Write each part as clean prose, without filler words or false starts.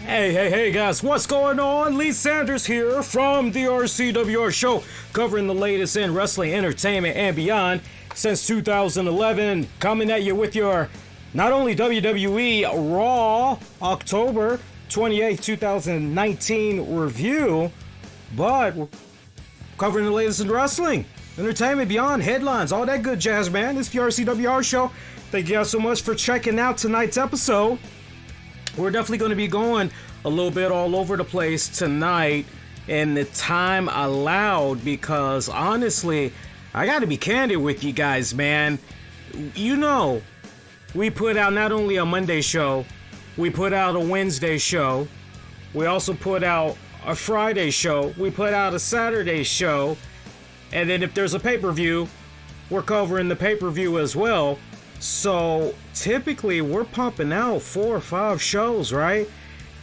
Hey guys, what's going on? Lee Sanders here from the RCWR Show, covering the latest in wrestling, entertainment, and beyond since 2011. Coming at you with your not only WWE RAW October 28th, 2019 review, but we're covering the latest in wrestling, entertainment, beyond, headlines, all that good jazz, man. It's the RCWR Show. Thank you guys so much for checking out tonight's episode. We're definitely going to be going a little bit all over the place tonight in the time allowed because honestly, I got to be candid with you guys, man. You know, we put out not only a Monday show, we put out a Wednesday show, we also put out a Friday show, we put out a Saturday show, and then if there's a pay-per-view, we're covering the pay-per-view as well. So typically we're pumping out 4 or 5 shows, right?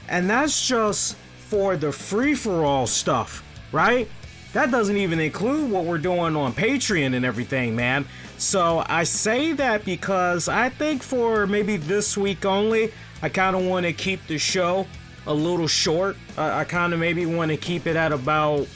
And that's just for the free-for-all stuff, right? That doesn't even include what we're doing on Patreon and everything, man. So I say that because I think for maybe this week only, I kind of want to keep the show a little short. I kind of maybe want to keep it at about,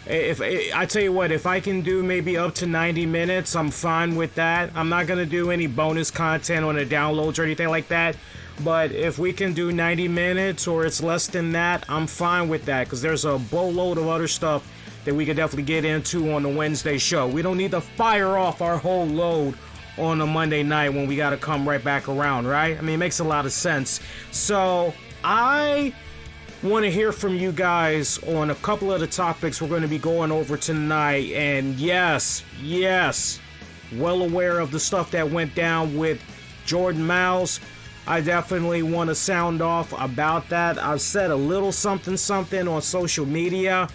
if I tell you what, if I can do maybe up to 90 minutes, I'm fine with that. I'm not going to do any bonus content on the downloads or anything like that. But if we can do 90 minutes or it's less than that, I'm fine with that because there's a boatload of other stuff that we could definitely get into on the Wednesday show. We don't need to fire off our whole load on a Monday night when we got to come right back around, right? I mean, it makes a lot of sense. So I want to hear from you guys on a couple of the topics we're going to be going over tonight. And yes, well aware of the stuff that went down with Jordan Myles. I definitely want to sound off about that. I've said a little something on social media,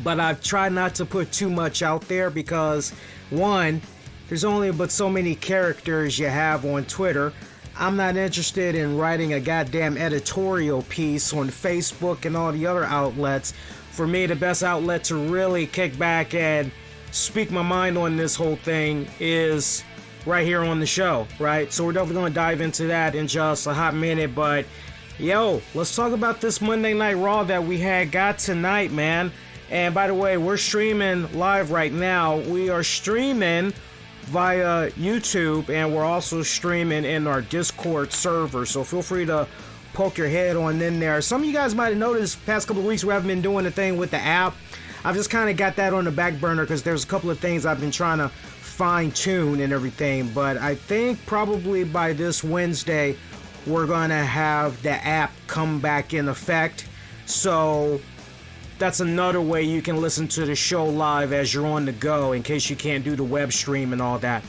but I've tried not to put too much out there because, one, there's only but so many characters you have on Twitter. I'm not interested in writing a goddamn editorial piece on Facebook and all the other outlets. For me, the best outlet to really kick back and speak my mind on this whole thing is right here on the show, right? So we're definitely going to dive into that in just a hot minute. But, yo, let's talk about this Monday Night Raw that we got tonight, man. And by the way, we're streaming live right now. We are streaming via YouTube, and we're also streaming in our Discord server, so feel free to poke your head on in there. Some of you guys might have noticed past couple of weeks we haven't been doing a thing with the app. I've just kind of got that on the back burner because there's a couple of things I've been trying to fine-tune and everything, but I think probably by this Wednesday we're gonna have the app come back in effect, so that's another way you can listen to the show live as you're on the go in case you can't do the web stream and all that.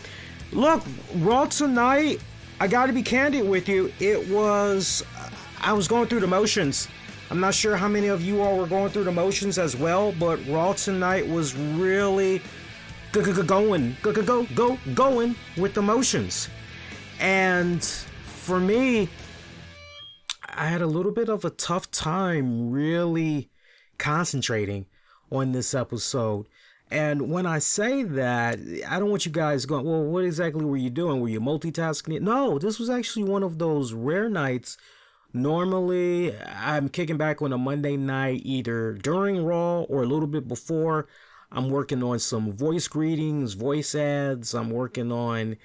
Look, Raw tonight, I gotta be candid with you, I was going through the motions. I'm not sure how many of you all were going through the motions as well, but Raw tonight was really going with the motions. And for me, I had a little bit of a tough time really concentrating on this episode. And when I say that, I don't want you guys going, well, what exactly were you doing? Were you multitasking? No, this was actually one of those rare nights. Normally, I'm kicking back on a Monday night, either during Raw or a little bit before. I'm working on some voice greetings, voice ads. I'm working on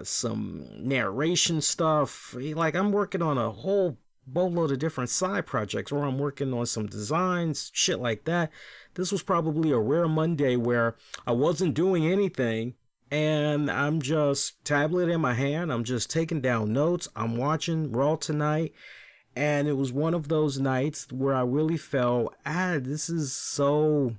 some narration stuff. Like, I'm working on a whole boatload of different side projects, or I'm working on some designs, shit like that. This was probably a rare Monday where I wasn't doing anything and I'm just tablet in my hand. I'm just taking down notes. I'm watching Raw tonight, and it was one of those nights where I really felt, this is so,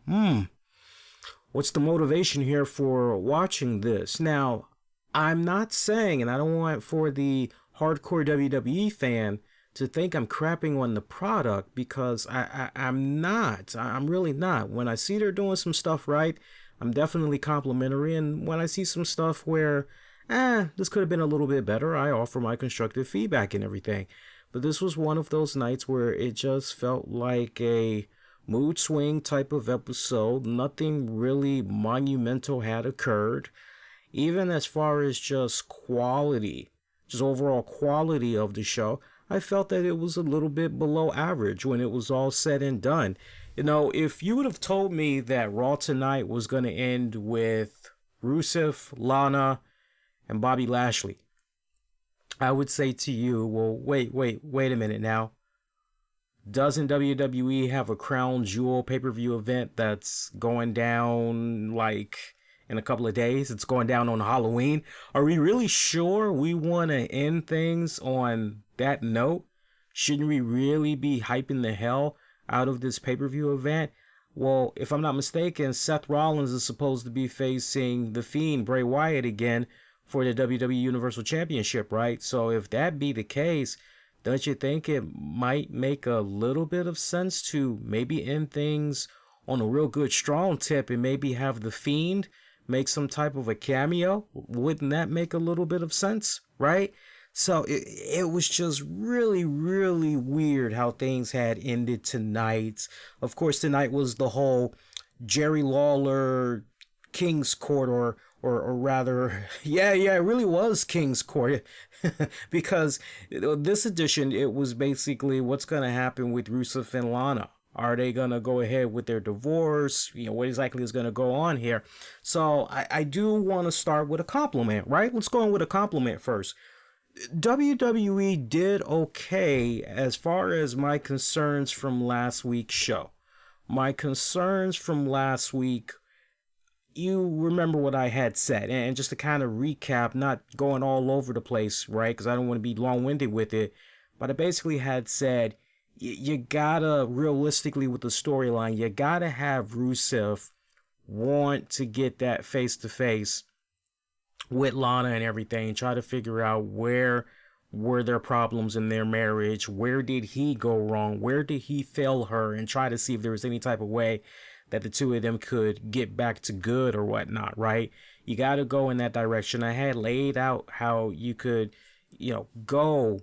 what's the motivation here for watching this? Now, I'm not saying, and I don't want for the hardcore WWE fan to think I'm crapping on the product, because I'm not. I'm really not. When I see they're doing some stuff right, I'm definitely complimentary. And when I see some stuff where, this could have been a little bit better, I offer my constructive feedback and everything. But this was one of those nights where it just felt like a mood swing type of episode. Nothing really monumental had occurred. Even as far as just quality, just overall quality of the show, I felt that it was a little bit below average when it was all said and done. You know, if you would have told me that Raw tonight was going to end with Rusev, Lana, and Bobby Lashley, I would say to you, well, wait a minute now. Doesn't WWE have a crown jewel pay-per-view event that's going down like in a couple of days? It's going down on Halloween. Are we really sure we want to end things on that note? Shouldn't we really be hyping the hell out of this pay-per-view event? Well, if I'm not mistaken, Seth Rollins is supposed to be facing The Fiend, Bray Wyatt, again for the WWE Universal Championship, right? So if that be the case, don't you think it might make a little bit of sense to maybe end things on a real good strong tip and maybe have The Fiend make some type of a cameo? Wouldn't that make a little bit of sense, right? So it was just really, really weird how things had ended tonight. Of course, tonight was the whole Jerry Lawler King's Court, or rather, yeah, it really was King's Court. Because this edition, it was basically what's going to happen with Rusev and Lana. Are they going to go ahead with their divorce? You know, what exactly is going to go on here? So I do want to start with a compliment, right? Let's go in with a compliment first. WWE did okay as far as my concerns from last week's show. My concerns from last week, you remember what I had said, and just to kind of recap, not going all over the place, right, because I don't want to be long-winded with it, but I basically had said, you gotta, realistically with the storyline, you gotta have Rusev want to get that face-to-face with Lana and everything, try to figure out where were there problems in their marriage, where did he go wrong, where did he fail her, and try to see if there was any type of way that the two of them could get back to good or whatnot, right? You got to go in that direction. I had laid out how you could, go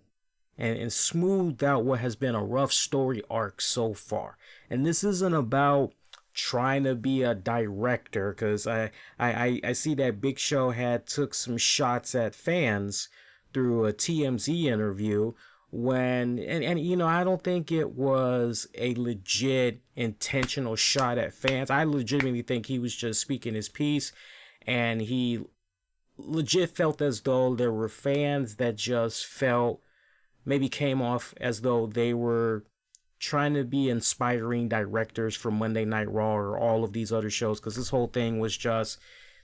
and smooth out what has been a rough story arc so far. And this isn't about trying to be a director, because I see that Big Show had took some shots at fans through a TMZ interview when and I don't think it was a legit intentional shot at fans. I legitimately think he was just speaking his piece, and he legit felt as though there were fans that just felt maybe came off as though they were trying to be inspiring directors for Monday Night Raw or all of these other shows, because this whole thing was just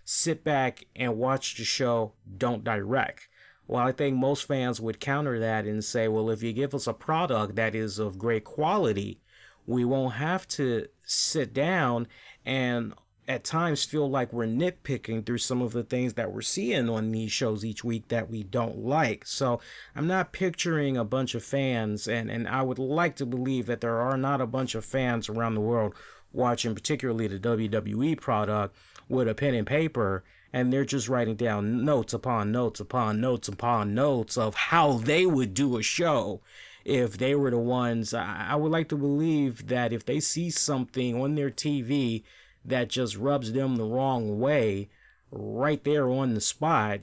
sit back and watch the show, don't direct. Well, I think most fans would counter that and say, well, if you give us a product that is of great quality, we won't have to sit down and at times feel like we're nitpicking through some of the things that we're seeing on these shows each week that we don't like. So I'm not picturing a bunch of fans, and I would like to believe that there are not a bunch of fans around the world watching particularly the WWE product with a pen and paper, and they're just writing down notes upon notes upon notes upon notes of how they would do a show if they were the ones. I would like to believe that if they see something on their TV that just rubs them the wrong way, right there on the spot,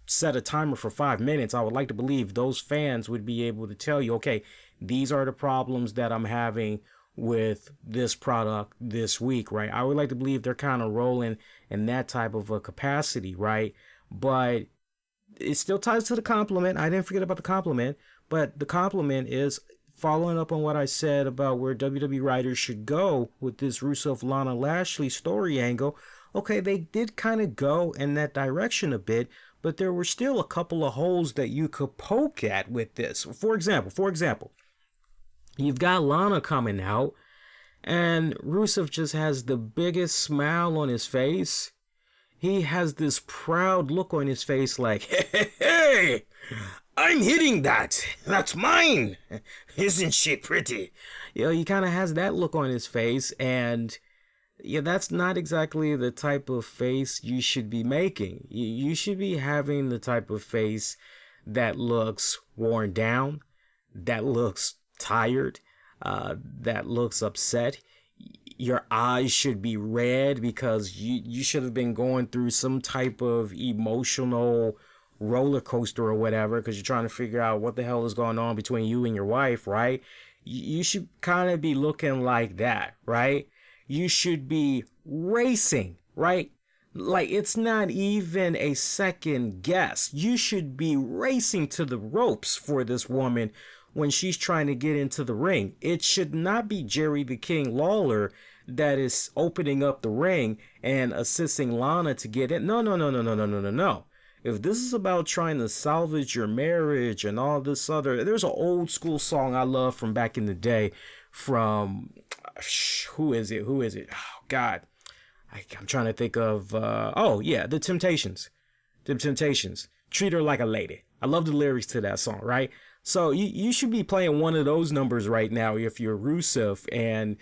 set a timer for 5 minutes, I would like to believe those fans would be able to tell you, okay, these are the problems that I'm having with this product this week, right? I would like to believe they're kind of rolling in that type of a capacity, right? But it still ties to the compliment. I didn't forget about the compliment, but the compliment is following up on what I said about where WWE writers should go with this Rusev Lana Lashley story angle. Okay, they did kind of go in that direction a bit, but there were still a couple of holes that you could poke at with this. For example, you've got Lana coming out, and Rusev just has the biggest smile on his face. He has this proud look on his face like, hey, I'm hitting that. That's mine. Isn't she pretty? He kind of has that look on his face, and that's not exactly the type of face you should be making. You should be having the type of face that looks worn down, that looks tired, that looks upset. Your eyes should be red because you should have been going through some type of emotional roller coaster or whatever, because you're trying to figure out what the hell is going on between you and your wife, right? You should kind of be looking like that, right? You should be racing, right? Like, it's not even a second guess. You should be racing to the ropes for this woman when she's trying to get into the ring. It should not be Jerry the King Lawler that is opening up the ring and assisting Lana to get in. No, no, no, no, no, no, no, no, no. If this is about trying to salvage your marriage and all this other, there's an old school song I love from back in the day from, who is it? Oh, God. I'm trying to think of, The Temptations. The Temptations. Treat Her Like a Lady. I love the lyrics to that song, right? So you should be playing one of those numbers right now if you're Rusev, and,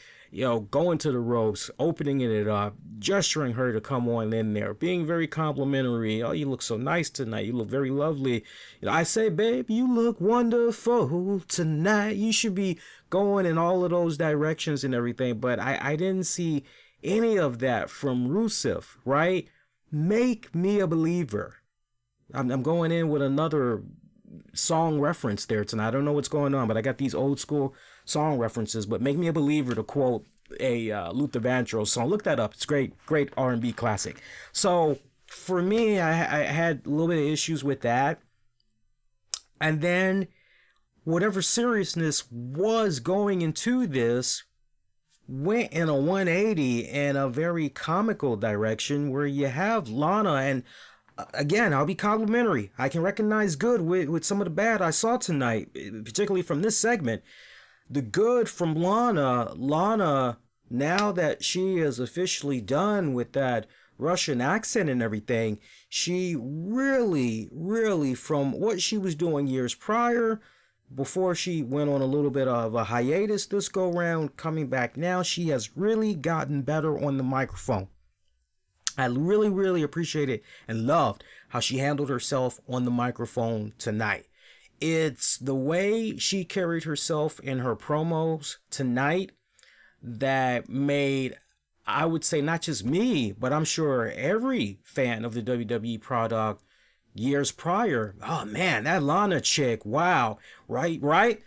going to the ropes, opening it up, gesturing her to come on in there, being very complimentary. Oh, you look so nice tonight. You look very lovely. I say, babe, you look wonderful tonight. You should be going in all of those directions and everything, but I didn't see any of that from Rusev, right? Make me a believer. I'm going in with another song reference there tonight. I don't know what's going on, but I got these old school song references. But Make Me a Believer, to quote a Luther Vandross song. Look that up. It's great R&B classic. So for me, I had a little bit of issues with that. And then whatever seriousness was going into this went in a 180 in a very comical direction, where you have Lana, and again, I'll be complimentary. I can recognize good with some of the bad I saw tonight, particularly from this segment. The good from Lana, now that she is officially done with that Russian accent and everything, she really, really, from what she was doing years prior, before she went on a little bit of a hiatus this go round, coming back now, she has really gotten better on the microphone. I really, really appreciated and loved how she handled herself on the microphone tonight. It's the way she carried herself in her promos tonight that made, I would say, not just me, but I'm sure every fan of the WWE product years prior, oh man, that Lana chick, wow, right?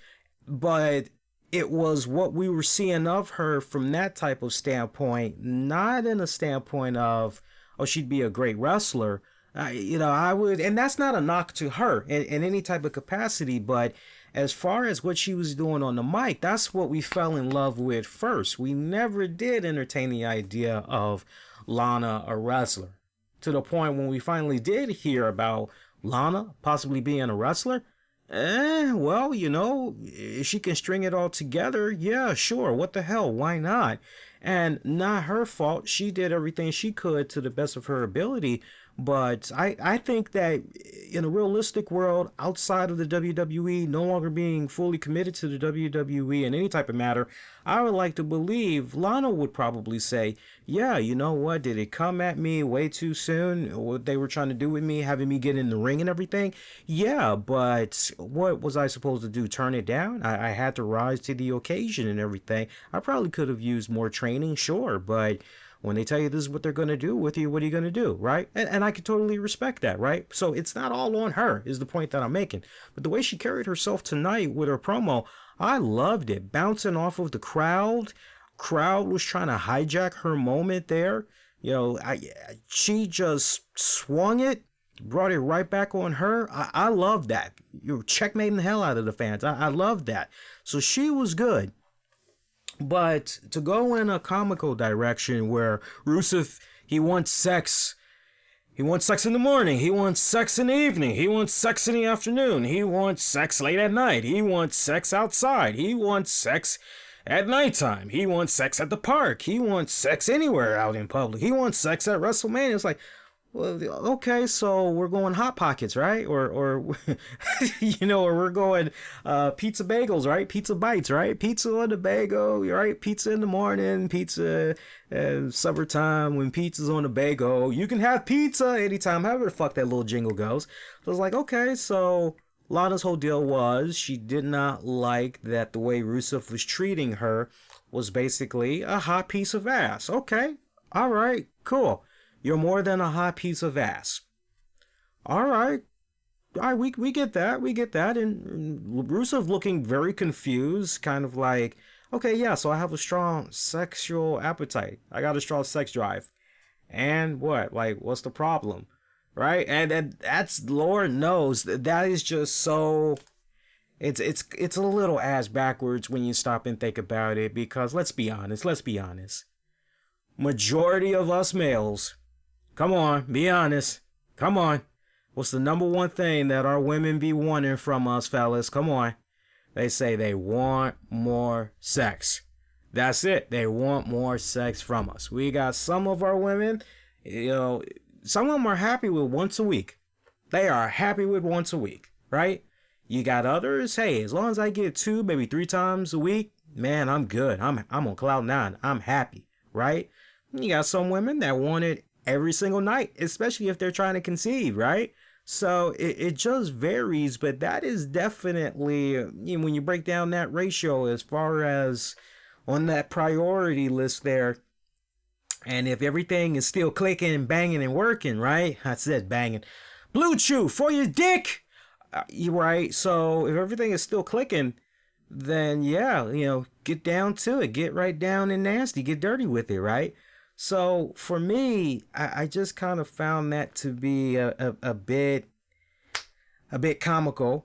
But it was what we were seeing of her from that type of standpoint, not in a standpoint of, oh, she'd be a great wrestler. I would, and that's not a knock to her in any type of capacity, but as far as what she was doing on the mic, that's what we fell in love with first. We never did entertain the idea of Lana a wrestler, to the point when we finally did hear about Lana possibly being a wrestler. Well, if she can string it all together, yeah, sure, what the hell, why not? And not her fault. She did everything she could to the best of her ability. But I think that in a realistic world, outside of the WWE, no longer being fully committed to the WWE in any type of matter, I would like to believe Lana would probably say, yeah, you know what, did it come at me way too soon? What they were trying to do with me, having me get in the ring and everything? Yeah, but what was I supposed to do? Turn it down? I had to rise to the occasion and everything. I probably could have used more training, sure, but when they tell you this is what they're going to do with you, what are you going to do, right? And I can totally respect that, right? So it's not all on her, is the point that I'm making. But the way she carried herself tonight with her promo, I loved it. Bouncing off of the crowd. Crowd was trying to hijack her moment there. She just swung it, brought it right back on her. I love that. You're checkmating the hell out of the fans. I love that. So she was good. But to go in a comical direction where Rusev, he wants sex. He wants sex in the morning. He wants sex in the evening. He wants sex in the afternoon. He wants sex late at night. He wants sex outside. He wants sex at nighttime. He wants sex at the park. He wants sex anywhere out in public. He wants sex at WrestleMania. It's like, well, okay, so we're going Hot Pockets, right? Or or we're going pizza bagels, right? Pizza bites, right? Pizza on the bagel, right? Pizza in the morning, pizza summertime when pizza's on the bagel. You can have pizza anytime, however the fuck that little jingle goes. So I was like, okay, so Lana's whole deal was she did not like that the way Rusev was treating her was basically a hot piece of ass. Okay, all right, cool. You're more than a hot piece of ass. All right, all right, we get that, and Rusev looking very confused, kind of like, okay, yeah, so I have a strong sexual appetite, I got a strong sex drive, and what, like, what's the problem, right? And that's, Lord knows that is just so. It's a little ass backwards when you stop and think about it, because let's be honest, majority of us males, come on, be honest, come on. What's the number one thing that our women be wanting from us, fellas? Come on. They say they want more sex. That's it. They want more sex from us. We got some of our women, some of them are happy with once a week. They are happy with once a week, right? You got others, hey, as long as I get 2, maybe 3 times a week, man, I'm good. I'm on cloud 9. I'm happy, right? You got some women that want it every single night, especially if they're trying to conceive, right? So it just varies, but that is definitely, when you break down that ratio as far as on that priority list there, and if everything is still clicking, banging, and working, right? I said banging. Blue Chew for your dick! Right? So if everything is still clicking, then yeah, get down to it. Get right down and nasty. Get dirty with it, right? So for me, I just kind of found that to be a bit comical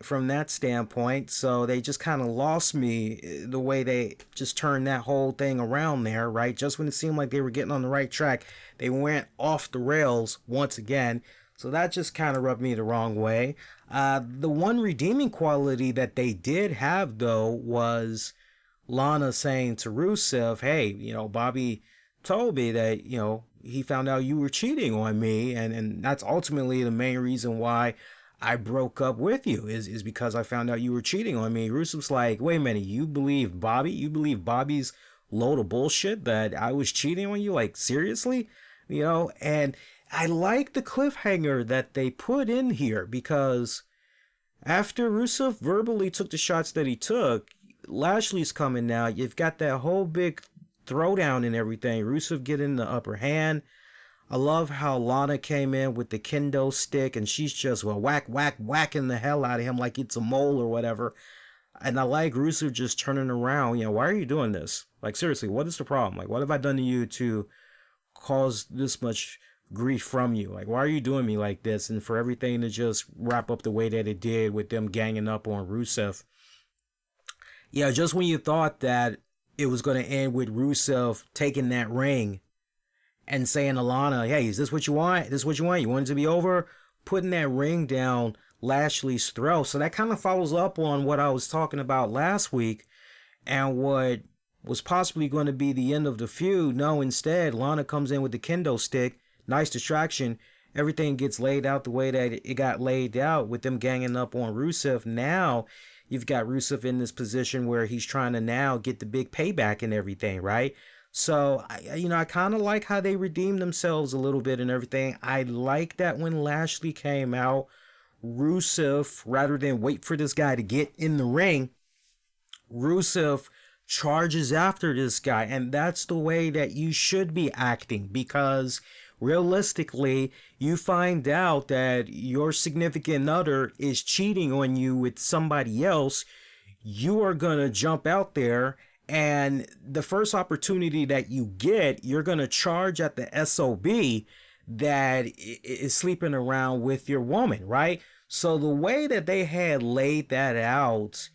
from that standpoint. So they just kind of lost me the way they just turned that whole thing around there, right? Just when it seemed like they were getting on the right track, they went off the rails once again. So that just kind of rubbed me the wrong way. The one redeeming quality that they did have, though, was Lana saying to Rusev, hey, Bobby told me that, he found out you were cheating on me, and that's ultimately the main reason why I broke up with you, is because I found out you were cheating on me. Rusev's like, wait a minute, you believe Bobby? You believe Bobby's load of bullshit that I was cheating on you? Like, seriously? And I like the cliffhanger that they put in here, because after Rusev verbally took the shots that he took, Lashley's coming now. You've got that whole big throwdown and everything. Rusev getting the upper hand. I love how Lana came in with the kendo stick, and she's just whacking the hell out of him like it's a mole or whatever. And I like Rusev just turning around. Why are you doing this? Like, seriously, what is the problem? Like, what have I done to you to cause this much grief from you? Like, why are you doing me like this? And for everything to just wrap up the way that it did with them ganging up on Rusev. Yeah, just when you thought that it was going to end with Rusev taking that ring and saying to Lana, hey, is this what you want? This is what you want? You want it to be over? Putting that ring down Lashley's throat. So that kind of follows up on what I was talking about last week and what was possibly going to be the end of the feud. No, instead, Lana comes in with the kendo stick. Nice distraction. Everything gets laid out the way that it got laid out with them ganging up on Rusev. Now you've got Rusev in this position where he's trying to now get the big payback and everything, right? So, I kind of like how they redeemed themselves a little bit and everything. I like that when Lashley came out, Rusev, rather than wait for this guy to get in the ring, Rusev charges after this guy. And that's the way that you should be acting, because realistically, you find out that your significant other is cheating on you with somebody else, you are going to jump out there, and the first opportunity that you get, you're going to charge at the SOB that is sleeping around with your woman, right? So the way that they had laid that out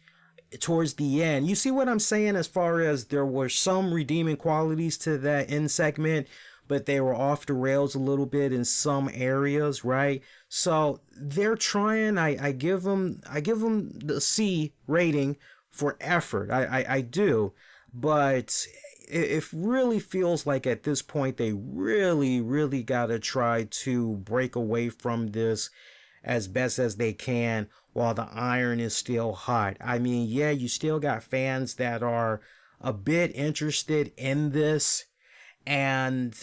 towards the end, you see what I'm saying, as far as there were some redeeming qualities to that end segment, but they were off the rails a little bit in some areas, right? So they're trying. I give them the C rating for effort. I do, but it really feels like at this point they really gotta try to break away from this as best as they can while the iron is still hot. I mean, yeah, you still got fans that are a bit interested in this, and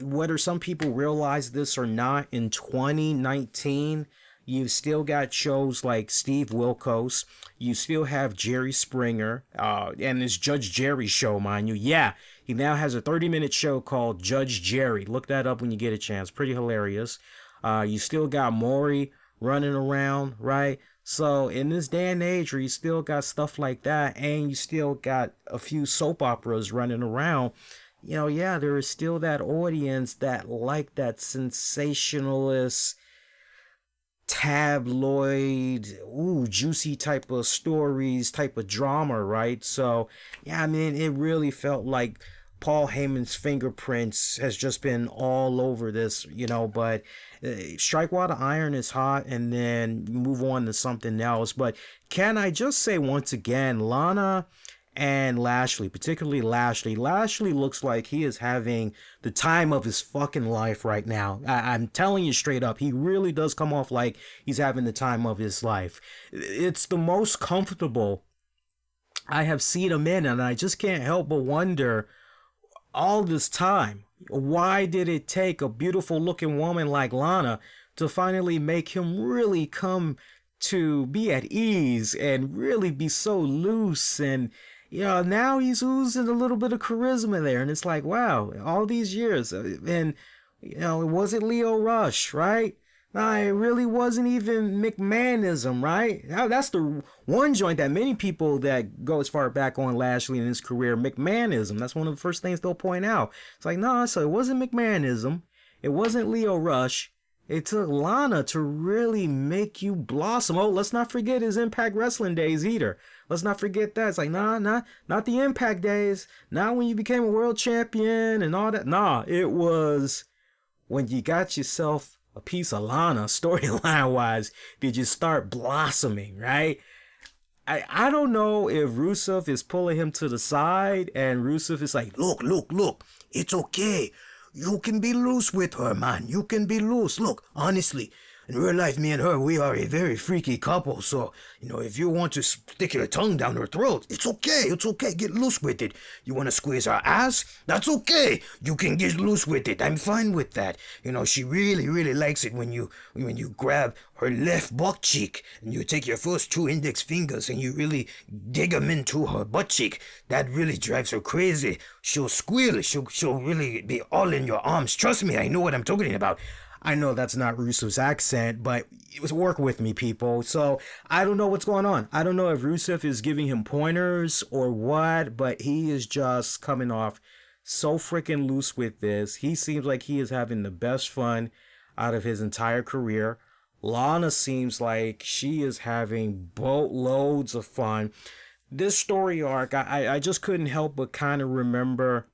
whether some people realize this or not, in 2019, you've still got shows like Steve Wilkos. You still have Jerry Springer, and this Judge Jerry show, mind you. Yeah, he now has a 30-minute show called Judge Jerry. Look that up when you get a chance. Pretty hilarious. You still got Maury running around, right? So in this day and age where you still got stuff like that and you still got a few soap operas running around, yeah, there is still that audience that like that sensationalist, tabloid, juicy type of stories, type of drama, right? So, yeah, I mean, it really felt like Paul Heyman's fingerprints has just been all over this, but strike while the iron is hot and then move on to something else. But can I just say once again, Lana and Lashley, particularly Lashley looks like he is having the time of his fucking life right now. I'm telling you straight up, he really does come off like he's having the time of his life. It's the most comfortable I have seen him in, and I just can't help but wonder, all this time, why did it take a beautiful looking woman like Lana to finally make him really come to be at ease and really be so loose? And now he's oozing a little bit of charisma there. And it's like, wow, all these years. And, it wasn't Lio Rush, right? No, it really wasn't even McMahonism, right? Now, that's the one joint that many people that go as far back on Lashley in his career, McMahonism. That's one of the first things they'll point out. It's like, no, so it wasn't McMahonism. It wasn't Lio Rush. It took Lana to really make you blossom. Oh, let's not forget his Impact Wrestling days either. Let's not forget that. It's like, not the Impact days. Not when you became a world champion and all that. Nah, it was when you got yourself a piece of Lana, storyline wise, did you start blossoming, right? I don't know if Rusev is pulling him to the side and Rusev is like, look, it's okay. You can be loose with her, man. You can be loose. Look, honestly, in real life, me and her, we are a very freaky couple. So, if you want to stick your tongue down her throat, it's okay. It's okay. Get loose with it. You want to squeeze her ass? That's okay. You can get loose with it. I'm fine with that. She really, really likes it when you grab her left butt cheek and you take your first two index fingers and you really dig them into her butt cheek. That really drives her crazy. She'll squeal. She'll really be all in your arms. Trust me, I know what I'm talking about. I know that's not Rusev's accent, but it was work with me, people. So I don't know what's going on. I don't know if Rusev is giving him pointers or what, but he is just coming off so freaking loose with this. He seems like he is having the best fun out of his entire career. Lana seems like she is having boatloads of fun. This story arc, I just couldn't help but kind of remember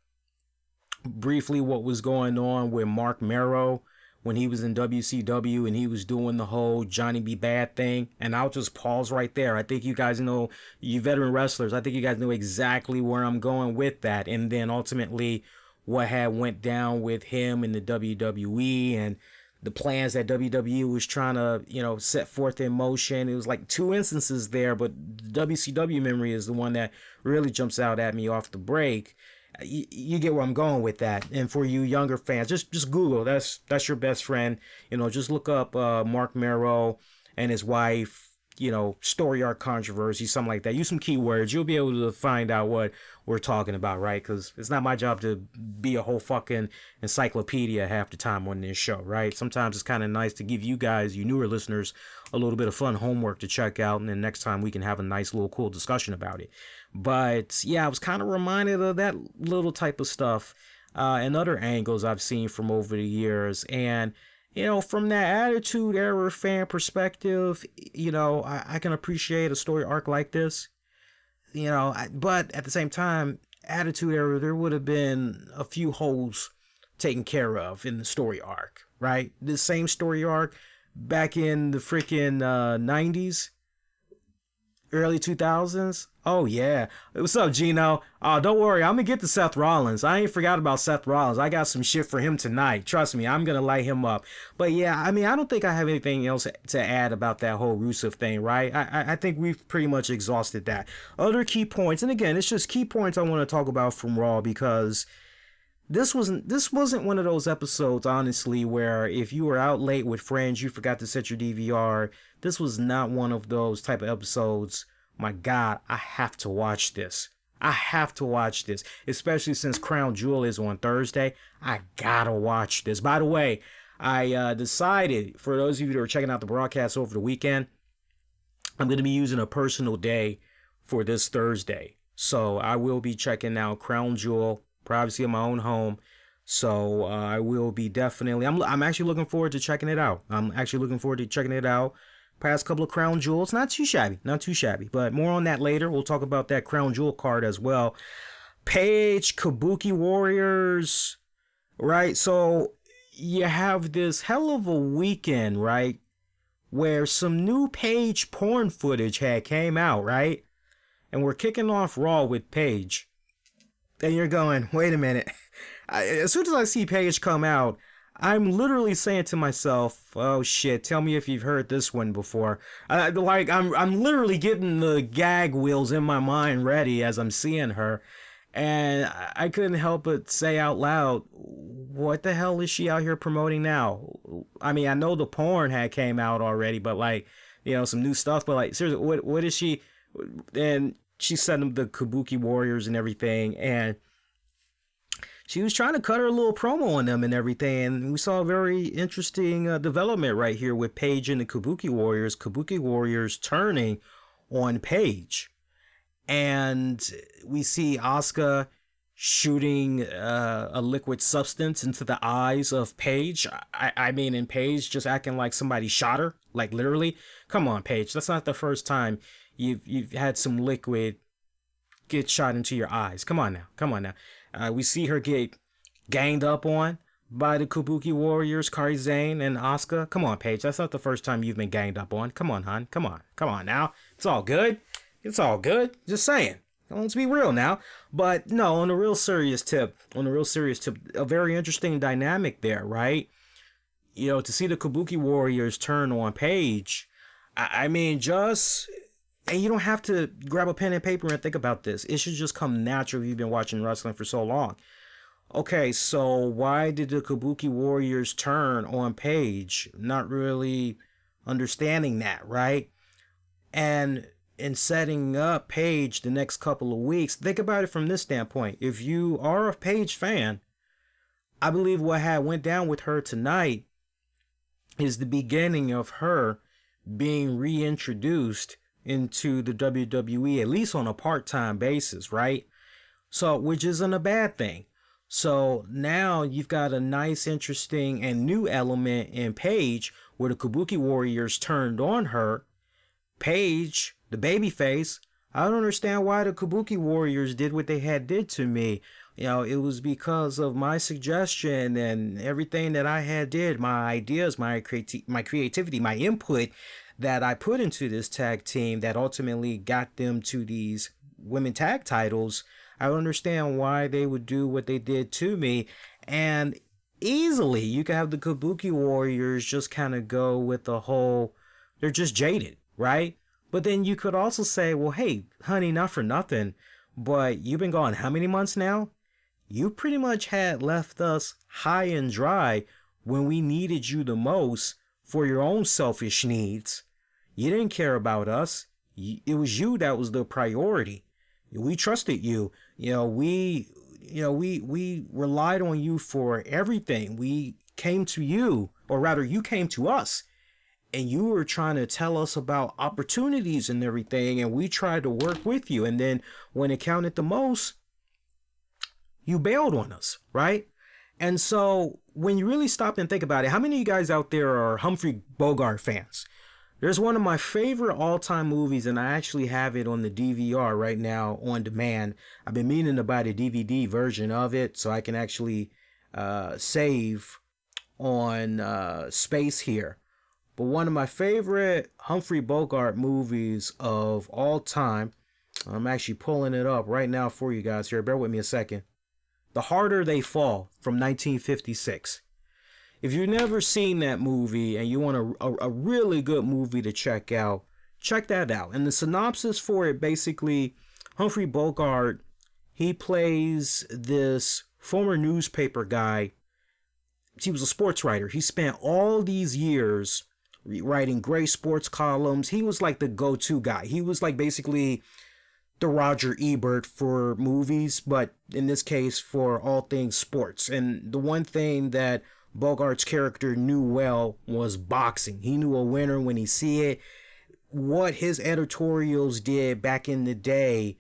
briefly what was going on with Mark Merrow when he was in WCW and he was doing the whole Johnny B. Bad thing. And I'll just pause right there. I think you guys know, you veteran wrestlers, I think you guys know exactly where I'm going with that. And then ultimately what had went down with him in the WWE and the plans that WWE was trying to, set forth in motion. It was like two instances there, but WCW memory is the one that really jumps out at me off the break. You get where I'm going with that. And for you younger fans, just Google. That's your best friend. Just look up Mark Merrow and his wife, story arc controversy, something like that. Use some keywords. You'll be able to find out what we're talking about, right? Because it's not my job to be a whole fucking encyclopedia half the time on this show, right? Sometimes it's kind of nice to give you guys, you newer listeners, a little bit of fun homework to check out. And then next time we can have a nice little cool discussion about it. But yeah, I was kind of reminded of that little type of stuff and other angles I've seen from over the years. And, from that Attitude Era fan perspective, I can appreciate a story arc like this, but at the same time, Attitude Era, there would have been a few holes taken care of in the story arc, right? The same story arc back in the freaking 90s. Early 2000s? Oh, yeah. What's up, Gino? Don't worry. I'm going to get to Seth Rollins. I ain't forgot about Seth Rollins. I got some shit for him tonight. Trust me, I'm going to light him up. But yeah, I don't think I have anything else to add about that whole Rusev thing, right? I think we've pretty much exhausted that. Other key points, and again, it's just key points I want to talk about from Raw because this wasn't one of those episodes, honestly, where if you were out late with friends, you forgot to set your DVR. This was not one of those type of episodes. My God, I have to watch this. I have to watch this, especially since Crown Jewel is on Thursday. I gotta watch this. By the way, I decided, for those of you that are checking out the broadcast over the weekend, I'm going to be using a personal day for this Thursday. So I will be checking out Crown Jewel, privacy of my own home. So I will be definitely, I'm actually looking forward to checking it out. Past couple of Crown Jewels, not too shabby, but more on that later. We'll talk about that Crown Jewel card as well. Paige, Kabuki Warriors, right? So you have this hell of a weekend, right? Where some new Paige porn footage had came out, right? And we're kicking off Raw with Paige. And you're going, wait a minute. As soon as I see Paige come out, I'm literally saying to myself, oh shit, tell me if you've heard this one before. I'm literally getting the gag wheels in my mind ready as I'm seeing her. And I couldn't help but say out loud, what the hell is she out here promoting now? I mean, I know the porn had came out already, but like, some new stuff. But like, seriously, what is she? And she sent them the Kabuki Warriors and everything. And she was trying to cut her little promo on them and everything. And we saw a very interesting development right here with Paige and the Kabuki Warriors. Kabuki Warriors turning on Paige. And we see Asuka shooting a liquid substance into the eyes of Paige. I mean, and Paige just acting like somebody shot her, like literally. Come on, Paige. That's not the first time you've had some liquid get shot into your eyes. Come on now. We see her get ganged up on by the Kabuki Warriors, Kairi Sane and Asuka. Come on, Paige. That's not the first time you've been ganged up on. Come on, hon. Come on now. It's all good. Just saying. Let's be real now. But no, on a real serious tip, a very interesting dynamic there, right? To see the Kabuki Warriors turn on Paige, I mean, and you don't have to grab a pen and paper and think about this. It should just come natural if you've been watching wrestling for so long. Okay, so why did the Kabuki Warriors turn on Paige? Not really understanding that, right? And in setting up Paige the next couple of weeks, think about it from this standpoint. If you are a Paige fan, I believe what went down with her tonight is the beginning of her being reintroduced into the WWE, at least on a part-time basis, right? So, which isn't a bad thing. So now you've got a nice, interesting, and new element in Paige where the Kabuki Warriors turned on her. Paige, the babyface, I don't understand why the Kabuki Warriors did what they did to me. It was because of my suggestion and everything that I did, my ideas, my creativity, my input that I put into this tag team that ultimately got them to these women tag titles. I don't understand why they would do what they did to me. And easily you can have the Kabuki Warriors just kind of go with the whole, they're just jaded, right? But then you could also say, well, hey, honey, not for nothing, but you've been gone how many months now? You pretty much had left us high and dry when we needed you the most for your own selfish needs. You didn't care about us. It was you that was the priority. We trusted you. We relied on you for everything. We came to you, or rather you came to us. And you were trying to tell us about opportunities and everything, and we tried to work with you. And then when it counted the most, you bailed on us, right? And so when you really stop and think about it, how many of you guys out there are Humphrey Bogart fans? There's one of my favorite all-time movies, and I actually have it on the DVR right now on demand. I've been meaning to buy the DVD version of it so I can actually save on space here. But one of my favorite Humphrey Bogart movies of all time, I'm actually pulling it up right now for you guys here. Bear with me a second. The Harder They Fall from 1956. If you've never seen that movie and you want a really good movie to check out, check that out. And the synopsis for it, basically, Humphrey Bogart, he plays this former newspaper guy. He was a sports writer. He spent all these years writing great sports columns. He was like the go-to guy. He was like basically the Roger Ebert for movies, but in this case for all things sports. And the one thing that Bogart's character knew well was boxing. He knew a winner when he see it. What his editorials did back in the day,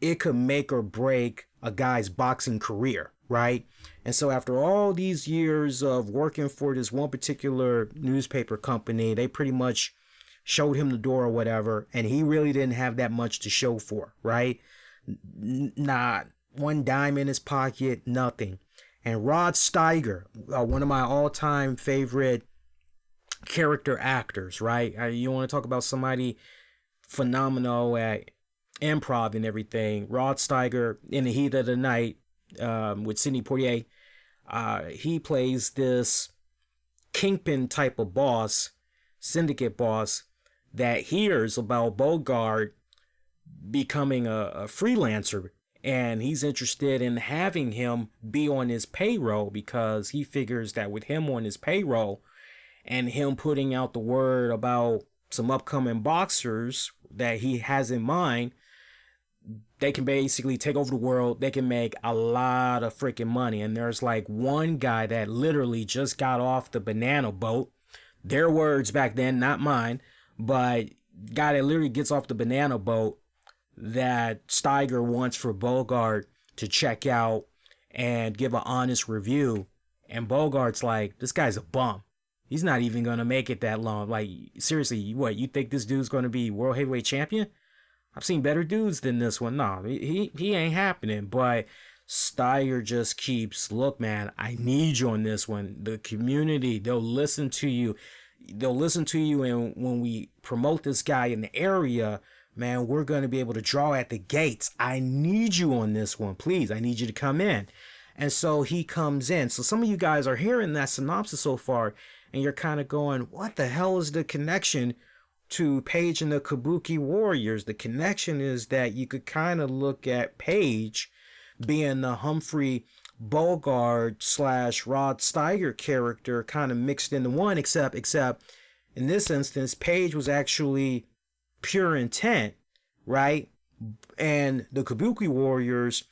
it could make or break a guy's boxing career, right? And so after all these years of working for this one particular newspaper company, they pretty much showed him the door or whatever, and he really didn't have that much to show for, right? Not one dime in his pocket, nothing. And Rod Steiger, one of my all-time favorite character actors, right? You want to talk about somebody phenomenal at improv and everything. Rod Steiger, in the heat of the night, with Sidney Poitier, he plays this kingpin type of boss, syndicate boss, that hears about Bogart becoming a freelancer, and he's interested in having him be on his payroll because he figures that with him on his payroll and him putting out the word about some upcoming boxers that he has in mind, they can basically take over the world. They can make a lot of freaking money. And there's like one guy that literally just got off the banana boat. Their words back then, not mine, but guy that literally gets off the banana boat that Steiger wants for Bogart to check out and give an honest review. And Bogart's like, this guy's a bum. He's not even going to make it that long. Like, seriously, what, you think this dude's going to be world heavyweight champion? I've seen better dudes than this one. No, he ain't happening. But Steiger just keeps, look, man, I need you on this one. The community, they'll listen to you. They'll listen to you, and when we promote this guy in the area, man, we're going to be able to draw at the gates. I need you on this one. Please, I need you to come in. And so he comes in. So some of you guys are hearing that synopsis so far, and you're kind of going, what the hell is the connection to Paige and the Kabuki Warriors? The connection is that you could kind of look at Paige being the Humphrey Bogart / Rod Steiger character kind of mixed into one, except in this instance, Paige was actually pure intent, right? And the Kabuki Warriors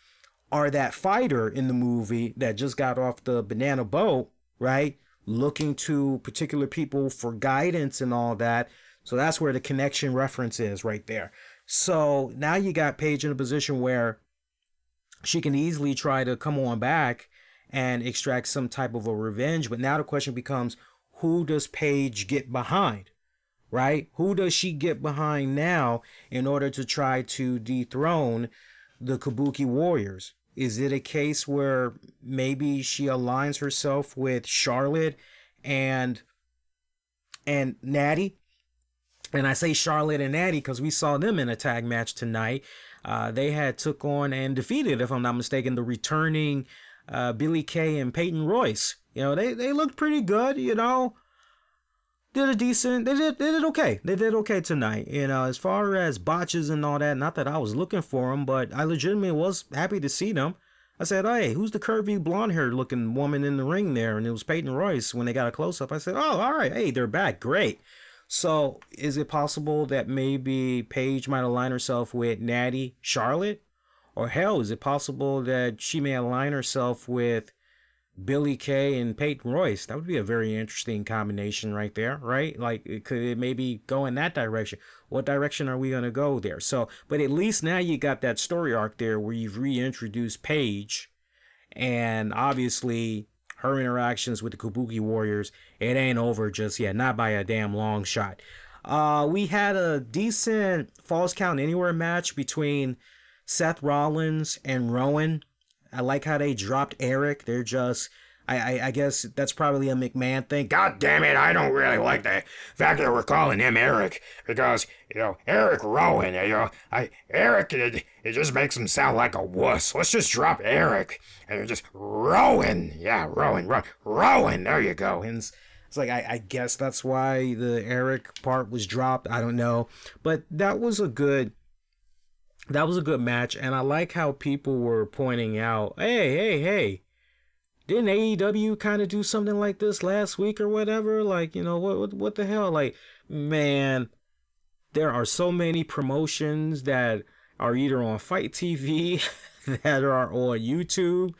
are that fighter in the movie that just got off the banana boat, right? Looking to particular people for guidance and all that. So that's where the connection reference is right there. So now you got Paige in a position where she can easily try to come on back and extract some type of a revenge. But now the question becomes, who does Paige get behind, right? Who does she get behind now in order to try to dethrone the Kabuki Warriors? Is it a case where maybe she aligns herself with Charlotte and Natty? And I say Charlotte and Natty because we saw them in a tag match tonight. They had took on and defeated, if I'm not mistaken, the returning Billy Kay and Peyton Royce. You know, they looked pretty good, you know. They did okay. They did okay tonight. You know, as far as botches and all that, not that I was looking for them, but I legitimately was happy to see them. I said, hey, who's the curvy blonde-haired looking woman in the ring there? And it was Peyton Royce. When they got a close-up, I said, oh, all right, hey, they're back. Great. So is it possible that maybe Paige might align herself with Natty Charlotte? Or hell, is it possible that she may align herself with Billy Kay and Peyton Royce? That would be a very interesting combination right there, right? Like, could it maybe go in that direction? What direction are we going to go there? So, but at least now you got that story arc there where you've reintroduced Paige, and obviously her interactions with the Kabuki Warriors, it ain't over just yet, not by a damn long shot. We had a decent Falls Count Anywhere match between Seth Rollins and Rowan. I like how they dropped Eric. They're just, I guess that's probably a McMahon thing. God damn it, I don't really like the fact that we're calling him Eric, because, you know, Eric Rowan, you know, Eric, it just makes him sound like a wuss. Let's just drop Eric and just Rowan. Yeah, Rowan, there you go. And it's like, I guess that's why the Eric part was dropped. I don't know. But that was a good match, and I like how people were pointing out, hey, didn't AEW kind of do something like this last week or whatever? Like, you know, what the hell? Like, man, there are so many promotions that are either on Fight TV, that are on YouTube,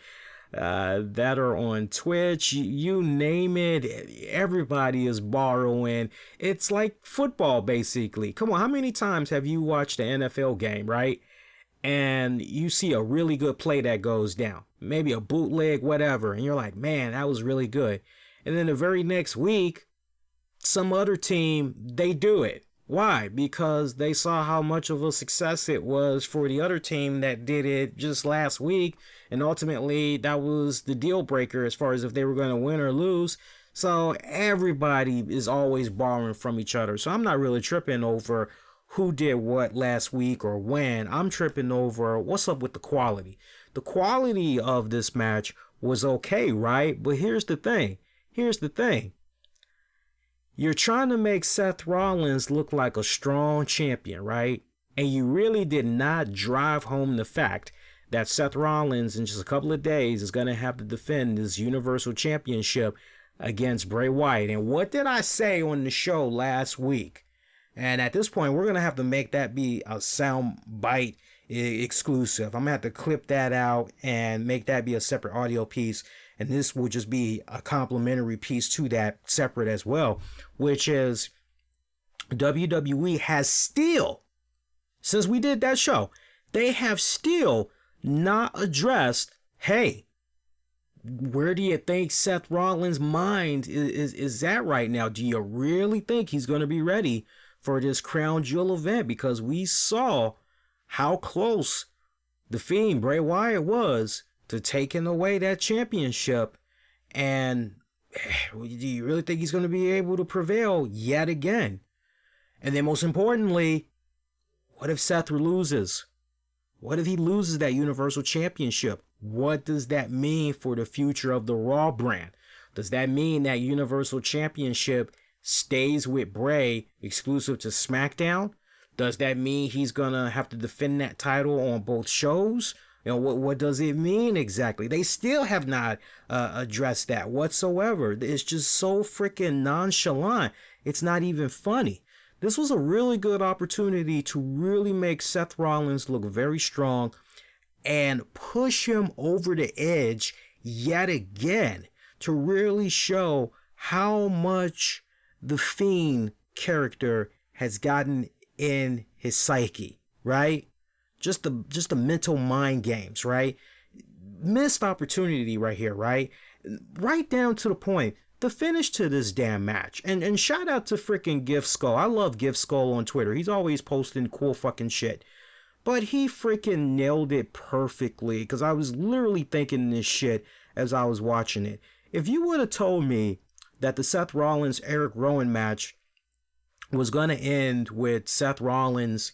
that are on Twitch, you name it, everybody is borrowing. It's like football, basically. Come on, how many times have you watched an NFL game, right? And you see a really good play that goes down, maybe a bootleg, whatever, and you're like, man, that was really good. And then the very next week, some other team, they do it. Why? Because they saw how much of a success it was for the other team that did it just last week. And ultimately, that was the deal breaker as far as if they were going to win or lose. So everybody is always borrowing from each other. So I'm not really tripping over who did what last week or when. I'm tripping over what's up with the quality. The quality of this match was okay, right? But here's the thing. You're trying to make Seth Rollins look like a strong champion, right? And you really did not drive home the fact that Seth Rollins in just a couple of days is going to have to defend this Universal Championship against Bray Wyatt. And what did I say on the show last week? And at this point, we're going to have to make that be a sound bite exclusive. I'm going to have to clip that out and make that be a separate audio piece. And this will just be a complimentary piece to that separate as well, which is WWE has still, since we did that show, they have still not addressed, hey, where do you think Seth Rollins' mind is at right now? Do you really think he's going to be ready for this Crown Jewel event? Because we saw how close the Fiend Bray Wyatt was to taking away that championship. And do you really think he's going to be able to prevail yet again? And then most importantly, what if Seth loses? What if he loses that Universal Championship? What does that mean for the future of the Raw brand? Does that mean that Universal Championship stays with Bray exclusive to SmackDown? Does that mean he's going to have to defend that title on both shows? You know, what does it mean exactly? They still have not addressed that whatsoever. It's just so freaking nonchalant. It's not even funny. This was a really good opportunity to really make Seth Rollins look very strong and push him over the edge yet again to really show how much the Fiend character has gotten in his psyche, right? Just the mental mind games, right? Missed opportunity right here, right? Right down to the point. The finish to this damn match. And shout out to freaking Gift Skull. I love Gift Skull on Twitter. He's always posting cool fucking shit. But he freaking nailed it perfectly. Because I was literally thinking this shit as I was watching it. If you would have told me that the Seth Rollins Eric Rowan match was going to end with Seth Rollins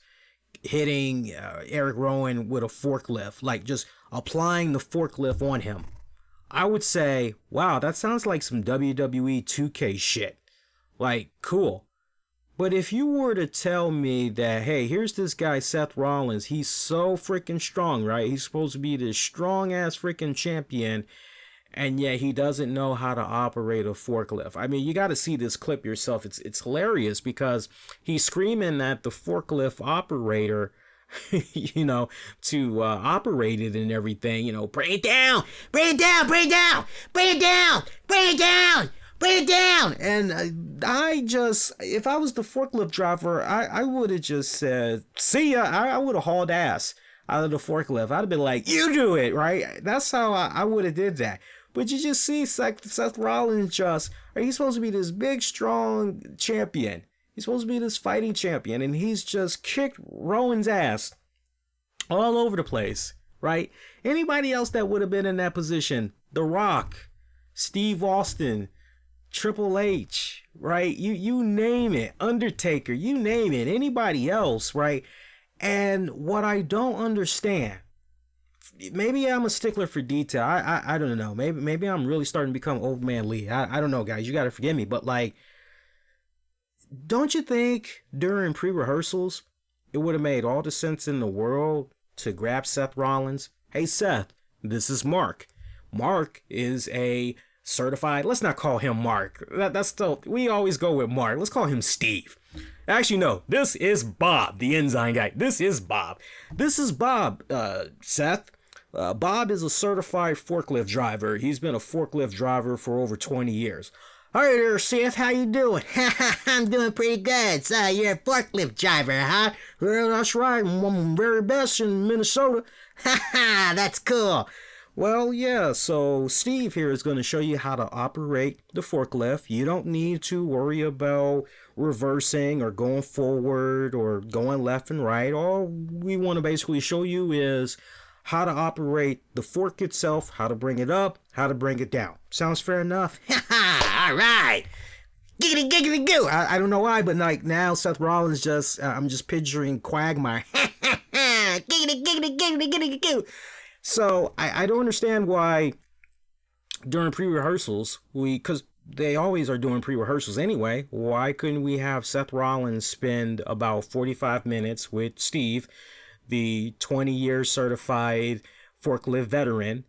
hitting Eric Rowan with a forklift, like just applying the forklift on him, I would say, wow, that sounds like some WWE 2K shit. Like, cool. But if you were to tell me that, hey, here's this guy, Seth Rollins, he's so freaking strong, right? He's supposed to be this strong ass freaking champion, and yet he doesn't know how to operate a forklift. I mean, you got to see this clip yourself. It's hilarious because he's screaming at the forklift operator, you know, to operate it and everything, you know, bring it down, bring it down, bring it down, bring it down, bring it down, bring it down. And I just, if I was the forklift driver, I would have just said, see ya. I would have hauled ass out of the forklift. I'd have been like, you do it, right? That's how I would have did that. But you just see Seth Rollins he's supposed to be this big, strong champion. He's supposed to be this fighting champion, and he's just kicked Rowan's ass all over the place, right? Anybody else that would have been in that position, The Rock, Steve Austin, Triple H, right? You name it, Undertaker, you name it, anybody else, right? And what I don't understand, maybe I'm a stickler for detail. I don't know. Maybe I'm really starting to become old man Lee. I don't know, guys. You got to forgive me. But like, don't you think during pre-rehearsals, it would have made all the sense in the world to grab Seth Rollins? Hey, Seth, this is Mark. Mark is a certified, let's not call him Mark. That's still, we always go with Mark. Let's call him Steve. Actually, no, this is Bob, the Enzyme guy. This is Bob. This is Bob, Seth. Bob is a certified forklift driver. He's been a forklift driver for over 20 years. Hey there, Seth, how you doing? I'm doing pretty good. So you're a forklift driver, huh? Well, that's right. I'm very best in Minnesota. That's cool. Well, yeah, so Steve here is going to show you how to operate the forklift. You don't need to worry about reversing or going forward or going left and right. All we want to basically show you is how to operate the fork itself, how to bring it up, how to bring it down. Sounds fair enough? All right. Giggity, giggity, goo. I don't know why, but like now Seth Rollins just, I'm just picturing Quagmire. Giggity, giggity, giggity, giggity, goo. So I don't understand why during pre-rehearsals, because they always are doing pre-rehearsals anyway, why couldn't we have Seth Rollins spend about 45 minutes with Steve, the 20-year certified forklift veteran,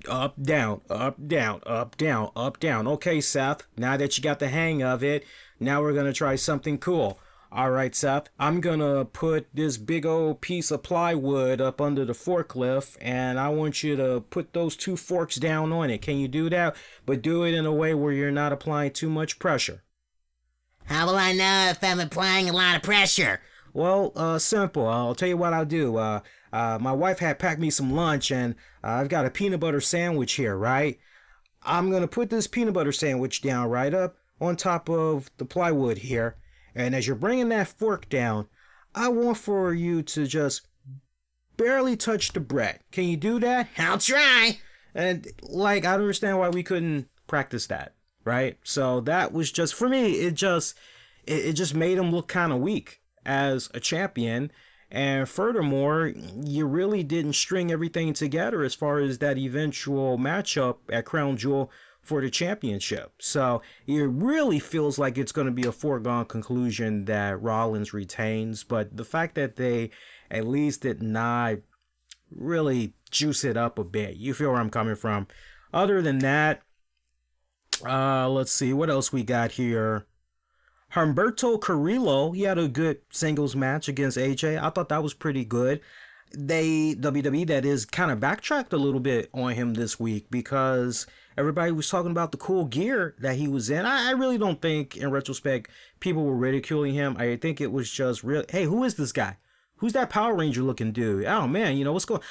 up, down, up, down, up, down, up, down. Okay, Seth, now that you got the hang of it, now we're going to try something cool. All right, Seth, I'm going to put this big old piece of plywood up under the forklift, and I want you to put those 2 forks down on it. Can you do that? But do it in a way where you're not applying too much pressure. How will I know if I'm applying a lot of pressure? Well, simple. I'll tell you what I'll do. My wife had packed me some lunch, and I've got a peanut butter sandwich here, right? I'm going to put this peanut butter sandwich down right up on top of the plywood here. And as you're bringing that fork down, I want for you to just barely touch the bread. Can you do that? I'll try. And like, I don't understand why we couldn't practice that, right? So that was just, for me, it just made him look kind of weak as a champion. And furthermore, you really didn't string everything together as far as that eventual matchup at Crown Jewel for the championship. So it really feels like it's going to be a foregone conclusion that Rollins retains. But the fact that they at least did not really juice it up a bit, you feel where I'm coming from. Other than that, let's see what else we got here. Humberto Carrillo, he had a good singles match against AJ. I thought that was pretty good. WWE, that is, kind of backtracked a little bit on him this week because everybody was talking about the cool gear that he was in. I really don't think, in retrospect, people were ridiculing him. I think it was just real. Hey, who is this guy? Who's that Power Ranger looking dude? Oh man, what's going?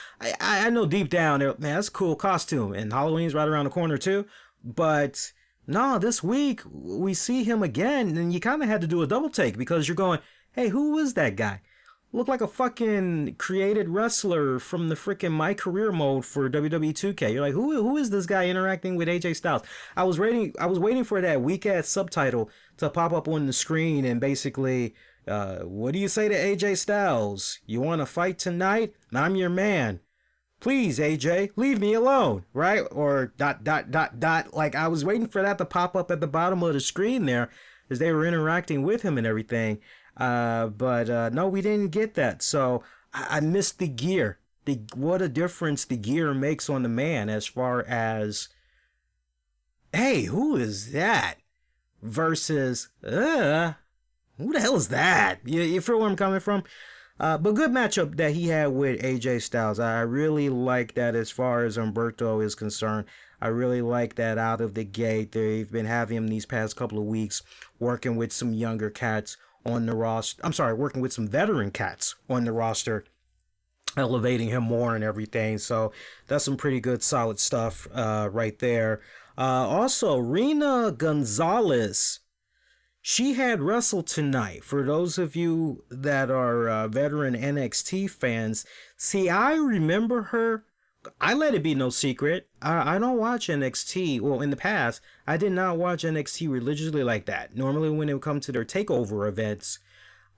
I know deep down there, man, that's a cool costume, and Halloween's right around the corner too. But no, this week we see him again, and you kind of had to do a double take because you're going, hey, who is that guy? Looked like a fucking created wrestler from the freaking My Career mode for WWE 2K. You're like, who is this guy interacting with AJ Styles? I was waiting for that weak ass subtitle to pop up on the screen and basically, what do you say to AJ Styles? You want to fight tonight? I'm your man. Please, AJ, leave me alone, right? Or ... Like, I was waiting for that to pop up at the bottom of the screen there as they were interacting with him and everything. But no, we didn't get that. So I missed the gear. What a difference the gear makes on the man as far as, hey, who is that? Versus, who the hell is that? You feel where I'm coming from? But good matchup that he had with AJ Styles. I really like that as far as Humberto is concerned. I really like that out of the gate. They've been having him these past couple of weeks working with some younger cats on the roster. I'm sorry, working with some veteran cats on the roster, elevating him more and everything. So that's some pretty good, solid stuff right there. Also, Rena Gonzalez, she had wrestled tonight. For those of you that are veteran NXT fans, see, I remember her. I let it be no secret. I don't watch NXT. Well, in the past, I did not watch NXT religiously like that. Normally, when it would come to their takeover events,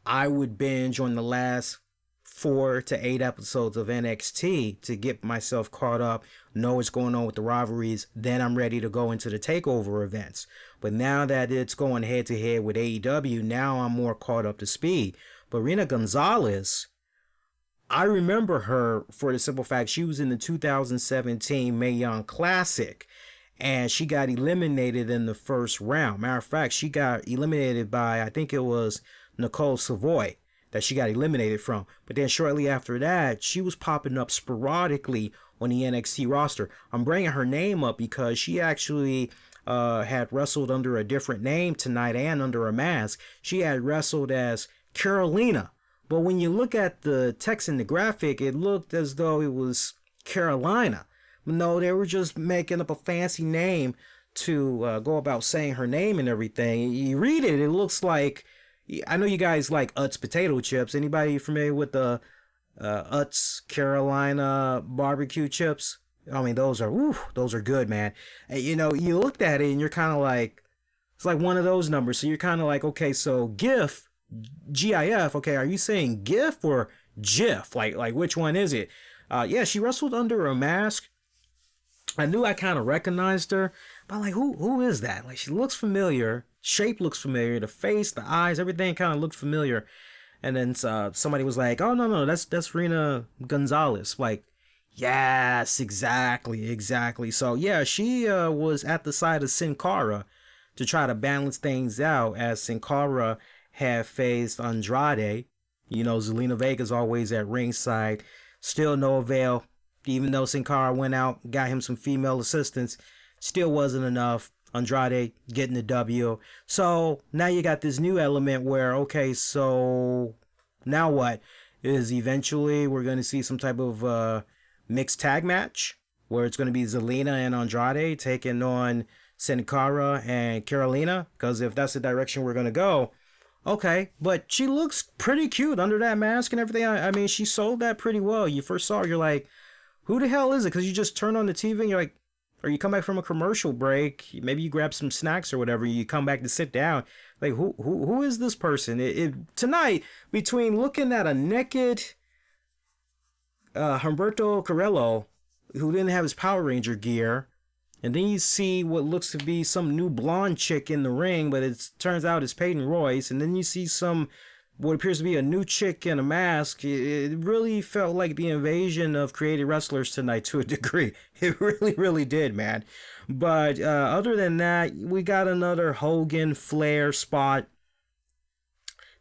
I would binge on the last 4 to 8 episodes of NXT to get myself caught up, know what's going on with the rivalries. Then I'm ready to go into the takeover events. But now that it's going head to head with AEW, now I'm more caught up to speed. But Rena Gonzalez, I remember her for the simple fact she was in the 2017 Mae Young Classic, and she got eliminated in the first round. Matter of fact, she got eliminated by, I think it was Nicole Savoy. that she got eliminated from. But then shortly after that, she was popping up sporadically on the NXT roster. I'm bringing her name up because she actually had wrestled under a different name tonight and under a mask. She had wrestled as Carolina. But when you look at the text in the graphic, it looked as though it was Carolina. No, they were just making up a fancy name to go about saying her name and everything. You read it, it looks like, I know you guys like Utz potato chips. Anybody familiar with the Utz Carolina barbecue chips? I mean, those are good, man. And, you know, you looked at it and you're kind of like, it's like one of those numbers. So you're kind of like, okay, so GIF, GIF, okay, are you saying GIF or GIF? Like which one is it? Yeah, she wrestled under a mask. I knew I kind of recognized her, but like, who is that? Like, she looks familiar. Shape looks familiar. The face, the eyes, everything kind of looked familiar. And then somebody was like, "Oh no, that's Rena Gonzalez." Like, yes, exactly. So yeah, she was at the side of Sin Cara to try to balance things out, as Sin Cara had faced Andrade. You know, Zelina Vega's always at ringside. Still no avail. Even though Sin Cara went out, got him some female assistance, still wasn't enough. Andrade getting the W. So now you got this new element where, okay, so now what? Is eventually we're going to see some type of mixed tag match where it's going to be Zelina and Andrade taking on Sin Cara and Carolina? Because if that's the direction we're going to go, okay. But she looks pretty cute under that mask and everything. I mean, she sold that pretty well. You first saw her, you're like, who the hell is it? Because you just turn on the TV and you're like, or you come back from a commercial break, maybe you grab some snacks or whatever, you come back to sit down. Like, who is this person? Tonight, between looking at a naked Humberto Carrillo, who didn't have his Power Ranger gear, and then you see what looks to be some new blonde chick in the ring, but it turns out it's Peyton Royce, and then you see what appears to be a new chick in a mask. It really felt like the invasion of creative wrestlers tonight to a degree. It really did, man. But other than that, we got another Hogan Flair spot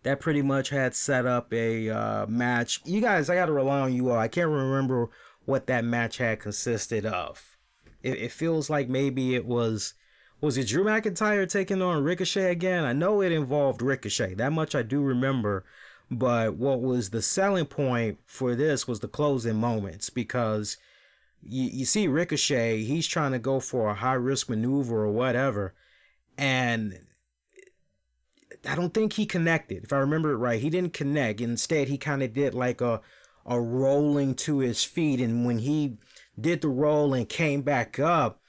that pretty much had set up a match. You guys, I got to rely on you all. I can't remember what that match had consisted of. It feels like maybe it was it Drew McIntyre taking on Ricochet again? I know it involved Ricochet. That much I do remember. But what was the selling point for this was the closing moments, because you see Ricochet, he's trying to go for a high-risk maneuver or whatever, and I don't think he connected. If I remember it right, he didn't connect. Instead, he kind of did like a rolling to his feet, and when he did the roll and came back up,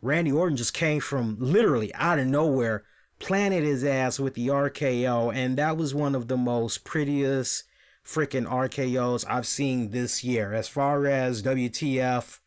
Randy Orton just came from literally out of nowhere, planted his ass with the RKO, and that was one of the most prettiest freaking RKOs I've seen this year. As far as WTF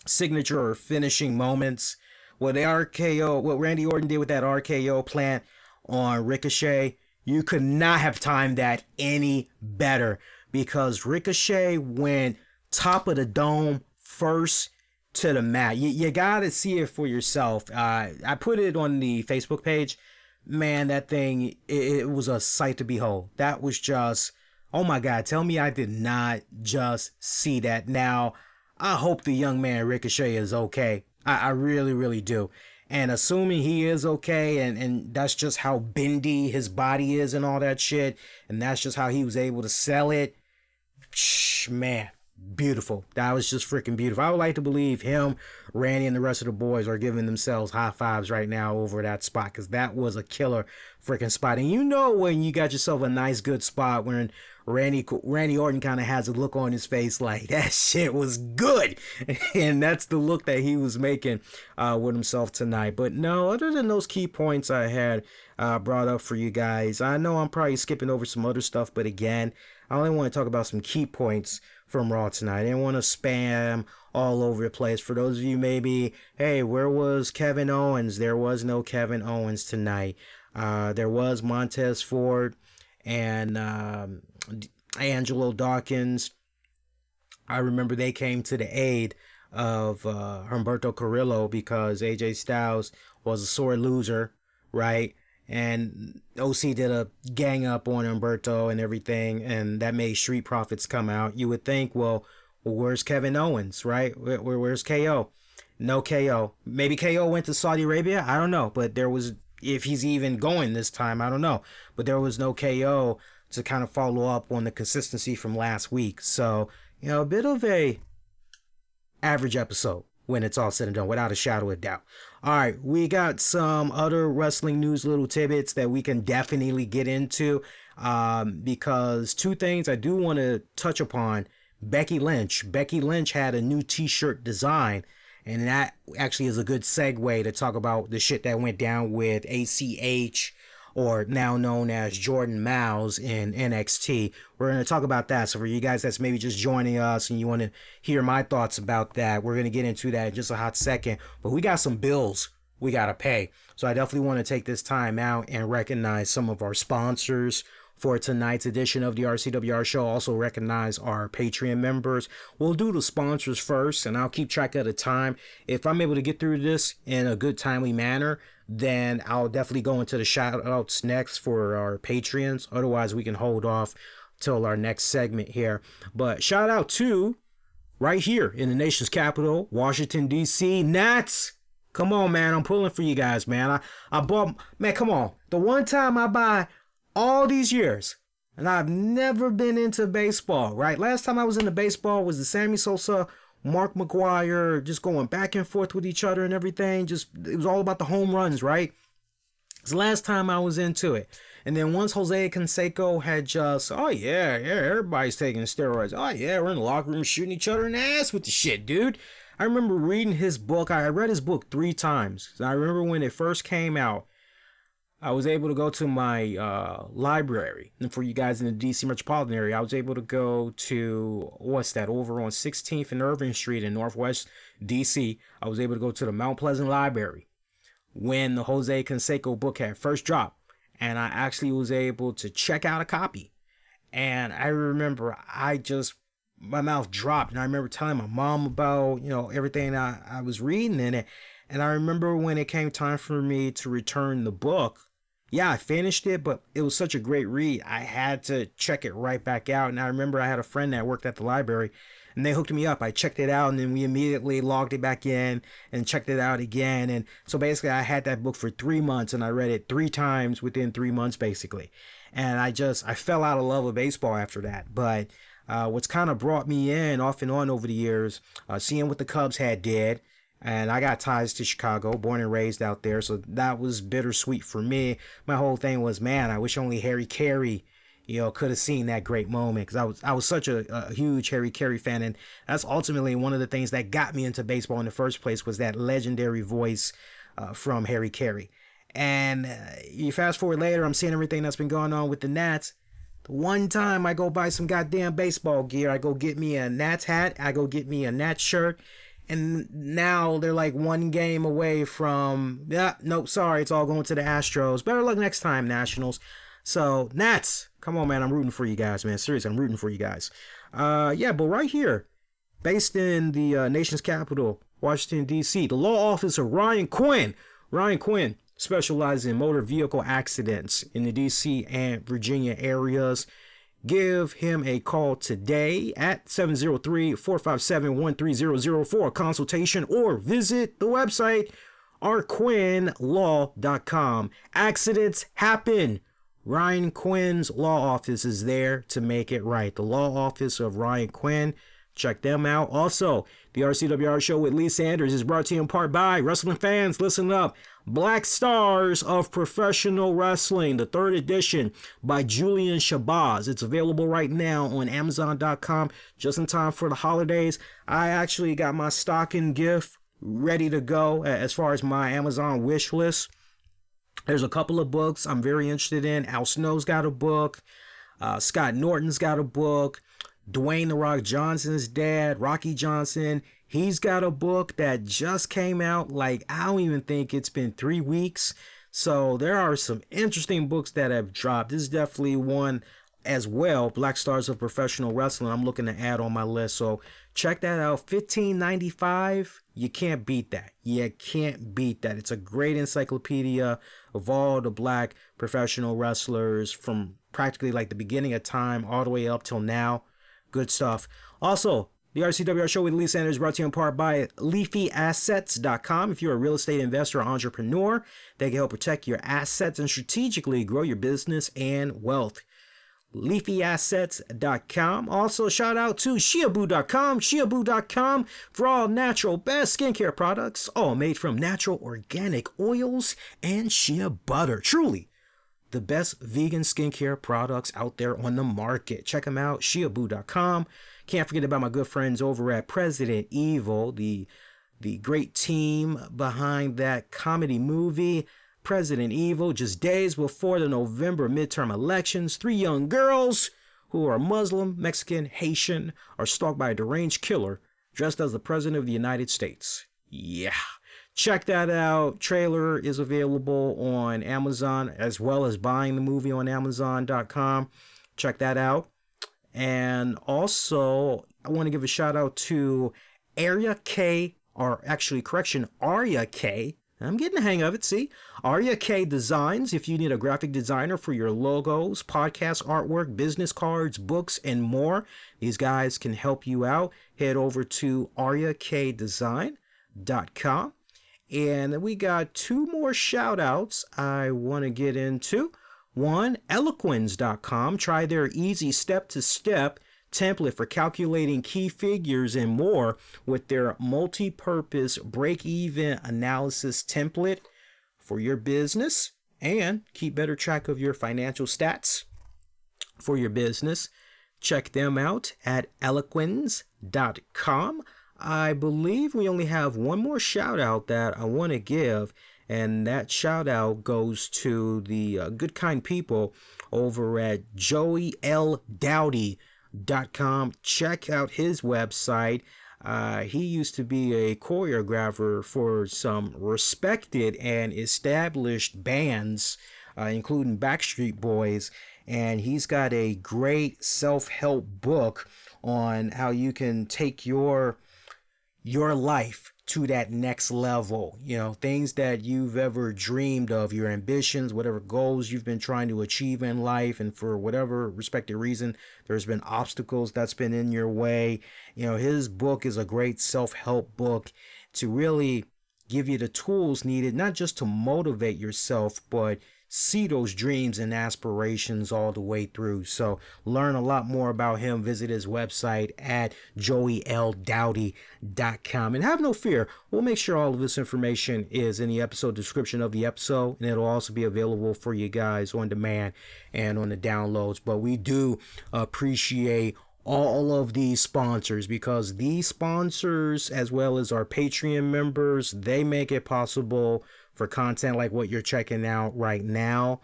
signature or finishing moments, what Randy Orton did with that RKO plant on Ricochet, you could not have timed that any better, because Ricochet went top of the dome first to the mat. You gotta see it for yourself. I put it on the Facebook page. Man, that thing, it was a sight to behold. That was just, oh my God, tell me I did not just see that. Now, I hope the young man Ricochet is okay. I really do. And assuming he is okay, and that's just how bendy his body is and all that shit, and that's just how he was able to sell it, man, beautiful. That was just freaking beautiful. I would like to believe him, Randy, and the rest of the boys are giving themselves high fives right now over that spot, because that was a killer freaking spot. And you know when you got yourself a nice good spot when Randy Orton kind of has a look on his face like, that shit was good. And that's the look that he was making with himself tonight. But no, other than those key points I had brought up for you guys, I know I'm probably skipping over some other stuff, but again, I only want to talk about some key points from Raw tonight. I didn't want to spam all over the place. For those of you maybe, hey, where was Kevin Owens? There was no Kevin Owens tonight. There was Montez Ford and Angelo Dawkins. I remember they came to the aid of Humberto Carrillo because AJ Styles was a sore loser, right? and OC did a gang up on Humberto and everything, and that made Street Profits come out. You would think, well, where's Kevin Owens, right? Where's KO? No KO. Maybe KO went to Saudi Arabia. I don't know, but there was, if he's even going this time, I don't know. But there was no KO to kind of follow up on the consistency from last week. So, you know, a bit of a average episode when it's all said and done, without a shadow of doubt. All right, we got some other wrestling news, little tidbits that we can definitely get into, because two things I do want to touch upon. Becky Lynch had a new t-shirt design, and that actually is a good segue to talk about the shit that went down with ACH, or now known as Jordan Myles in NXT. We're going to talk about that. So for you guys that's maybe just joining us and you want to hear my thoughts about that, we're going to get into that in just a hot second. But we got some bills we got to pay. So I definitely want to take this time out and recognize some of our sponsors for tonight's edition of the RCWR Show. Also recognize our Patreon members. We'll do the sponsors first, and I'll keep track of the time. If I'm able to get through this in a good, timely manner, then I'll definitely go into the shout outs next for our Patreons. Otherwise, we can hold off till our next segment here. But shout out to, right here in the nation's capital, Washington, D.C., Nats. Come on, man. I'm pulling for you guys, man. I bought, man, come on. The one time I buy all these years, and I've never been into baseball, right? Last time I was into baseball was the Sammy Sosa, Mark McGwire, just going back and forth with each other and everything. Just, it was all about the home runs, right? It's the last time I was into it. And then once Jose Canseco had just, oh yeah, everybody's taking steroids. Oh yeah, we're in the locker room shooting each other in the ass with the shit, dude. I remember reading his book. I read his book 3 times. I remember when it first came out, I was able to go to my library. And for you guys in the DC metropolitan area, I was able to go to, what's that, over on 16th and Irving Street in Northwest DC. I was able to go to the Mount Pleasant Library when the Jose Canseco book had first dropped. And I actually was able to check out a copy. And I remember my mouth dropped. And I remember telling my mom about, you know, everything I was reading in it. And I remember when it came time for me to return the book, yeah, I finished it, but it was such a great read. I had to check it right back out. And I remember I had a friend that worked at the library, and they hooked me up. I checked it out, and then we immediately logged it back in and checked it out again. And so basically I had that book for 3 months, and I read it 3 times within 3 months, basically. And I fell out of love with baseball after that. But what's kind of brought me in off and on over the years, seeing what the Cubs had did. And I got ties to Chicago, born and raised out there. So that was bittersweet for me. My whole thing was, man, I wish only Harry Carey, you know, could have seen that great moment. Because I was such a huge Harry Carey fan. And that's ultimately one of the things that got me into baseball in the first place, was that legendary voice from Harry Carey. And you fast forward later, I'm seeing everything that's been going on with the Nats. The one time I go buy some goddamn baseball gear, I go get me a Nats hat, I go get me a Nats shirt. And now they're like 1 game away from, sorry, it's all going to the Astros. Better luck next time, Nationals. So, Nats, come on, man, I'm rooting for you guys, man. Seriously, I'm rooting for you guys. But right here, based in the nation's capital, Washington, D.C., the law office of Ryan Quinn. Ryan Quinn specializes in motor vehicle accidents in the D.C. and Virginia areas. Give him a call today at 703-457-1300 for a consultation, or visit the website rquinlaw.com. Accidents happen. Ryan Quinn's law office is there to make it right. The law office of Ryan Quinn. Check them out. Also, the RCWR Show with Lee Sanders is brought to you in part by wrestling fans. Listen up. Black Stars of Professional Wrestling, the 3rd edition by Julian Shabazz. It's available right now on Amazon.com, just in time for the holidays. I actually got my stocking gift ready to go as far as my Amazon wish list. There's a couple of books I'm very interested in. Al Snow's got a book. Scott Norton's got a book. Dwayne "The Rock" Johnson's dad, Rocky Johnson, he's got a book that just came out. Like, I don't even think it's been 3 weeks. So there are some interesting books that have dropped. This is definitely one as well. Black Stars of Professional Wrestling, I'm looking to add on my list. So Check that out. $15.95. You can't beat that. You can't beat that. It's a great encyclopedia of all the black professional wrestlers from practically like the beginning of time all the way up till now. Good stuff. Also, the RCWR Show with Lee Sanders brought to you in part by LeafyAssets.com. If you're a real estate investor or entrepreneur, they can help protect your assets and strategically grow your business and wealth. LeafyAssets.com. Also, shout out to Shiabu.com. Shiabu.com for all natural best skincare products, all made from natural organic oils and shea butter. Truly, the best vegan skincare products out there on the market. Check them out, Shiabu.com. Can't forget about my good friends over at President Evil, the great team behind that comedy movie, President Evil. Just days before the November midterm elections, 3 young girls who are Muslim, Mexican, Haitian are stalked by a deranged killer dressed as the President of the United States. Yeah. Check that out. Trailer is available on Amazon as well as buying the movie on Amazon.com. Check that out. And also, I want to give a shout out to Arya K. I'm getting the hang of it, see? Arya K Designs. If you need a graphic designer for your logos, podcast artwork, business cards, books, and more, these guys can help you out. Head over to aryakdesign.com. And we got 2 more shout outs I want to get into. One, eloquens.com. Try their easy step-to-step template for calculating key figures and more with their multi-purpose break-even analysis template for your business and keep better track of your financial stats for your business. Check them out at eloquens.com. I believe we only have one more shout out that I want to give, and that shout out goes to the good kind people over at joeylDowdy.com. Check out his website. He used to be a choreographer for some respected and established bands, including Backstreet Boys, and he's got a great self-help book on how you can take your life to that next level. You know, things that you've ever dreamed of, your ambitions, whatever goals you've been trying to achieve in life, and for whatever respective reason there's been obstacles that's been in your way. You know, his book is a great self-help book to really give you the tools needed, not just to motivate yourself, but see those dreams and aspirations all the way through. So learn a lot more about him. Visit his website at joeylDowdy.com. And have no fear, we'll make sure all of this information is in the episode description of the episode, and it'll also be available for you guys on demand and on the downloads. But we do appreciate all of these sponsors, because these sponsors, as well as our Patreon members, they make it possible for content like what you're checking out right now.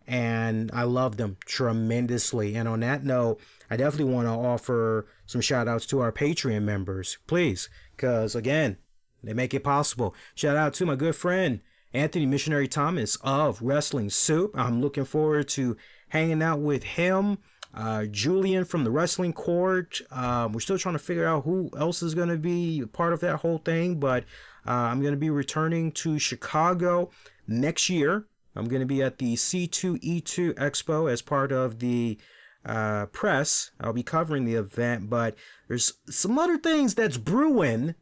And I love them tremendously. And on that note, I definitely want to offer some shout outs to our Patreon members, please, because again, they make it possible. Shout out to my good friend Anthony Missionary Thomas of Wrestling Soup. I'm looking forward to hanging out with him. Julian from the Wrestling Court. We're still trying to figure out who else is going to be part of that whole thing, but I'm going to be returning to Chicago next year. I'm going to be at the C2E2 Expo as part of the press. I'll be covering the event, but there's some other things that's brewing.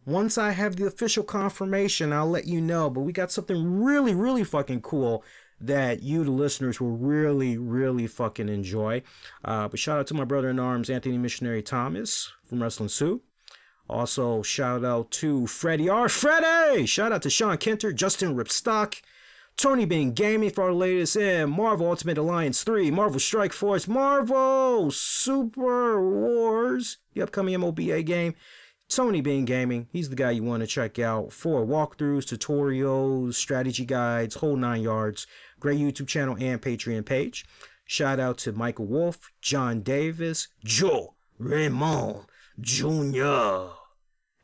Once I have the official confirmation, I'll let you know, but we got something really, really fucking cool that you, the listeners, will really, really fucking enjoy. But shout out to my brother-in-arms, Anthony Missionary Thomas from Wrestling Soup. Also, shout out to Freddie R. Freddie! Shout out to Sean Kenter, Justin Ripstock, Tony Bing Gaming for our latest in Marvel Ultimate Alliance 3, Marvel Strike Force, Marvel Super Wars, the upcoming MOBA game. Tony Bing Gaming, he's the guy you want to check out for walkthroughs, tutorials, strategy guides, whole 9 yards. Great YouTube channel and Patreon page. Shout out to Michael Wolf, John Davis, Joe Raymond Jr.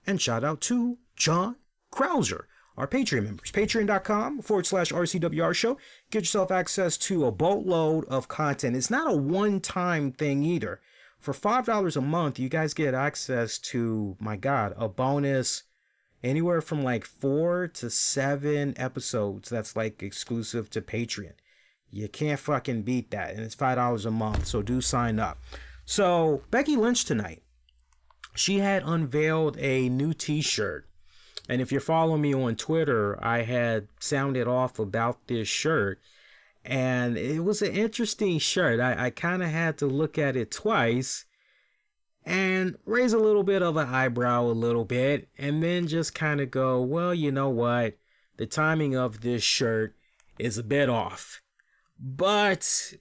And shout out to John Krauser, our Patreon members. Patreon.com/RCWR Show. Get yourself access to a boatload of content. It's not a one-time thing either. for $5 a month, you guys get access to, my God, a bonus anywhere from like 4 to 7 episodes that's like exclusive to Patreon. You can't fucking beat that. And it's $5 a month, so do sign up. So Becky Lynch tonight, she had unveiled a new t-shirt. And if you're following me on Twitter, I had sounded off about this shirt. And it was an interesting shirt. I kind of had to look at it twice and raise a little bit of an eyebrow a little bit. And then just kind of go, well, you know what? The timing of this shirt is a bit off. But,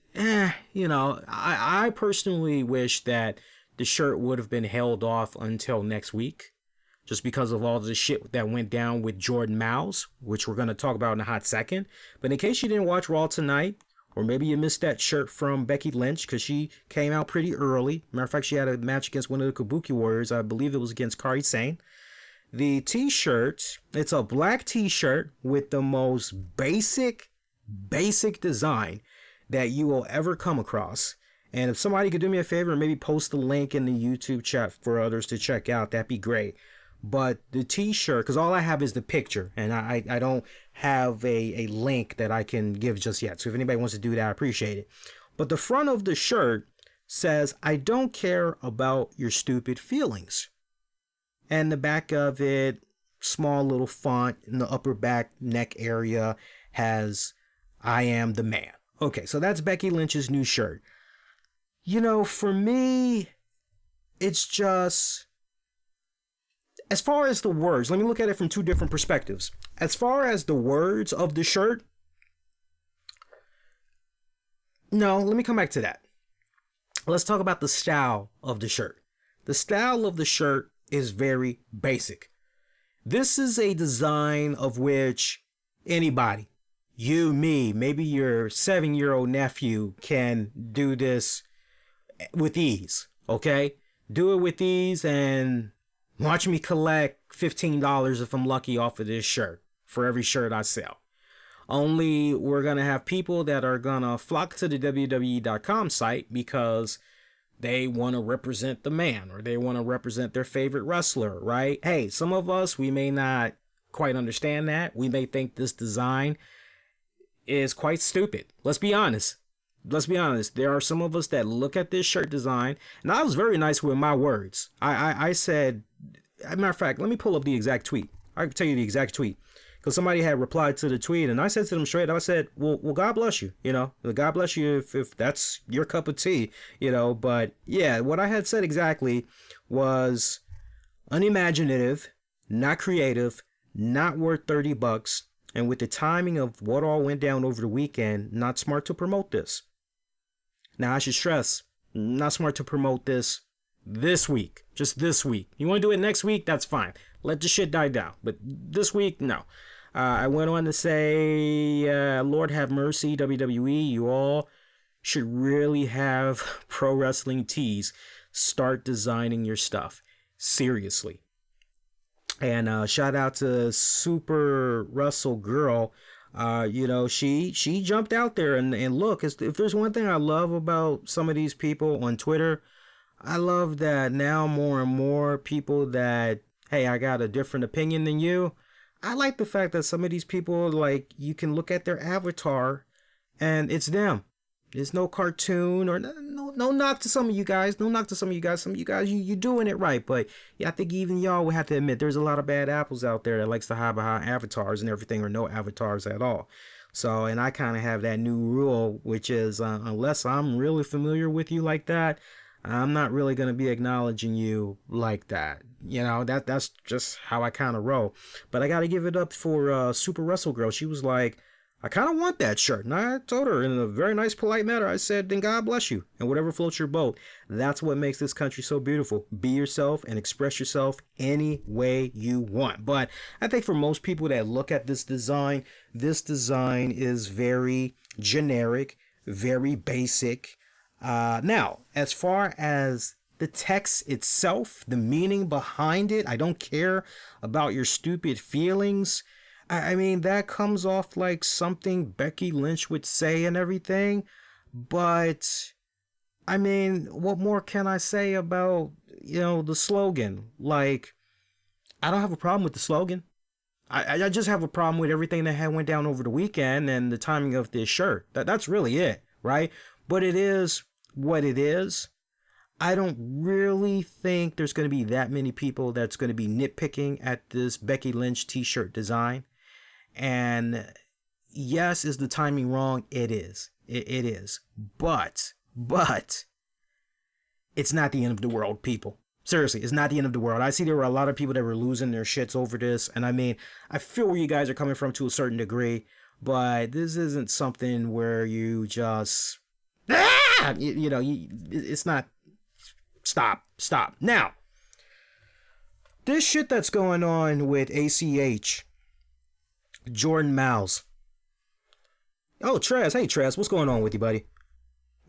you know, I personally wish that the shirt would have been held off until next week. Just because of all the shit that went down with Jordan Myles, which we're going to talk about in a hot second. But in case you didn't watch Raw tonight, or maybe you missed that shirt from Becky Lynch, because she came out pretty early. Matter of fact, she had a match against one of the Kabuki Warriors. I believe it was against Kairi Sane. The t-shirt, it's a black t-shirt with the most basic design that you will ever come across. And if somebody could do me a favor and maybe post the link in the YouTube chat for others to check out, that'd be great. But the t-shirt, because all I have is the picture, and I don't have a link that I can give just yet. So if anybody wants to do that, I appreciate it. But the front of the shirt says, "I don't care about your stupid feelings." And the back of it, small little font in the upper back neck area, has, "I am the man." Okay, so that's Becky Lynch's new shirt. You know, for me, it's just... As far as the words, let me look at it from two different perspectives. As far as the words of the shirt, no, let me come back to that. Let's talk about the style of the shirt. The style of the shirt is very basic. This is a design of which anybody, you, me, maybe your 7-year-old nephew can do this with ease, okay? Do it with ease and watch me collect $15 if I'm lucky off of this shirt for every shirt I sell. Only we're going to have people that are going to flock to the WWE.com site because they want to represent the man or they want to represent their favorite wrestler, right? Hey, some of us, we may not quite understand that. We may think this design is quite stupid. Let's be honest. There are some of us that look at this shirt design, and I was very nice with my words. I said, as a matter of fact, let me pull up the exact tweet. I can tell you the exact tweet. Because somebody had replied to the tweet, and I said to them straight, I said, well, God bless you, you know. God bless you if that's your cup of tea, you know. But yeah, what I had said exactly was unimaginative, not creative, not worth $30, and with the timing of what all went down over the weekend, not smart to promote this. Now, I should stress, not smart to promote this week, just this week. You want to do it next week? That's fine. Let the shit die down. But this week, no. I went on to say, Lord have mercy, WWE, you all should really have pro wrestling tees start designing your stuff. Seriously. And shout out to Super Wrestle Girl. You know, she jumped out there and look, if there's one thing I love about some of these people on Twitter, I love that now more and more people that, hey, I got a different opinion than you. I like the fact that some of these people, like, you can look at their avatar and it's them. There's no cartoon or no knock to some of you guys. No knock to some of you guys. Some of you guys, you're doing it right. But yeah, I think even y'all would have to admit there's a lot of bad apples out there that likes to hide behind avatars and everything or no avatars at all. So, and I kind of have that new rule, which is unless I'm really familiar with you like that, I'm not really going to be acknowledging you like that. You know, that's just how I kind of roll. But I got to give it up for Super Wrestle Girl. She was like, I kind of want that shirt. And I told her in a very nice, polite manner, I said, then God bless you. And whatever floats your boat. That's what makes this country so beautiful. Be yourself and express yourself any way you want. But I think for most people that look at this design is very generic, very basic. Now, as far as the text itself, the meaning behind it, I don't care about your stupid feelings. I mean, that comes off like something Becky Lynch would say and everything, but I mean, what more can I say about, the slogan? Like, I don't have a problem with the slogan. I just have a problem with everything that had went down over the weekend and the timing of this shirt. That's really it, right? But it is what it is. I don't really think there's going to be that many people that's going to be nitpicking at this Becky Lynch t-shirt design. And yes, is the timing wrong? It is. It is. But it's not the end of the world, people. Seriously, it's not the end of the world. I see there were a lot of people that were losing their shits over this. And I mean, I feel where you guys are coming from to a certain degree. But this isn't something where you just... it's not... Stop. Now, this shit that's going on with ACH, Jordan Myles. Oh, Trez. Hey, Trez. What's going on with you, buddy?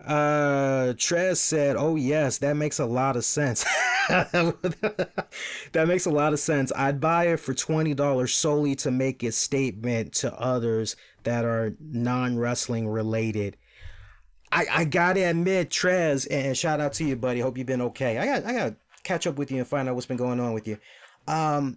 Trez said, oh, yes, that makes a lot of sense. That makes a lot of sense. I'd buy it for $20 solely to make a statement to others that are non-wrestling related. I gotta admit, Trez, and shout out to you, buddy. Hope you've been okay. I gotta catch up with you and find out what's been going on with you. I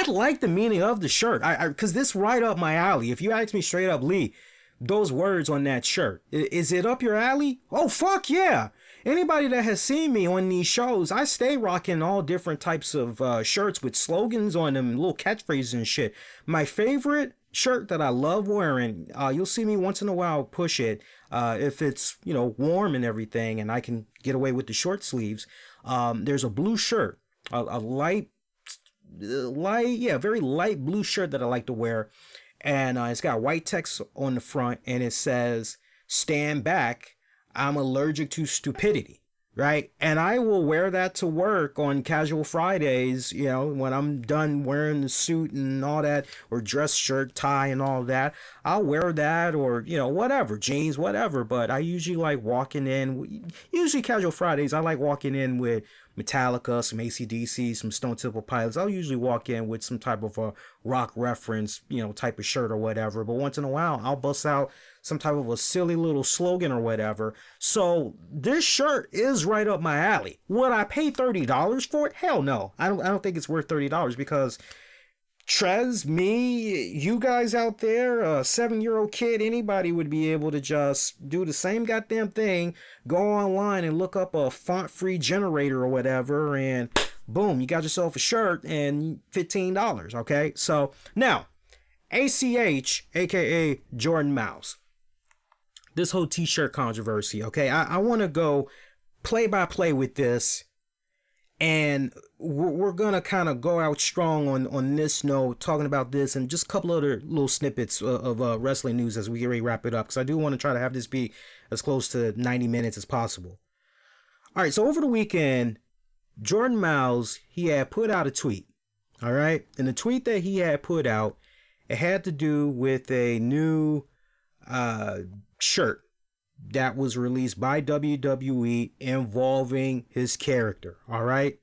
like the meaning of the shirt. Cause this right up my alley. If you ask me straight up, Lee, those words on that shirt, is it up your alley? Oh, fuck yeah. Anybody that has seen me on these shows, I stay rocking all different types of shirts with slogans on them, little catchphrases and shit. My favorite shirt that I love wearing, you'll see me once in a while push it if it's warm and everything and I can get away with the short sleeves. There's a blue shirt, a very light blue shirt that I like to wear, and it's got white text on the front and it says "Stand back, I'm allergic to stupidity." Right? And I will wear that to work on casual Fridays, when I'm done wearing the suit and all that, or dress shirt, tie and all that. I'll wear that, or, whatever, jeans, whatever. But I usually like walking in, usually casual Fridays, I like walking in with Metallica, some AC/DC, some Stone Temple Pilots. I'll usually walk in with some type of a rock reference, type of shirt or whatever. But once in a while, I'll bust out some type of a silly little slogan or whatever. So this shirt is right up my alley. Would I pay $30 for it? Hell no. I don't think it's worth $30 because Trez, me, you guys out there, a 7-year-old kid, anybody would be able to just do the same goddamn thing, go online and look up a font-free generator or whatever, and boom, you got yourself a shirt and $15, okay? So now, ACH, aka Jordan Myles. This whole t-shirt controversy, okay? I want to go play by play with this, and we're going to kind of go out strong on this note, talking about this and just a couple other little snippets of wrestling news as we get ready to wrap it up, because I do want to try to have this be as close to 90 minutes as possible. All right, so over the weekend, Jordan Myles, he had put out a tweet, all right? And the tweet that he had put out, it had to do with a new shirt that was released by WWE involving his character, all right?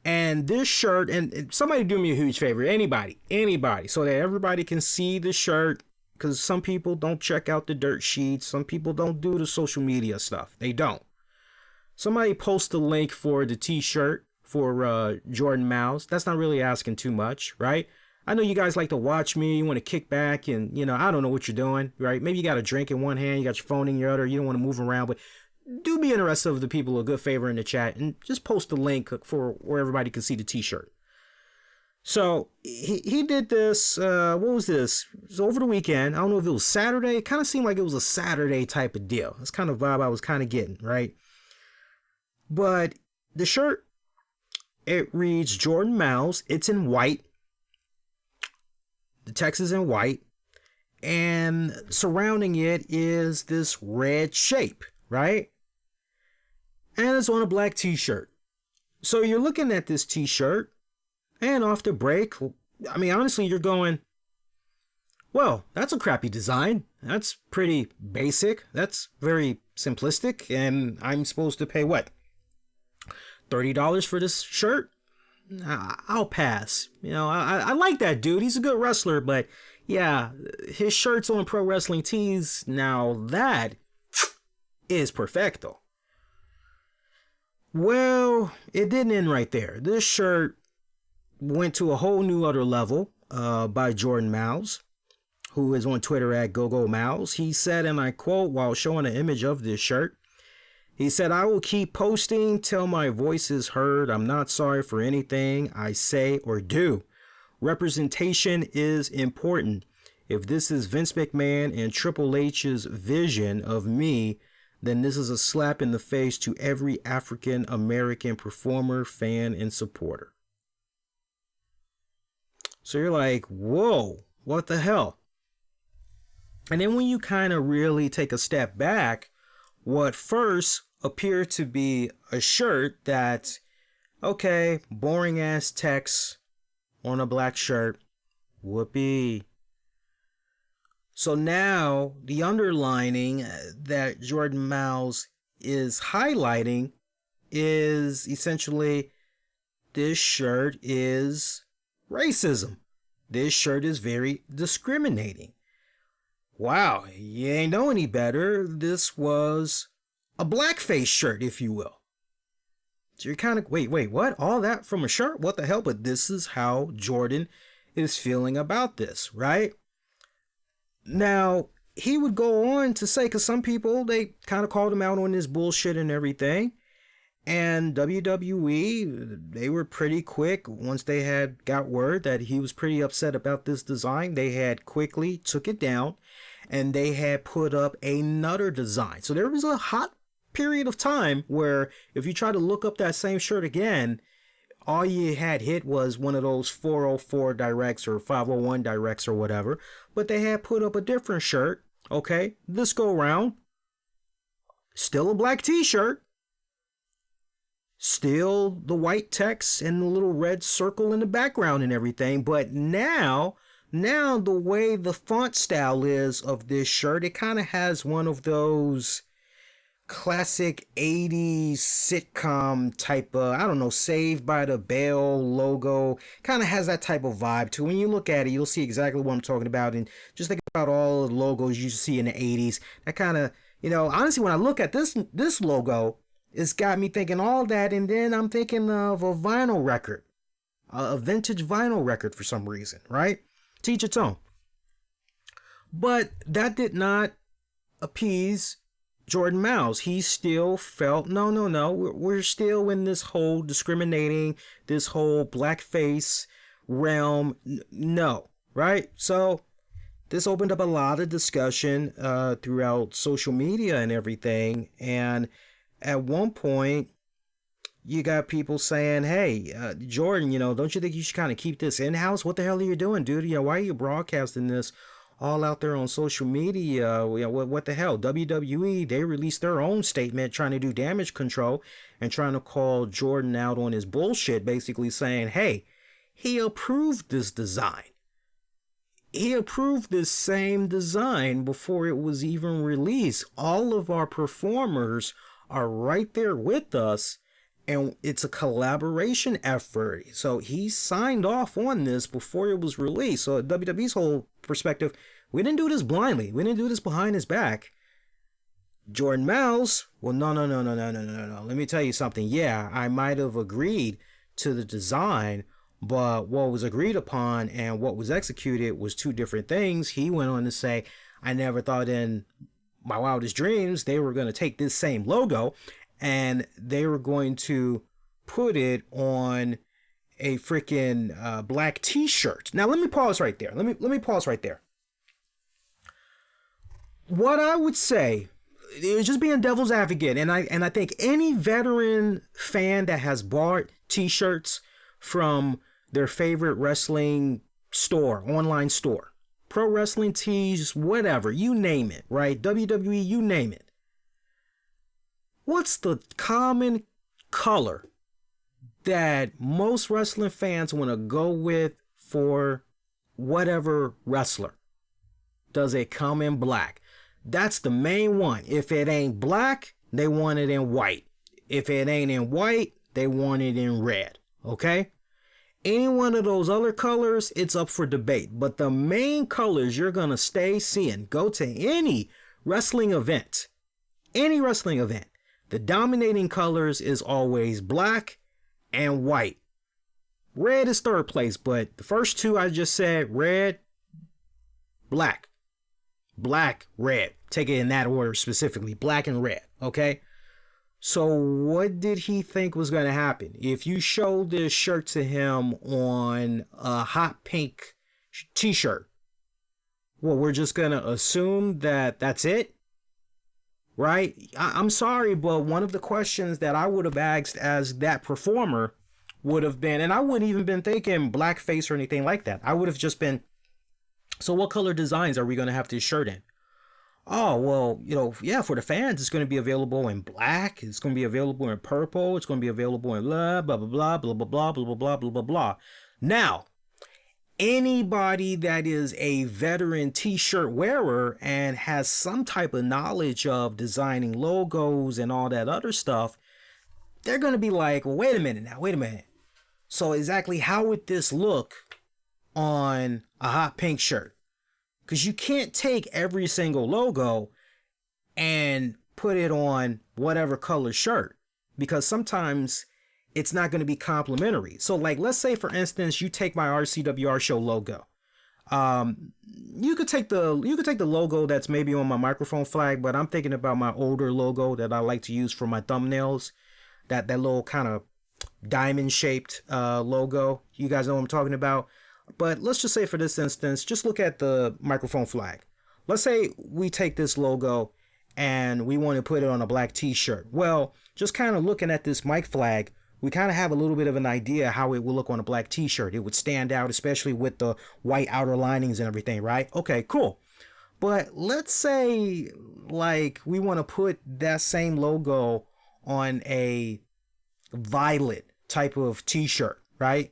And this shirt, and somebody do me a huge favor, anybody, so that everybody can see the shirt, because some people don't check out the dirt sheets, some people don't do the social media stuff, they don't. Somebody post a link for the t-shirt for Jordan Myles. That's not really asking too much, right? I know you guys like to watch me, you want to kick back and, I don't know what you're doing, right? Maybe you got a drink in one hand, you got your phone in your other, you don't want to move around, but do be interested of the people a good favor in the chat and just post a link for where everybody can see the t-shirt. So he did this, what was this? It was over the weekend. I don't know if it was Saturday. It kind of seemed like it was a Saturday type of deal. That's kind of vibe I was kind of getting, right? But the shirt, it reads Jordan Myles. It's in white. The text is in white, and surrounding it is this red shape, right? And it's on a black t-shirt. So you're looking at this t-shirt, and off the break, I mean, honestly, you're going, well, that's a crappy design. That's pretty basic. That's very simplistic, and I'm supposed to pay what? $30 for this shirt? I'll pass. I like that dude. He's a good wrestler, but yeah, his shirts on Pro Wrestling Tees, now that is perfecto. Well, it didn't end right there. This shirt went to a whole new other level by Jordan Myles, who is on Twitter at GoGoMyles. He said, and I quote while showing an image of this shirt, he said, "I will keep posting till my voice is heard. I'm not sorry for anything I say or do. Representation is important. If this is Vince McMahon and Triple H's vision of me, then this is a slap in the face to every African American performer, fan, and supporter." So you're like, whoa, what the hell? And then when you kind of really take a step back, what first appeared to be a shirt that, okay, boring ass text on a black shirt, whoopee. So now the underlining that Jordan Myles is highlighting is essentially this shirt is racism. This shirt is very discriminating. Wow, you ain't know any better. This was a blackface shirt, if you will. So you're kind of, wait, what? All that from a shirt? What the hell? But this is how Jordan is feeling about this, right? Now, he would go on to say, because some people, they kind of called him out on this bullshit and everything. And WWE, they were pretty quick. Once they had got word that he was pretty upset about this design, they had quickly took it down and they had put up another design. So there was a hot period of time where if you try to look up that same shirt again, all you had hit was one of those 404 directs or 501 directs or whatever. But they had put up a different shirt. Okay, this go round. Still a black t-shirt. Still the white text and the little red circle in the background and everything. But now the way the font style is of this shirt, it kind of has one of those classic 80s sitcom type of, I don't know, Saved by the Bell logo. Kind of has that type of vibe too. When you look at it, you'll see exactly what I'm talking about. And just think about all the logos you see in the 80s. That kind of, honestly, when I look at this logo, it's got me thinking all that. And then I'm thinking of a vinyl record, a vintage vinyl record for some reason, right? To each its own. But that did not appease Jordan Myles. He still felt, no, we're still in this whole discriminating, this whole blackface realm. No, right? So this opened up a lot of discussion throughout social media and everything. And at one point, you got people saying, hey, Jordan, don't you think you should kind of keep this in-house? What the hell are you doing, dude? Why are you broadcasting this all out there on social media? What the hell? WWE, they released their own statement trying to do damage control and trying to call Jordan out on his bullshit, basically saying, hey, he approved this design. He approved this same design before it was even released. All of our performers are right there with us. And it's a collaboration effort. So he signed off on this before it was released. So WWE's whole perspective, we didn't do this blindly. We didn't do this behind his back. Jordan Myles, well, no. Let me tell you something. Yeah, I might have agreed to the design, but what was agreed upon and what was executed was two different things. He went on to say, I never thought in my wildest dreams they were going to take this same logo and they were going to put it on a freaking black t-shirt. Now, let me pause right there. Let me pause right there. What I would say is just being devil's advocate, and I think any veteran fan that has bought t-shirts from their favorite wrestling store, online store, pro wrestling tees, whatever, you name it, right? WWE, you name it. What's the common color that most wrestling fans want to go with for whatever wrestler? Does it come in black? That's the main one. If it ain't black, they want it in white. If it ain't in white, they want it in red. Okay? Any one of those other colors, it's up for debate. But the main colors you're going to stay seeing, go to any wrestling event, The dominating colors is always black and white. Red is third place, but the first two I just said, red, black, black, red. Take it in that order specifically, black and red, okay? So what did he think was going to happen? If you showed this shirt to him on a hot pink t-shirt, well, we're just going to assume that that's it, right? I'm sorry, but one of the questions that I would have asked as that performer would have been, and I wouldn't even been thinking blackface or anything like that. I would have just been, so what color designs are we going to have this shirt in? Oh, well, yeah, for the fans, it's going to be available in black. It's going to be available in purple. It's going to be available in blah, blah, blah, blah, blah, blah, blah, blah, blah, blah, blah, blah. Now, anybody that is a veteran t-shirt wearer and has some type of knowledge of designing logos and all that other stuff, they're going to be like, well, wait a minute. So exactly how would this look on a hot pink shirt? Because you can't take every single logo and put it on whatever color shirt, because sometimes it's not going to be complementary. So like, let's say for instance, you take my RCWR Show logo. You could take the logo that's maybe on my microphone flag, but I'm thinking about my older logo that I like to use for my thumbnails. That little kind of diamond shaped logo. You guys know what I'm talking about. But let's just say for this instance, just look at the microphone flag. Let's say we take this logo and we want to put it on a black t-shirt. Well, just kind of looking at this mic flag, we kind of have a little bit of an idea how it will look on a black t-shirt. It would stand out, especially with the white outer linings and everything, right? Okay, cool. But let's say like we want to put that same logo on a violet type of t-shirt, right?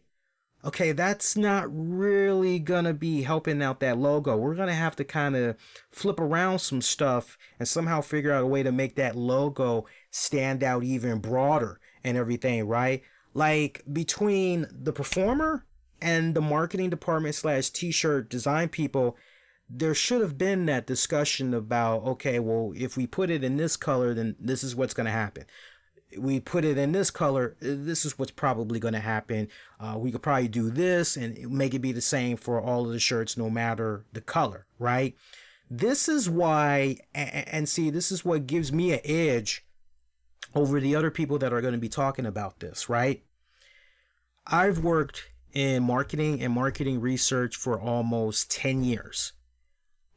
Okay, that's not really gonna be helping out that logo. We're gonna have to kind of flip around some stuff and somehow figure out a way to make that logo stand out even broader and everything, right? Like between the performer and the marketing department / t-shirt design people, there should have been that discussion about, okay, well, if we put it in this color, then this is what's gonna happen. We put it in this color, this is what's probably going to happen. We could probably do this and make it be the same for all of the shirts, no matter the color, right? This is why, and see, this is what gives me an edge over the other people that are going to be talking about this, right? I've worked in marketing and marketing research for almost 10 years.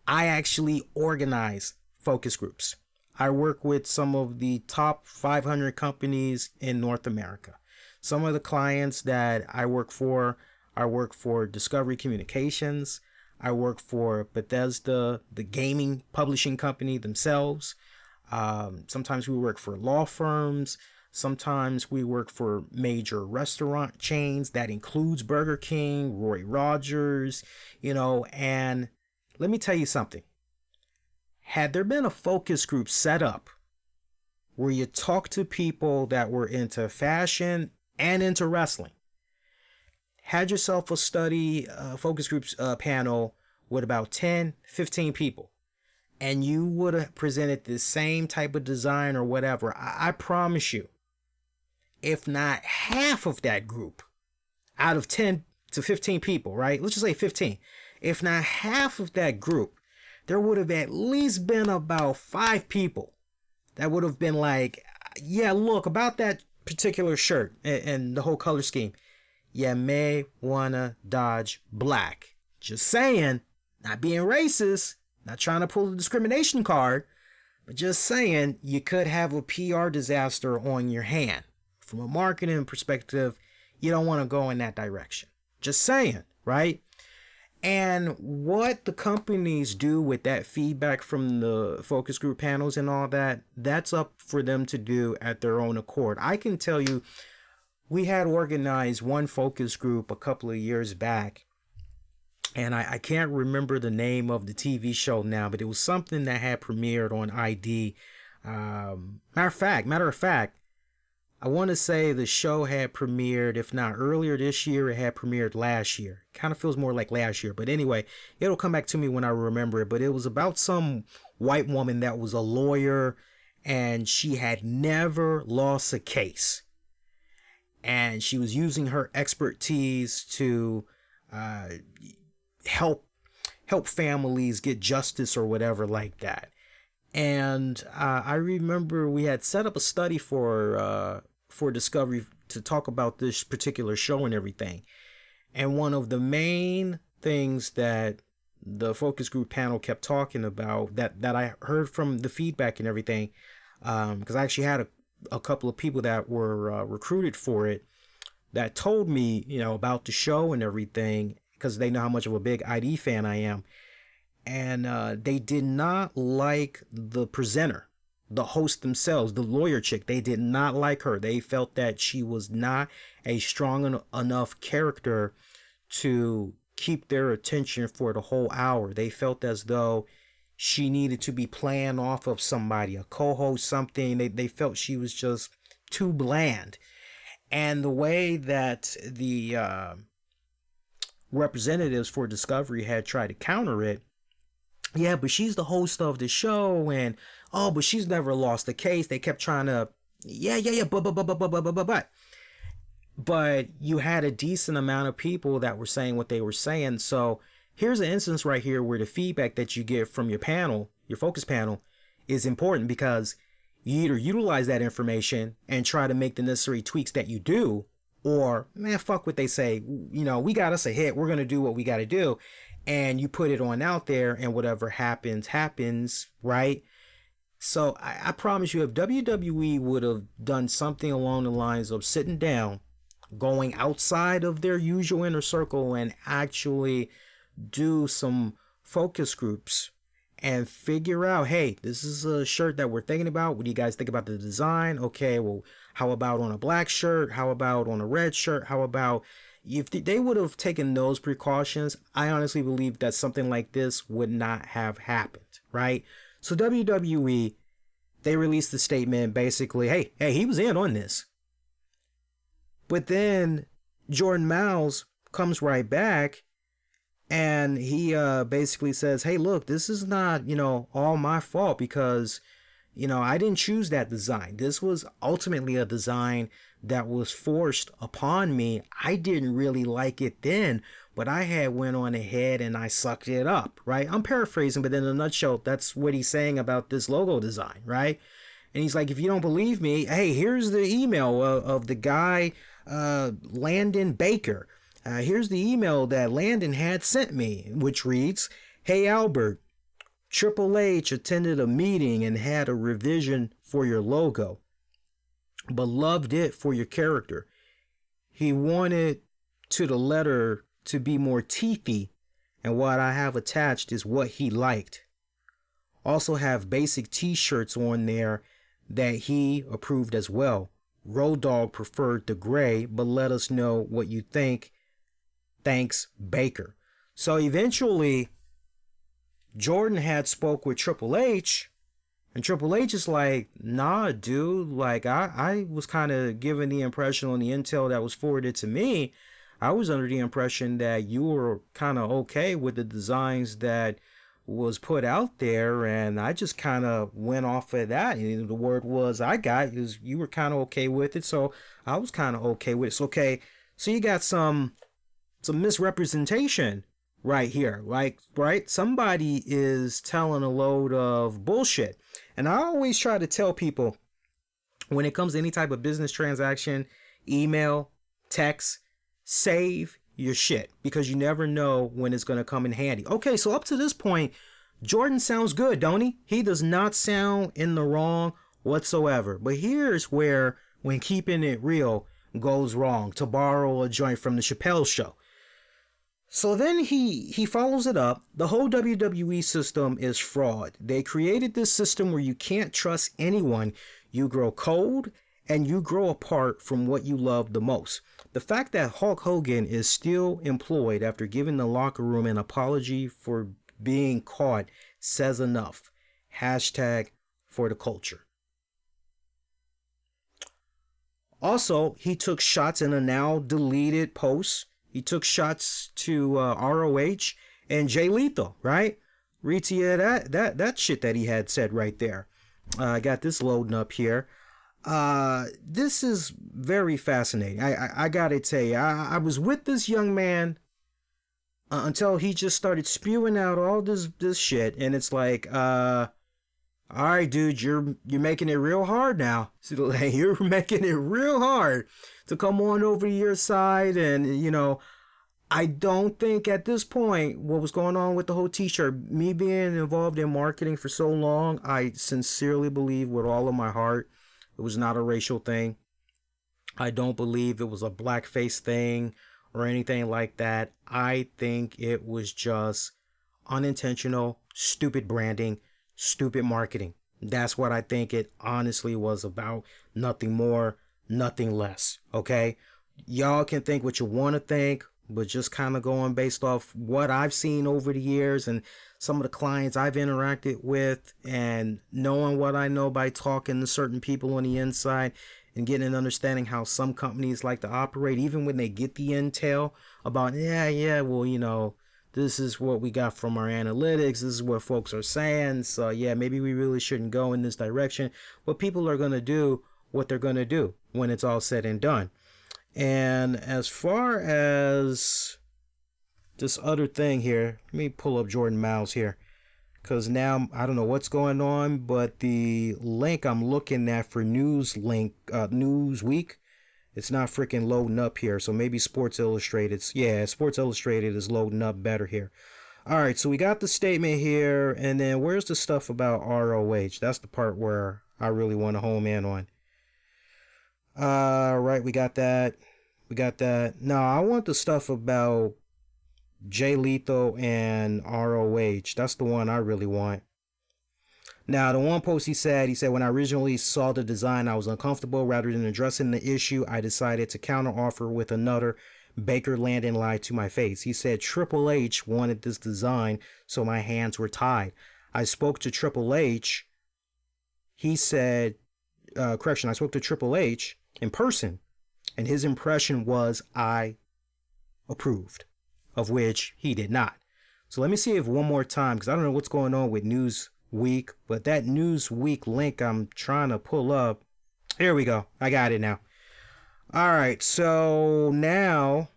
I actually organize focus groups. I work with some of the top 500 companies in North America. Some of the clients that I work for Discovery Communications. I work for Bethesda, the gaming publishing company themselves. Sometimes we work for law firms. Sometimes we work for major restaurant chains. That includes Burger King, Roy Rogers, and let me tell you something. Had there been a focus group set up where you talk to people that were into fashion and into wrestling, had yourself a study focus groups panel with about 10, 15 people, and you would have presented the same type of design or whatever, I promise you, if not half of that group out of 10 to 15 people, right? Let's just say 15. If not half of that group, there would have at least been about 5 people that would have been like, yeah, look, about that particular shirt and the whole color scheme, you may wanna dodge black. Just saying, not being racist, not trying to pull the discrimination card, but just saying you could have a PR disaster on your hand. From a marketing perspective, you don't want to go in that direction. Just saying, right? And what the companies do with that feedback from the focus group panels and all that, that's up for them to do at their own accord. I can tell you, we had organized one focus group a couple of years back, and I can't remember the name of the TV show now, but it was something that had premiered on ID. Matter of fact, I want to say the show had premiered, if not earlier this year, it had premiered last year. Kind of feels more like last year. But anyway, it'll come back to me when I remember it. But it was about some white woman that was a lawyer, and she had never lost a case. And she was using her expertise to help families get justice or whatever like that. And I remember we had set up a study for Discovery to talk about this particular show and everything. And one of the main things that the focus group panel kept talking about, that I heard from the feedback and everything, because I actually had a couple of people that were recruited for it that told me, about the show and everything, because they know how much of a big ID fan I am. And they did not like the presenter, the host themselves, the lawyer chick. They did not like her. They felt that she was not a strong enough character to keep their attention for the whole hour. They felt as though she needed to be playing off of somebody, a co-host, something. They felt she was just too bland. And the way that the representatives for Discovery had tried to counter it, yeah, but she's the host of the show, and but she's never lost a case. They kept trying to, but you had a decent amount of people that were saying what they were saying. So here's an instance right here where the feedback that you get from your panel, your focus panel, is important, because you either utilize that information and try to make the necessary tweaks that you do, or man, fuck what they say. We got us a hit. We're gonna do what we got to do. And you put it on out there, and whatever happens, right? So I promise you, if WWE would have done something along the lines of sitting down, going outside of their usual inner circle, and actually do some focus groups and figure out, hey, this is a shirt that we're thinking about. What do you guys think about the design? Okay, well, how about on a black shirt? How about on a red shirt? How about... If they would have taken those precautions, I honestly believe that something like this would not have happened, right? So WWE, they released the statement basically, hey, he was in on this. But then Jordan Myles comes right back, and he basically says, hey, look, this is not, all my fault, because, I didn't choose that design. This was ultimately a design that was forced upon me. I didn't really like it then, but I had went on ahead and I sucked it up, right? I'm paraphrasing, but in a nutshell, that's what he's saying about this logo design, right? And he's like, if you don't believe me, hey, here's the email of the guy, Landon Baker. Here's the email that Landon had sent me, which reads, hey, Albert, Triple H attended a meeting and had a revision for your logo, but loved it for your character. He wanted to the letter to be more teethy, and what I have attached is what he liked. Also have basic t-shirts on there that he approved as well. Road Dogg preferred the gray, but let us know what you think. Thanks, Baker. So eventually, Jordan had spoke with Triple H, and Triple H is like, nah, dude, like I was kind of given the impression on the intel that was forwarded to me, I was under the impression that you were kind of okay with the designs that was put out there, and I just kind of went off of that. And the word was I got is you were kind of okay with it, so I was kind of okay with it. So, okay, so you got some misrepresentation right here, like, right? Somebody is telling a load of bullshit. And I always try to tell people, when it comes to any type of business transaction, email, text, save your shit, because you never know when it's going to come in handy. Okay, so up to this point, Jordan sounds good, don't he? He does not sound in the wrong whatsoever. But here's where, when keeping it real goes wrong, to borrow a joint from the Chappelle Show. So then he follows it up. The whole WWE system is fraud. They created this system where you can't trust anyone. You grow cold and you grow apart from what you love the most. The fact that Hulk Hogan is still employed after giving the locker room an apology for being caught says enough. Hashtag for the culture. Also, he took shots in a now deleted post. He took shots to ROH and Jay Lethal, right? Read to you that shit that he had said right there. I got this loading up here. This is very fascinating. I gotta tell you, I was with this young man until he just started spewing out all this shit, and it's like, all right, dude, you're making it real hard now. So, you're making it real hard to come on over to your side, and I don't think at this point what was going on with the whole t-shirt, me being involved in marketing for so long, I sincerely believe with all of my heart it was not a racial thing. I don't believe it was a blackface thing or anything like that. I think it was just unintentional, stupid branding, stupid marketing. That's what I think it honestly was about. Nothing more, nothing less. Okay? Y'all can think what you want to think, but just kind of going based off what I've seen over the years and some of the clients I've interacted with, and knowing what I know by talking to certain people on the inside and getting an understanding how some companies like to operate, even when they get the intel about, well, this is what we got from our analytics, this is what folks are saying, so yeah, maybe we really shouldn't go in this direction. But people are going to do what they're going to do when it's all said and done. And as far as this other thing here, let me pull up Jordan Myles here, because now I don't know what's going on, but the link I'm looking at for Newsweek, it's not freaking loading up here. So maybe Sports Illustrated, Sports Illustrated is loading up better here. All right, so we got the statement here, and then where's the stuff about ROH? That's the part where I really want to home in on. Right, we got that. No, I want the stuff about Jay Lethal and ROH. That's the one I really want. Now, the one post he said, when I originally saw the design, I was uncomfortable. Rather than addressing the issue, I decided to counteroffer with another. Baker Landon lied to my face. He said Triple H wanted this design, so my hands were tied. I spoke to Triple H. He said, I spoke to Triple H in person, and his impression was I approved, of which he did not. So let me see if one more time, because I don't know what's going on with Newsweek, but that Newsweek link I'm trying to pull up, here we go. I got it now. All right, so now,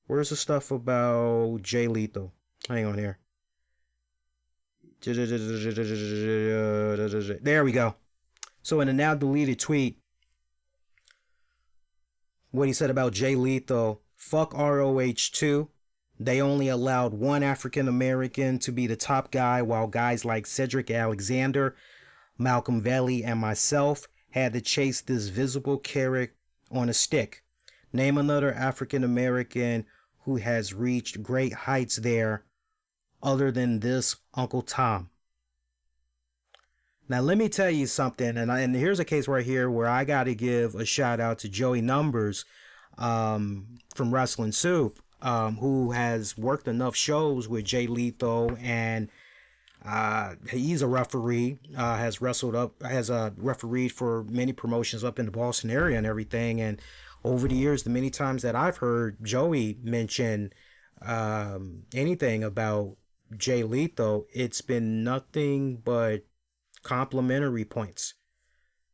where's the stuff about Jay Lethal? Hang on here. There we go. So in a now deleted tweet, what he said about Jay Lethal, fuck ROH 2. They only allowed one African American to be the top guy, while guys like Cedric Alexander, Malcolm Valley, and myself had to chase this visible carrot on a stick. Name another African American who has reached great heights there other than this Uncle Tom. Now, let me tell you something, and here's a case right here where I got to give a shout out to Joey Numbers from Wrestling Soup, who has worked enough shows with Jay Lethal, and he's a referee, has refereed for many promotions up in the Boston area and everything. And over the years, the many times that I've heard Joey mention anything about Jay Lethal, it's been nothing but complimentary points.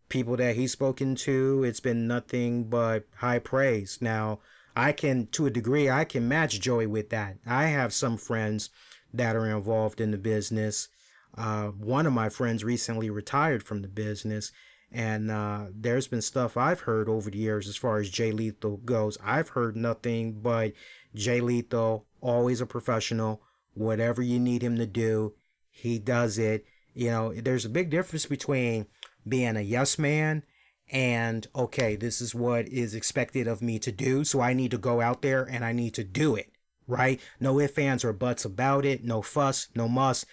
People that he's spoken to, it's been nothing but high praise. Now, to a degree, I can match Joey with that. I have some friends that are involved in the business. One of my friends recently retired from the business, and there's been stuff I've heard over the years as far as Jay Lethal goes. I've heard nothing but Jay Lethal, always a professional. Whatever you need him to do, he does it. There's a big difference between being a yes man and, okay, this is what is expected of me to do, so I need to go out there and I need to do it, right? No ifs, ands, or buts about it. No fuss, no muss.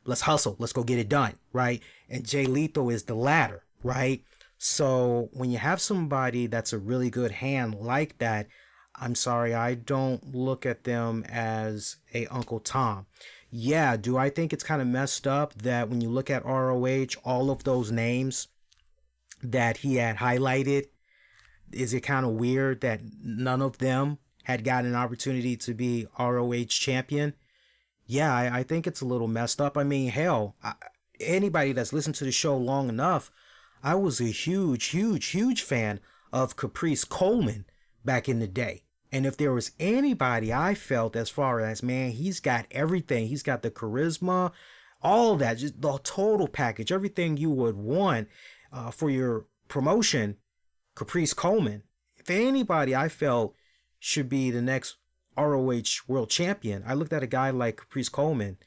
Let's hustle. Let's go get it done, right? And Jay Lethal is the latter, right? So when you have somebody that's a really good hand like that, I'm sorry, I don't look at them as a Uncle Tom. Yeah, do I think it's kind of messed up that when you look at ROH, all of those names that he had highlighted, is it kind of weird that none of them had gotten an opportunity to be ROH champion? Yeah, I think it's a little messed up. I mean, hell, anybody that's listened to the show long enough, I was a huge fan of Caprice Coleman back in the day. And if there was anybody I felt as far as, man, he's got everything. He's got the charisma, all that, just the total package, everything you would want for your promotion, Caprice Coleman. If anybody I felt should be the next ROH world champion, I looked at a guy like Caprice Coleman,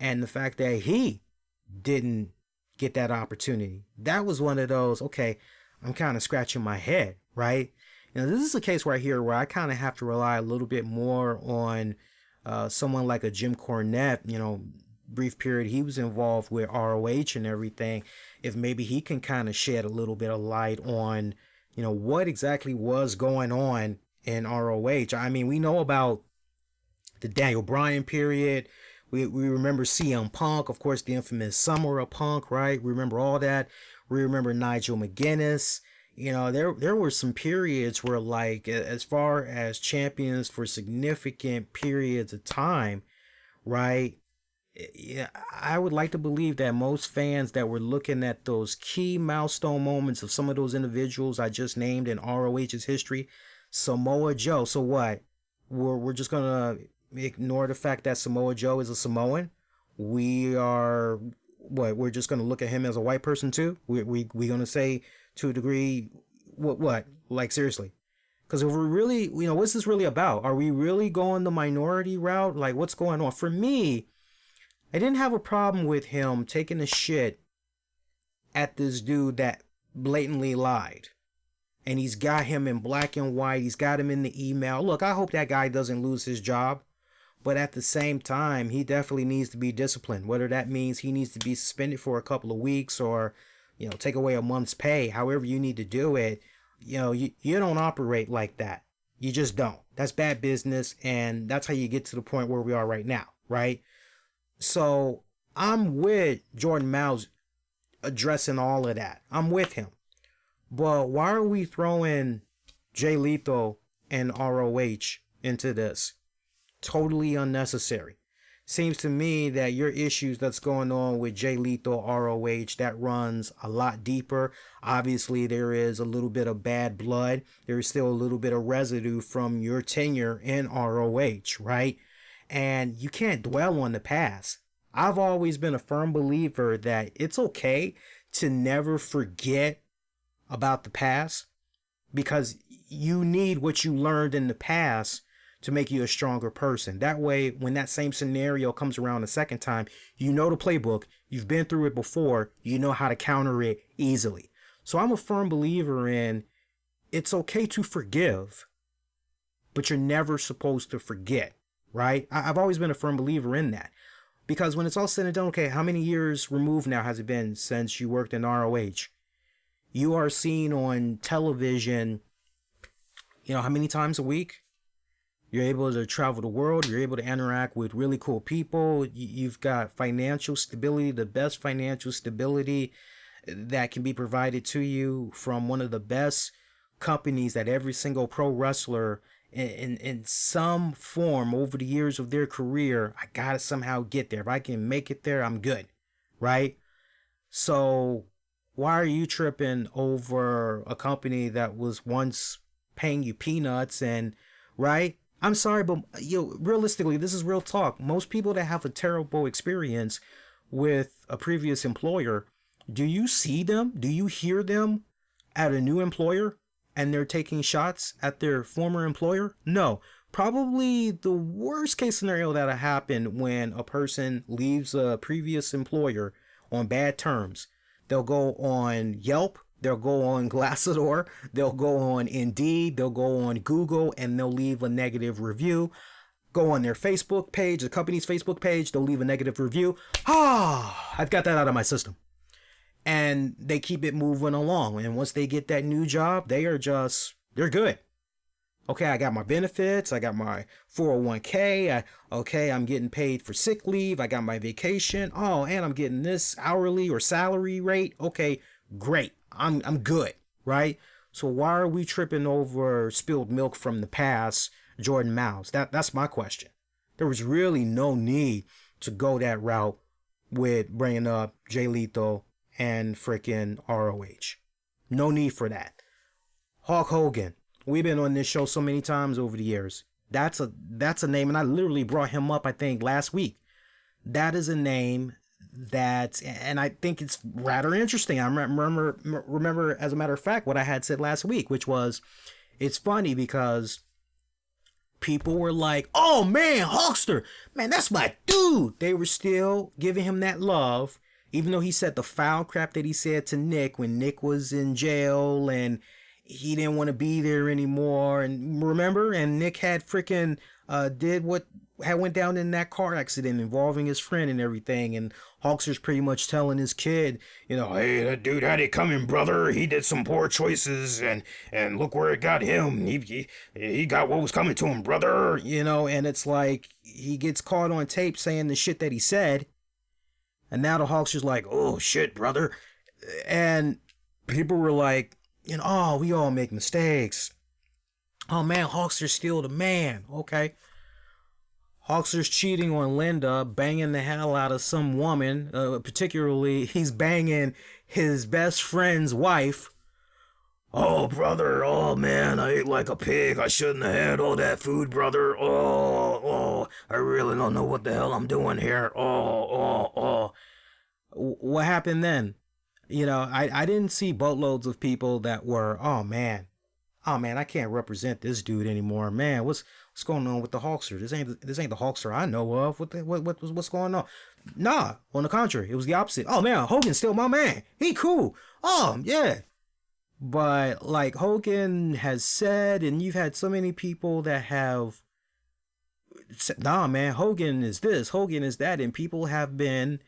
and the fact that he didn't get that opportunity, that was one of those, okay, I'm kind of scratching my head, right? This is a case right here where I kind of have to rely a little bit more on someone like a Jim Cornette, brief period he was involved with ROH and everything. If maybe he can kind of shed a little bit of light on, what exactly was going on in ROH. I mean, we know about the Daniel Bryan period. We remember CM Punk, of course, the infamous Summer of Punk, right? We remember all that. We remember Nigel McGuinness. There were some periods where, like, as far as champions for significant periods of time, right? Yeah, I would like to believe that most fans that were looking at those key milestone moments of some of those individuals I just named in ROH's history, Samoa Joe. So what? We're just gonna ignore the fact that Samoa Joe is a Samoan? We're just gonna look at him as a white person too? We gonna say to a degree, what? Like, seriously? Because if we're really, what's this really about? Are we really going the minority route? Like, what's going on? For me, I didn't have a problem with him taking a shit at this dude that blatantly lied. And he's got him in black and white. He's got him in the email. Look, I hope that guy doesn't lose his job. But at the same time, he definitely needs to be disciplined. Whether that means he needs to be suspended for a couple of weeks or, take away a month's pay, however you need to do it. You don't operate like that. You just don't. That's bad business. And that's how you get to the point where we are right now, right? So I'm with Jordan Myles addressing all of that. I'm with him. But why are we throwing Jay Lethal and ROH into this? Totally unnecessary. Seems to me that your issues that's going on with Jay Lethal, ROH, that runs a lot deeper. Obviously, there is a little bit of bad blood. There is still a little bit of residue from your tenure in ROH, right? And you can't dwell on the past. I've always been a firm believer that it's okay to never forget about the past, because you need what you learned in the past to make you a stronger person. That way, when that same scenario comes around a second time, you know the playbook, you've been through it before, you know how to counter it easily. So I'm a firm believer in it's okay to forgive, but you're never supposed to forget, right? I've always been a firm believer in that. Because when it's all said and done, okay, how many years removed now has it been since you worked in ROH? You are seen on television, how many times a week? You're able to travel the world. You're able to interact with really cool people. You've got financial stability, the best financial stability that can be provided to you from one of the best companies that every single pro wrestler in some form over the years of their career, I gotta somehow get there. If I can make it there, I'm good, right? So why are you tripping over a company that was once paying you peanuts and, right? I'm sorry, but realistically, this is real talk. Most people that have a terrible experience with a previous employer, do you see them? Do you hear them at a new employer and they're taking shots at their former employer? No. Probably the worst case scenario that'll happen when a person leaves a previous employer on bad terms. They'll go on Yelp, they'll go on Glassdoor, they'll go on Indeed, they'll go on Google, and they'll leave a negative review. Go on their Facebook page, the company's Facebook page, they'll leave a negative review. I've got that out of my system. And they keep it moving along. And once they get that new job, they're good. Okay, I got my benefits, I got my 401k, I'm getting paid for sick leave, I got my vacation, and I'm getting this hourly or salary rate. Okay, great, I'm good, right? So why are we tripping over spilled milk from the past, Jordan Myles? That's my question. There was really no need to go that route with bringing up Jay Lethal and freaking ROH. No need for that. Hulk Hogan. We've been on this show so many times over the years. That's a name, and I literally brought him up, I think, last week. That is a name that, and I think it's rather interesting. I remember, as a matter of fact, what I had said last week, which was, it's funny because people were like, oh man, Hulkster, man, that's my dude. They were still giving him that love, even though he said the foul crap that he said to Nick when Nick was in jail and he didn't want to be there anymore. And remember, and Nick had freaking did what had went down in that car accident involving his friend and everything. And Hulkster's pretty much telling his kid, you know, hey, that dude had it coming, brother. He did some poor choices, and look where it got him. He got what was coming to him, brother. You know, and it's like he gets caught on tape saying the shit that he said. And now the Hulkster's like, oh shit, brother. And people were like, you know, oh, we all make mistakes. Oh man, Hulkster's still the man. Okay. Hulkster's cheating on Linda, banging the hell out of some woman. Particularly, he's banging his best friend's wife. Oh, brother. Oh, man. I ate like a pig. I shouldn't have had all that food, brother. Oh. I really don't know what the hell I'm doing here. Oh. What happened then? You know, I didn't see boatloads of people that were, oh, man, I can't represent this dude anymore. Man, what's going on with the Hulkster? This ain't the Hulkster I know of. What's going on? Nah, on the contrary, it was the opposite. Oh man, Hogan's still my man. He cool. Oh yeah. But like Hogan has said, and you've had so many people that have said, nah man, Hogan is this, Hogan is that, and people have been,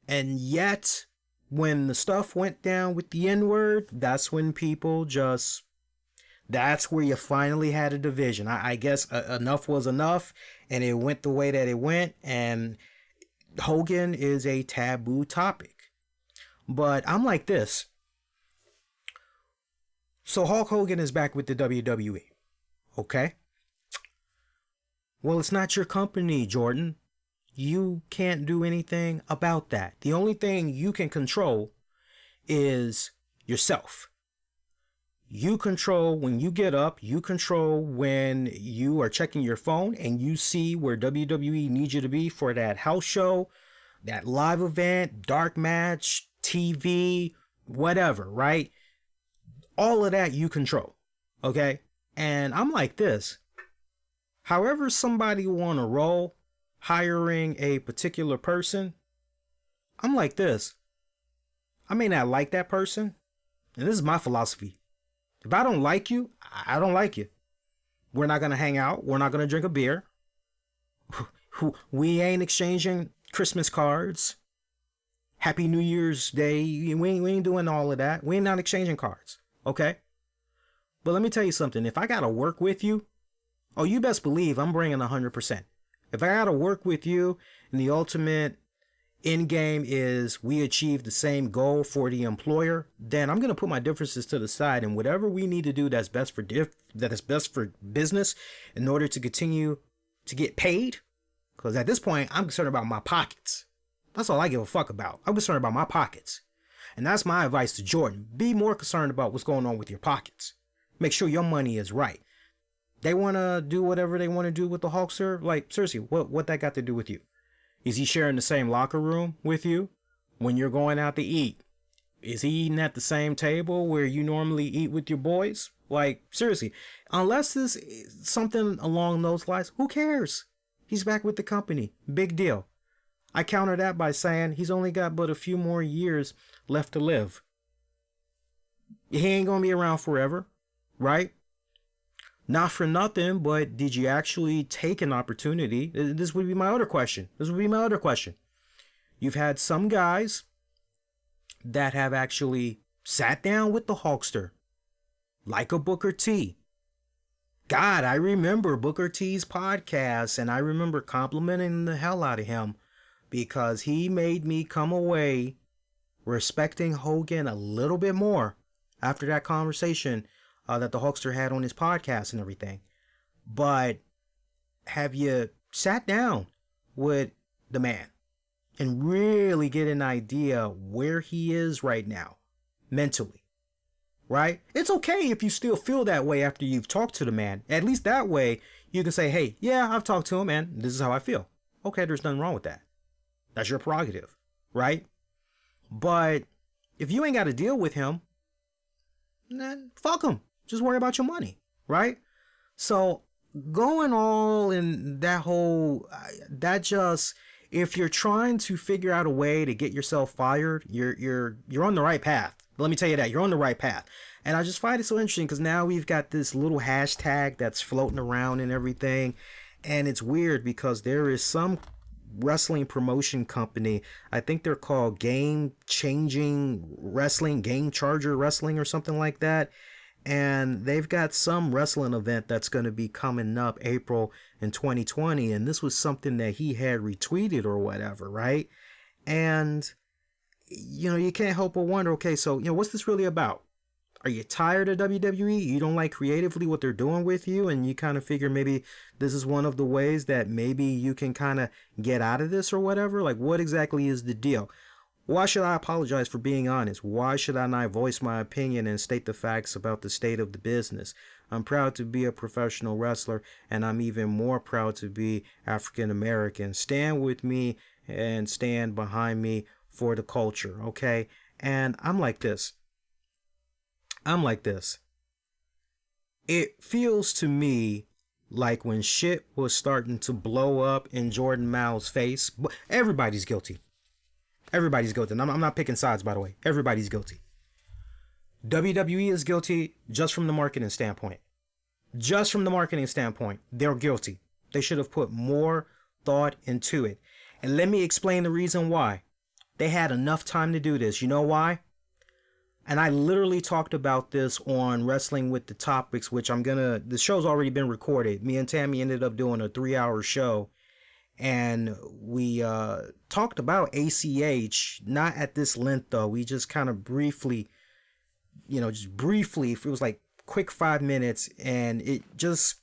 and yet when the stuff went down with the N-word, that's when people just, that's where you finally had a division. I guess enough was enough, and it went the way that it went, and Hogan is a taboo topic. But I'm like this. So Hulk Hogan is back with the WWE. Okay? Well, it's not your company, Jordan. You can't do anything about that. The only thing you can control is yourself. You control when you get up. You control when you are checking your phone and you see where WWE needs you to be for that house show, that live event, dark match, TV, whatever, right? All of that you control, okay? And I'm like this. However somebody want to roll, hiring a particular person, I'm like this. I may not like that person, and this is my philosophy. If I don't like you, I don't like you. We're not going to hang out. We're not going to drink a beer. We ain't exchanging Christmas cards. Happy New Year's Day. We ain't doing all of that. We ain't not exchanging cards. Okay? But let me tell you something. If I got to work with you, oh, you best believe I'm bringing 100%. If I got to work with you and the ultimate end game is we achieve the same goal for the employer, then I'm going to put my differences to the side, and whatever we need to do that's best for business in order to continue to get paid, because at this point I'm concerned about my pockets. That's all I give a fuck about. I'm concerned about my pockets. And that's my advice to Jordan. Be more concerned about what's going on with your pockets. Make sure your money is right. They want to do whatever they want to do with the Hulkster. Like, seriously, what that got to do with you? Is he sharing the same locker room with you when you're going out to eat? Is he eating at the same table where you normally eat with your boys? Like, seriously, unless this is something along those lines, who cares? He's back with the company. Big deal. I counter that by saying he's only got but a few more years left to live. He ain't going to be around forever, right? Not for nothing, but did you actually take an opportunity? This would be my other question. You've had some guys that have actually sat down with the Hulkster, like a Booker T. God, I remember Booker T's podcast, and I remember complimenting the hell out of him because he made me come away respecting Hogan a little bit more after that conversation that the Hulkster had on his podcast and everything. But have you sat down with the man? and really get an idea where he is right now mentally, right? It's okay if you still feel that way after you've talked to the man. At least that way you can say, hey, yeah, I've talked to him and this is how I feel. Okay, there's nothing wrong with that. That's your prerogative, right? But if you ain't got to deal with him, then fuck him. Just worry about your money, right? So going all in that whole, that just, if you're trying to figure out a way to get yourself fired, you're on the right path. Let me tell you that you're on the right path. And I just find it so interesting because now we've got this little hashtag that's floating around and everything. And it's weird because there is some wrestling promotion company, I think they're called Game Changing Wrestling, Game Charger Wrestling or something like that. And they've got some wrestling event that's going to be coming up April in 2020. And this was something that he had retweeted or whatever, right? And, you can't help but wonder, okay, so, what's this really about? Are you tired of WWE? You don't like creatively what they're doing with you? And you kind of figure maybe this is one of the ways that maybe you can kind of get out of this or whatever? Like, what exactly is the deal? Why should I apologize for being honest? Why should I not voice my opinion and state the facts about the state of the business? I'm proud to be a professional wrestler, and I'm even more proud to be African American. Stand with me and stand behind me for the culture, okay? And I'm like this. It feels to me like when shit was starting to blow up in Jordan Myles' face, everybody's guilty. Everybody's guilty. I'm not picking sides, by the way. Everybody's guilty. WWE is guilty just from the marketing standpoint. Just from the marketing standpoint, they're guilty. They should have put more thought into it. And let me explain the reason why. They had enough time to do this. You know why? And I literally talked about this on Wrestling with the Topics, which the show's already been recorded. Me and Tammy ended up doing a 3-hour show. And we talked about ACH, not at this length though. We just kind of briefly, it was like quick 5 minutes, and it just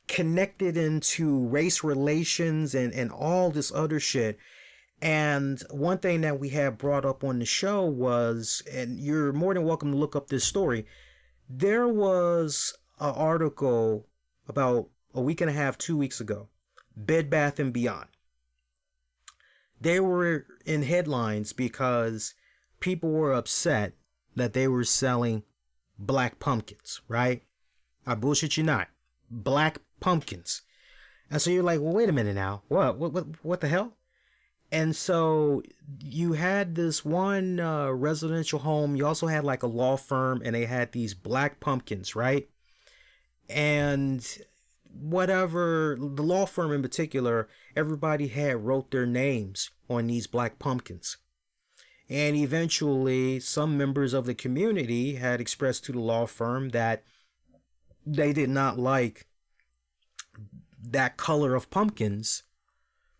connected into race relations and all this other shit. And one thing that we had brought up on the show was, and you're more than welcome to look up this story, there was an article about a week and a half, 2 weeks ago, Bed Bath & Beyond. They were in headlines because people were upset that they were selling black pumpkins, right? I bullshit you not. Black pumpkins. And so you're like, well, wait a minute now. What the hell? And so you had this one residential home. You also had like a law firm, and they had these black pumpkins, right? And whatever, the law firm in particular, everybody had wrote their names on these black pumpkins. And eventually some members of the community had expressed to the law firm that they did not like that color of pumpkins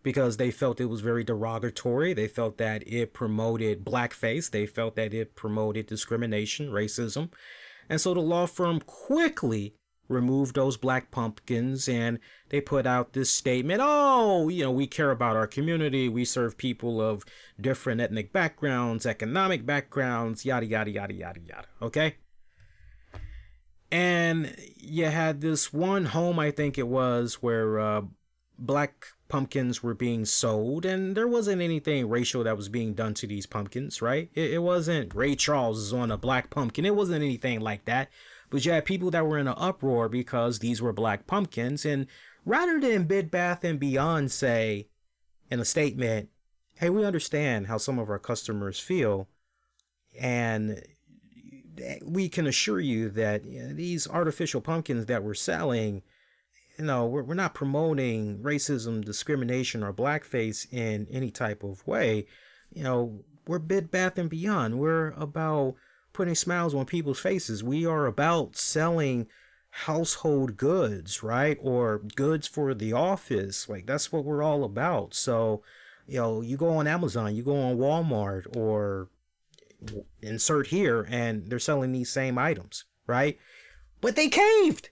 because they felt it was very derogatory. They felt that it promoted blackface. They felt that it promoted discrimination, racism. And so the law firm quickly removed those black pumpkins, and they put out this statement, we care about our community. We serve people of different ethnic backgrounds, economic backgrounds, yada, yada, yada, yada, yada. Okay? And you had this one home, I think it was, where black pumpkins were being sold, and there wasn't anything racial that was being done to these pumpkins, right? It wasn't Ray Charles is on a black pumpkin. It wasn't anything like that. But you had people that were in an uproar because these were black pumpkins. And rather than Bed Bath & Beyond say in a statement, hey, we understand how some of our customers feel, and we can assure you that these artificial pumpkins that we're selling, we're not promoting racism, discrimination, or blackface in any type of way. We're Bed Bath & Beyond. We're about putting smiles on people's faces. We are about selling household goods, right? Or goods for the office. Like, that's what we're all about. So, you go on Amazon, you go on Walmart, or insert here, and they're selling these same items, right? But they caved.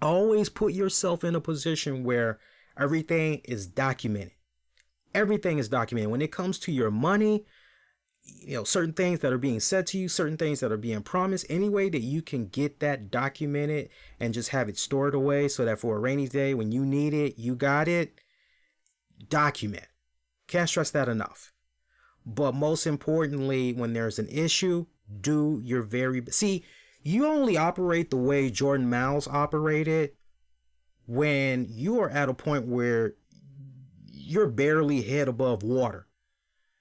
Always put yourself in a position where everything is documented. Everything is documented. When it comes to your money, certain things that are being said to you, certain things that are being promised, any way that you can get that documented and just have it stored away so that for a rainy day when you need it, you got it, document. Can't stress that enough. But most importantly, when there's an issue, do your very best. See, you only operate the way Jordan Myles operated when you are at a point where you're barely head above water.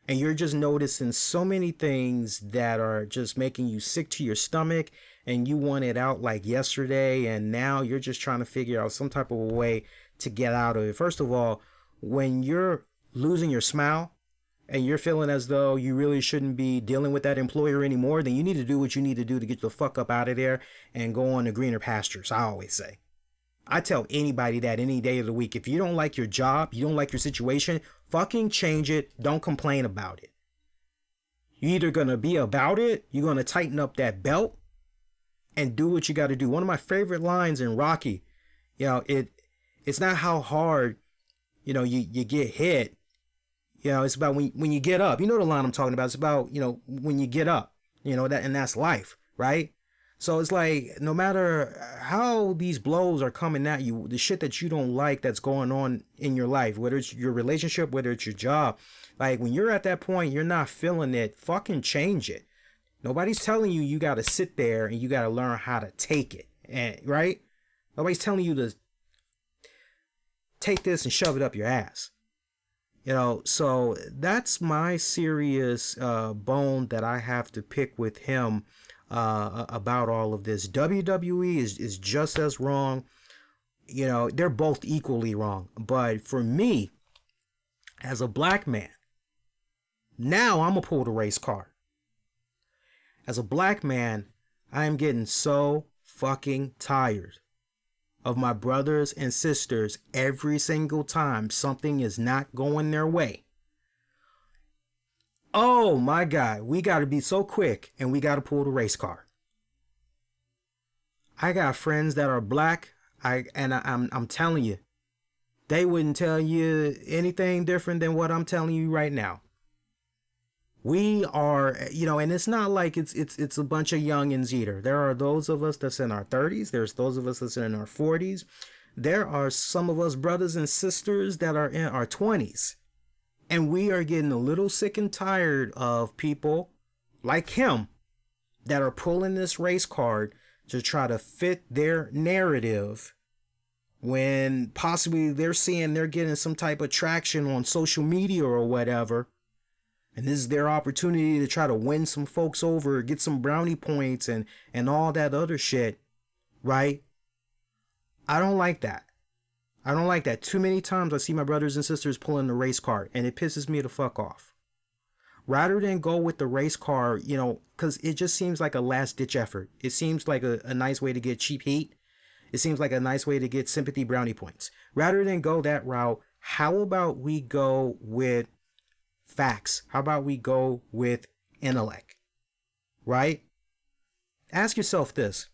And you're just noticing so many things that are just making you sick to your stomach, and you want it out like yesterday, and now you're just trying to figure out some type of a way to get out of it. First of all, when you're losing your smile and you're feeling as though you really shouldn't be dealing with that employer anymore, then you need to do what you need to do to get the fuck up out of there and go on to greener pastures, I always say. I tell anybody that any day of the week. If you don't like your job, you don't like your situation, fucking change it. Don't complain about it. You're either going to be about it, you're going to tighten up that belt and do what you got to do. One of my favorite lines in Rocky, it's not how hard, you get hit. It's about when you get up. You know the line I'm talking about. It's about, when you get up, and that's life, right? So it's like, no matter how these blows are coming at you, the shit that you don't like that's going on in your life, whether it's your relationship, whether it's your job, like when you're at that point, you're not feeling it, fucking change it. Nobody's telling you got to sit there and you got to learn how to take it, and right? Nobody's telling you to take this and shove it up your ass. So that's my serious bone that I have to pick with him about all of this. WWE is just as wrong. They're both equally wrong. But for me, as a black man, now I'm gonna pull the race card. As a black man, I am getting so fucking tired of my brothers and sisters every single time something is not going their way. Oh my God, we got to be so quick and we got to pull the race card. I got friends that are black, I'm telling you, they wouldn't tell you anything different than what I'm telling you right now. We are, and it's not like it's a bunch of youngins either. There are those of us that's in our 30s. There's those of us that's in our 40s. There are some of us brothers and sisters that are in our 20s. And we are getting a little sick and tired of people like him that are pulling this race card to try to fit their narrative when possibly they're seeing they're getting some type of traction on social media or whatever. And this is their opportunity to try to win some folks over, get some brownie points and all that other shit, right? I don't like that. I don't like that. Too many times I see my brothers and sisters pulling the race card and it pisses me the fuck off. Rather than go with the race card, because it just seems like a last ditch effort. It seems like a nice way to get cheap heat. It seems like a nice way to get sympathy brownie points. Rather than go that route, how about we go with facts? How about we go with intellect? Right? Ask yourself this.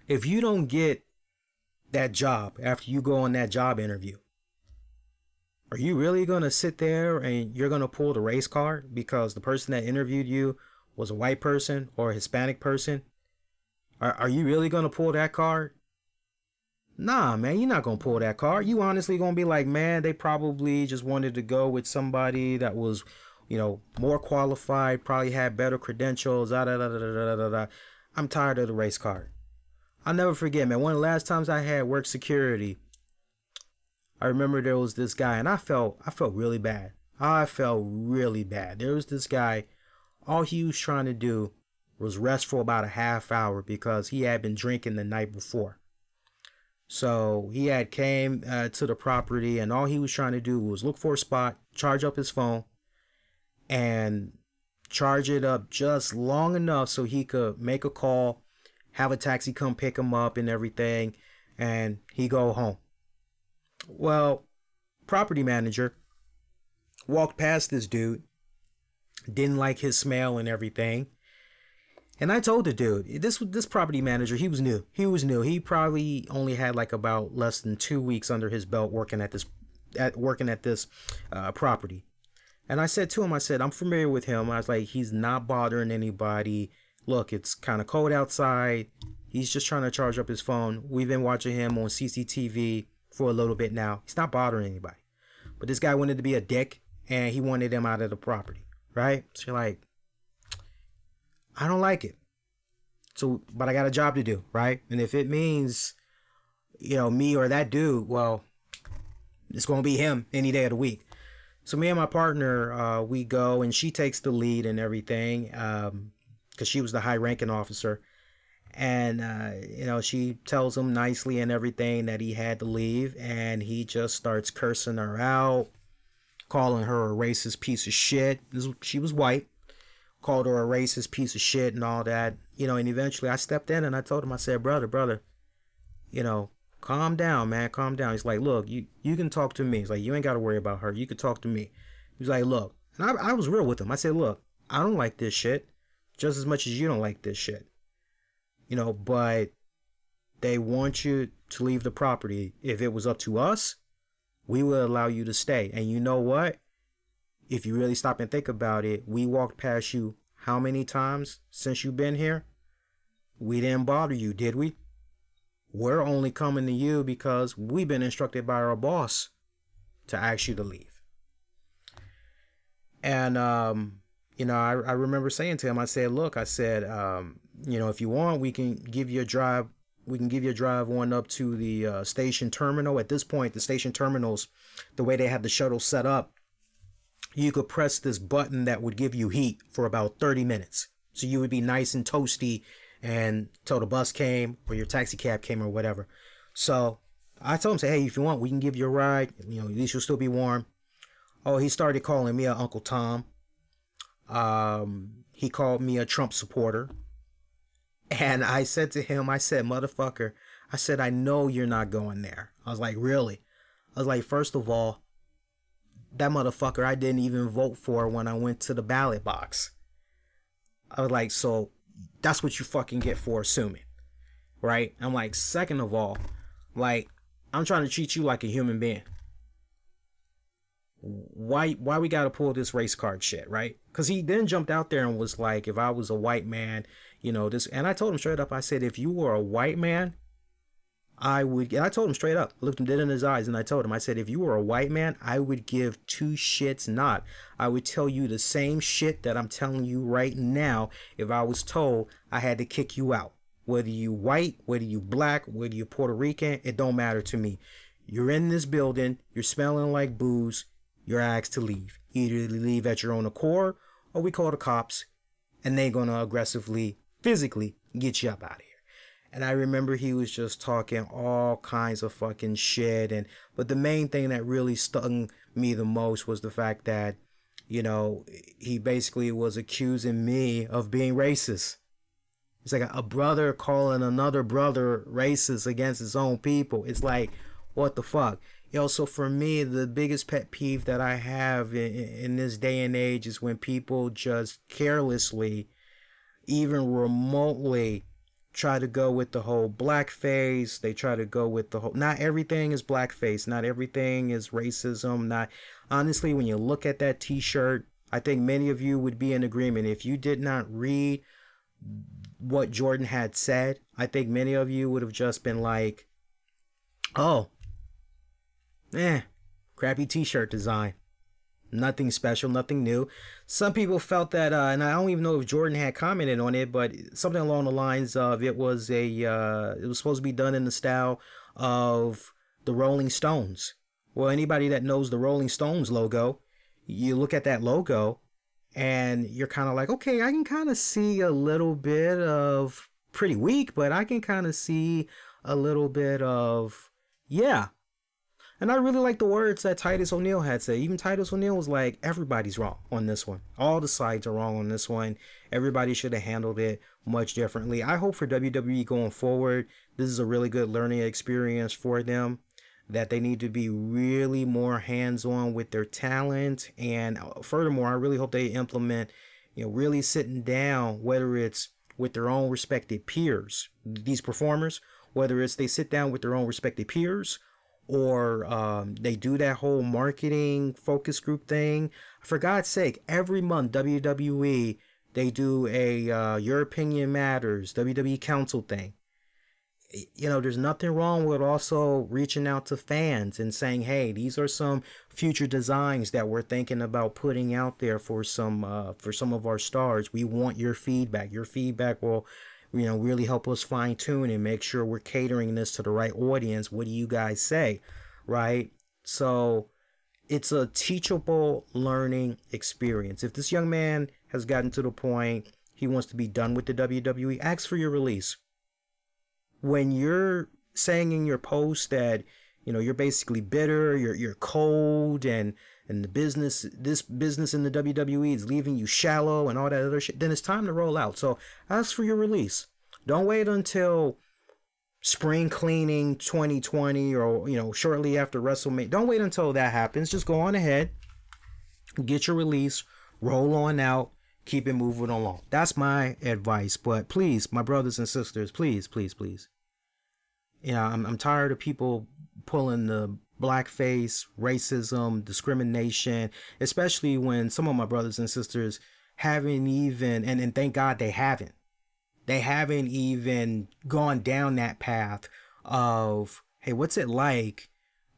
If you don't get that job after you go on that job interview, are you really going to sit there and you're going to pull the race card because the person that interviewed you was a white person or a Hispanic person? Are you really going to pull that card? Nah, man, you're not going to pull that card. You honestly going to be like, man, they probably just wanted to go with somebody that was, more qualified, probably had better credentials. I'm tired of the race card. I'll never forget, man, one of the last times I had work security, I remember there was this guy, and I felt really bad. I felt really bad. There was this guy, all he was trying to do was rest for about a half hour because he had been drinking the night before. So he had came to the property, and all he was trying to do was look for a spot, charge up his phone, and charge it up just long enough so he could make a call, have a taxi come pick him up and everything, and he go home. Well, property manager walked past this dude, didn't like his smell and everything, And I told the dude, this property manager, he was new. He probably only had like about less than 2 weeks under his belt working at this property. And I said to him, I said, I'm familiar with him. I was like, he's not bothering anybody. Look, it's kind of cold outside. He's just trying to charge up his phone. We've been watching him on CCTV for a little bit now. He's not bothering anybody. But this guy wanted to be a dick, and he wanted him out of the property, right? So you're like, I don't like it. So, but I got a job to do, right? And if it means, me or that dude, well, it's going to be him any day of the week. So me and my partner, we go, and she takes the lead and everything, because she was the high-ranking officer. And, she tells him nicely and everything that he had to leave, and he just starts cursing her out, calling her a racist piece of shit. She was white. Called her a racist piece of shit and all that. And eventually I stepped in and I told him, I said, brother, calm down, man, calm down. He's like, look, you can talk to me. He's like, you ain't got to worry about her. You can talk to me. He's like, look, and I was real with him. I said, look, I don't like this shit just as much as you don't like this shit. But they want you to leave the property. If it was up to us, we would allow you to stay. And you know what? If you really stop and think about it, we walked past you how many times since you've been here? We didn't bother you, did we? We're only coming to you because we've been instructed by our boss to ask you to leave. And, I remember saying to him, I said, look, if you want, we can give you a drive. We can give you a drive on up to the station terminal. At this point, the station terminals, the way they have the shuttle set up, you could press this button that would give you heat for about 30 minutes. So you would be nice and toasty until the bus came or your taxi cab came or whatever. So I told him, say, hey, if you want, we can give you a ride. At least you'll still be warm. Oh, he started calling me a Uncle Tom. He called me a Trump supporter. And I said to him, I said, motherfucker, I know you're not going there. I was like, really? I was like, first of all, that motherfucker I didn't even vote for when I went to the ballot box. I was like, so that's what you fucking get for assuming, right? I'm like, second of all, like, I'm trying to treat you like a human being. Why we gotta pull this race card shit, right? Because he then jumped out there and was like, if I was a white man, this, and I told him straight up, I said, if you were a white man, I would, and I told him straight up, looked him dead in his eyes, and I told him, I said, if you were a white man, I would give two shits not. I would tell you the same shit that I'm telling you right now if I was told I had to kick you out. Whether you white, whether you black, whether you Puerto Rican, it don't matter to me. You're in this building, you're smelling like booze, you're asked to leave. Either leave at your own accord, or we call the cops, and they're gonna aggressively, physically get you up out of here. And I remember he was just talking all kinds of fucking shit. But the main thing that really stung me the most was the fact that, he basically was accusing me of being racist. It's like a brother calling another brother racist against his own people. It's like, what the fuck? So for me, the biggest pet peeve that I have in this day and age is when people just carelessly, even remotely, try to go with the whole blackface. They try to go with the whole, not everything is blackface, not everything is racism. Honestly, when you look at that t-shirt, I think many of you would be in agreement. If you did not read what Jordan had said, I think many of you would have just been like, oh, crappy t-shirt design. Nothing special, nothing new. Some people felt that, and I don't even know if Jordan had commented on it, but something along the lines of it was supposed to be done in the style of the Rolling Stones. Well, anybody that knows the Rolling Stones logo, you look at that logo and you're kind of like, okay, I can kind of see a little bit of, pretty weak, but I can kind of see a little bit of, yeah. And I really like the words that Titus O'Neil had said. Even Titus O'Neil was like, everybody's wrong on this one. All the sides are wrong on this one. Everybody should have handled it much differently. I hope for WWE going forward, this is a really good learning experience for them. That they need to be really more hands-on with their talent. And furthermore, I really hope they implement, really sitting down, whether it's with their own respected peers, these performers, whether it's they sit down with their own respected peers or they do that whole marketing focus group thing. For God's sake, every month WWE, they do a Your Opinion Matters, WWE Council thing. You know, there's nothing wrong with also reaching out to fans and saying, hey, these are some future designs that we're thinking about putting out there for some of our stars. We want your feedback. Your feedback will, you know, really help us fine tune and make sure we're catering this to the right audience. What do you guys say? Right? So it's a teachable learning experience. If this young man has gotten to the point he wants to be done with the WWE, ask for your release. When you're saying in your post that, you know, you're basically bitter, you're cold, and this business in the WWE is leaving you shallow and all that other shit, then it's time to roll out. So ask for your release. Don't wait until spring cleaning 2020 or, you know, shortly after WrestleMania. Don't wait until that happens. Just go on ahead, get your release, roll on out, keep it moving along. That's my advice. But please, my brothers and sisters, please, please, please. You know, I'm tired of people pulling the blackface, racism, discrimination, especially when some of my brothers and sisters haven't even, and thank God they haven't even gone down that path of, hey, what's it like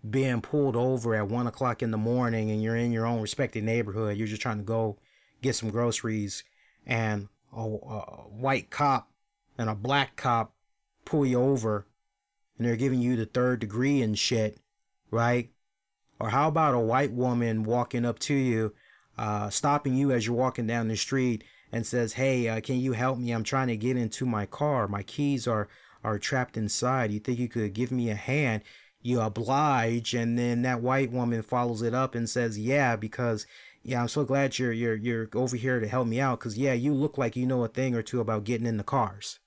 being pulled over at 1 o'clock in the morning and you're in your own respected neighborhood. You're just trying to go get some groceries and a white cop and a black cop pull you over and they're giving you the 3rd degree and shit, right? Or how about a white woman walking up to you, stopping you as you're walking down the street and says, hey, can you help me? I'm trying to get into my car. My keys are trapped inside. You think you could give me a hand? You oblige, and then that white woman follows it up and says, yeah, because I'm so glad you're over here to help me out, because yeah, you look like you know a thing or two about getting in the cars.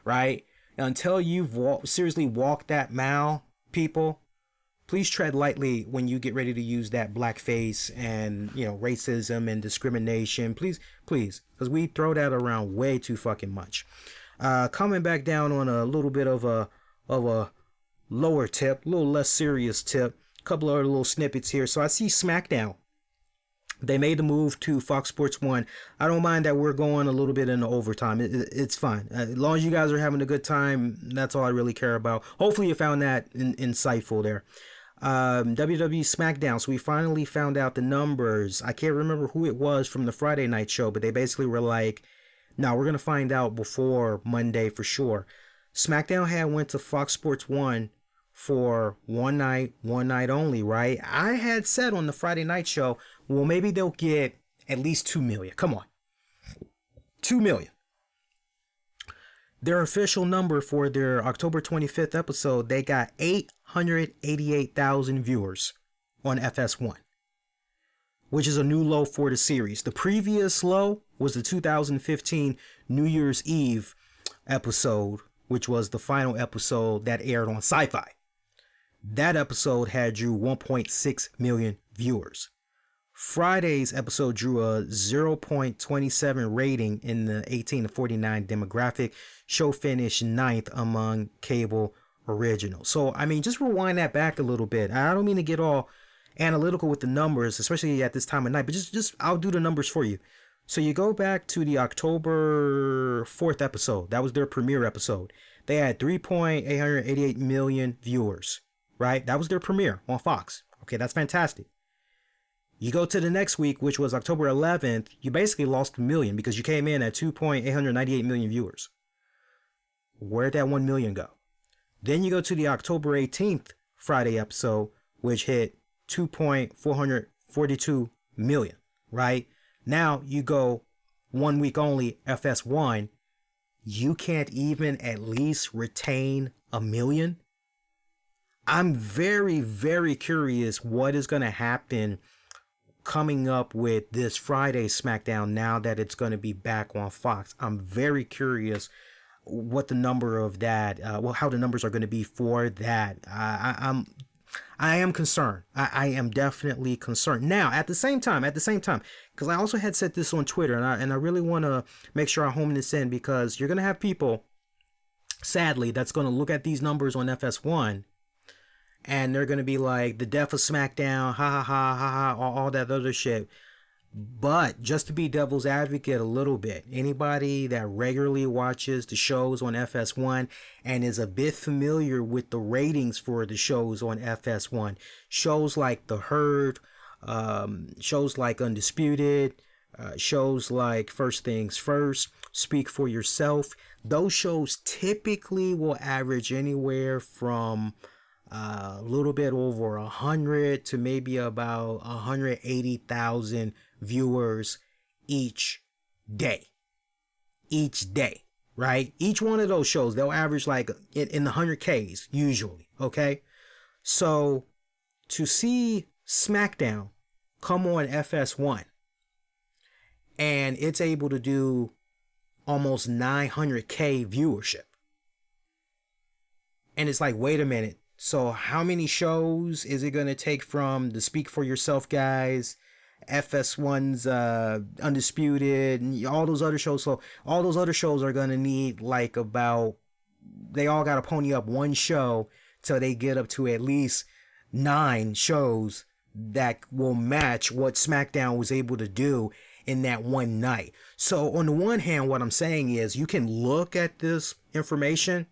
Right? Until you've seriously walked that mile, people, please tread lightly when you get ready to use that blackface and, you know, racism and discrimination. Please, because we throw that around way too fucking much. Coming back down on a little bit of a lower tip, a little less serious tip, a couple of little snippets here. So I see SmackDown. They made the move to Fox Sports 1. I don't mind that we're going a little bit into overtime. It's fine. As long as you guys are having a good time, that's all I really care about. Hopefully you found that insightful there. WWE SmackDown. So we finally found out the numbers. I can't remember who it was from the Friday night show, but they basically were like, no, we're going to find out before Monday for sure. SmackDown had went to Fox Sports 1 for one night only, right? I had said on the Friday night show, well, maybe they'll get at least 2 million. Come on. 2 million. Their official number for their October 25th episode, they got 888,000 viewers on FS1, which is a new low for the series. The previous low was the 2015 New Year's Eve episode, which was the final episode that aired on Sci-Fi. That episode had drew 1.6 million viewers. Friday's episode drew a 0.27 rating in the 18 to 49 demographic. Show finished 9th among cable originals. So, I mean, just rewind that back a little bit. I don't mean to get all analytical with the numbers, especially at this time of night, but just I'll do the numbers for you. So you go back to the October 4th episode. That was their premiere episode. They had 3.888 million viewers, right? That was their premiere on Fox. Okay, that's fantastic. You go to the next week, which was October 11th, you basically lost a million because you came in at 2.898 million viewers. Where'd that 1 million go? Then you go to the October 18th Friday episode, which hit 2.442 million, right? Now you go 1 week only, FS1, you can't even at least retain a million? I'm very, very curious what is going to happen coming up with this Friday SmackDown now that it's going to be back on Fox. I'm very curious what the number of that, how the numbers are going to be for that. I am concerned. I am definitely concerned. Now, at the same time, because I also had said this on Twitter, and I really want to make sure I home this in, because you're gonna have people, sadly, that's gonna look at these numbers on FS1, and they're gonna be like, the death of SmackDown, ha ha ha ha ha, all that other shit. But just to be devil's advocate a little bit, anybody that regularly watches the shows on FS1 and is a bit familiar with the ratings for the shows on FS1, shows like The Herd, shows like Undisputed, shows like First Things First, Speak for Yourself, those shows typically will average anywhere from a little bit over 100 to maybe about 180,000 viewers each day, right? Each one of those shows, they'll average like in the 100Ks usually. Okay, so to see SmackDown come on FS1 and it's able to do almost 900K viewership, and it's like, wait a minute, so how many shows is it going to take from the Speak for Yourself guys, FS1's Undisputed, and all those other shows? So all those other shows are going to need like they all got to pony up one show till they get up to at least 9 shows that will match what SmackDown was able to do in that one night. So on the one hand, what I'm saying is, you can look at this information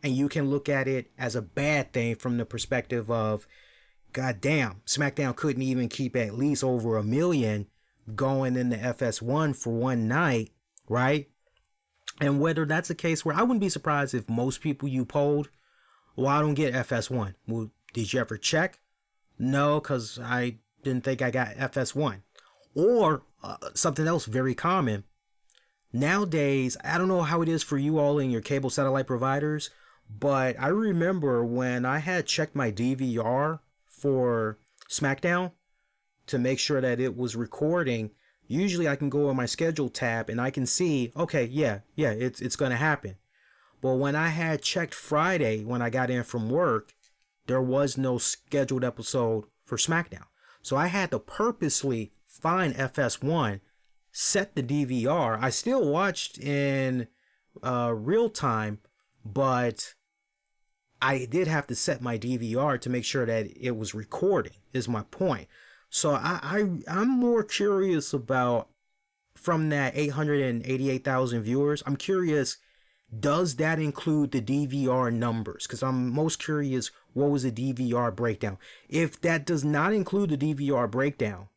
and you can look at it as a bad thing from the perspective of, God damn, SmackDown couldn't even keep at least over 1 million going in the FS1 for one night, right? And whether that's the case, where I wouldn't be surprised if most people you polled, well, I don't get FS1. Well, did you ever check? No, because I didn't think I got FS1. Or something else very common. Nowadays, I don't know how it is for you all in your cable satellite providers, but I remember when I had checked my DVR for SmackDown to make sure that it was recording, usually I can go on my schedule tab and I can see, okay, yeah, it's going to happen. But when I had checked Friday when I got in from work, there was no scheduled episode for SmackDown. So I had to purposely find FS1, set the DVR. I still watched in real time, but I did have to set my DVR to make sure that it was recording, is my point. So I'm more curious about, from that 888,000 viewers, I'm curious, does that include the DVR numbers? Because I'm most curious, what was the DVR breakdown? If that does not include the DVR breakdown,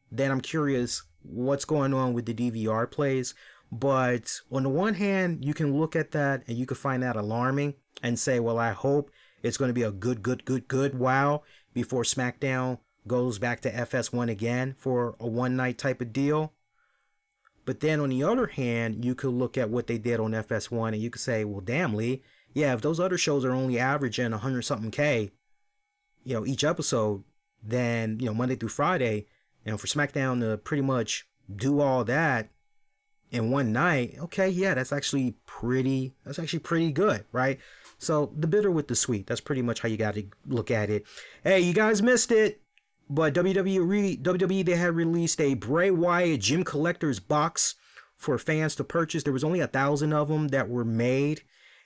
then I'm curious what's going on with the DVR plays. But on the one hand, you can look at that and you can find that alarming and say, well, I hope it's going to be a good wow before SmackDown goes back to FS1 again for a one night type of deal. But then on the other hand, you could look at what they did on FS1 and you could say, well, damn, Lee, yeah, if those other shows are only averaging 100 something K, each episode, then, Monday through Friday, for SmackDown to pretty much do all that in one night, okay, yeah, that's actually pretty good, right? So the bitter with the sweet, that's pretty much how you got to look at it. Hey, you guys missed it, but WWE, they had released a Bray Wyatt Gym Collector's box for fans to purchase. There was only 1,000 of them that were made,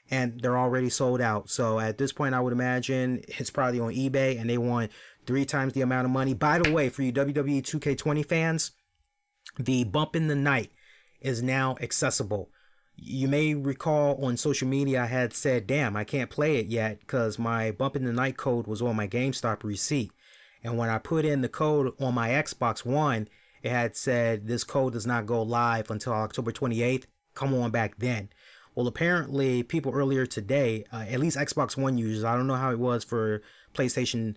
and they're already sold out. So at this point, I would imagine it's probably on eBay, and they want 3 times the amount of money. By the way, for you WWE 2K20 fans, the Bump in the Night is now accessible. You may recall on social media I had said, damn, I can't play it yet because my Bump in the Night code was on my GameStop receipt. And when I put in the code on my Xbox One, it had said this code does not go live until October 28th. Come on back then. Well, apparently people earlier today, at least Xbox One users, I don't know how it was for PlayStation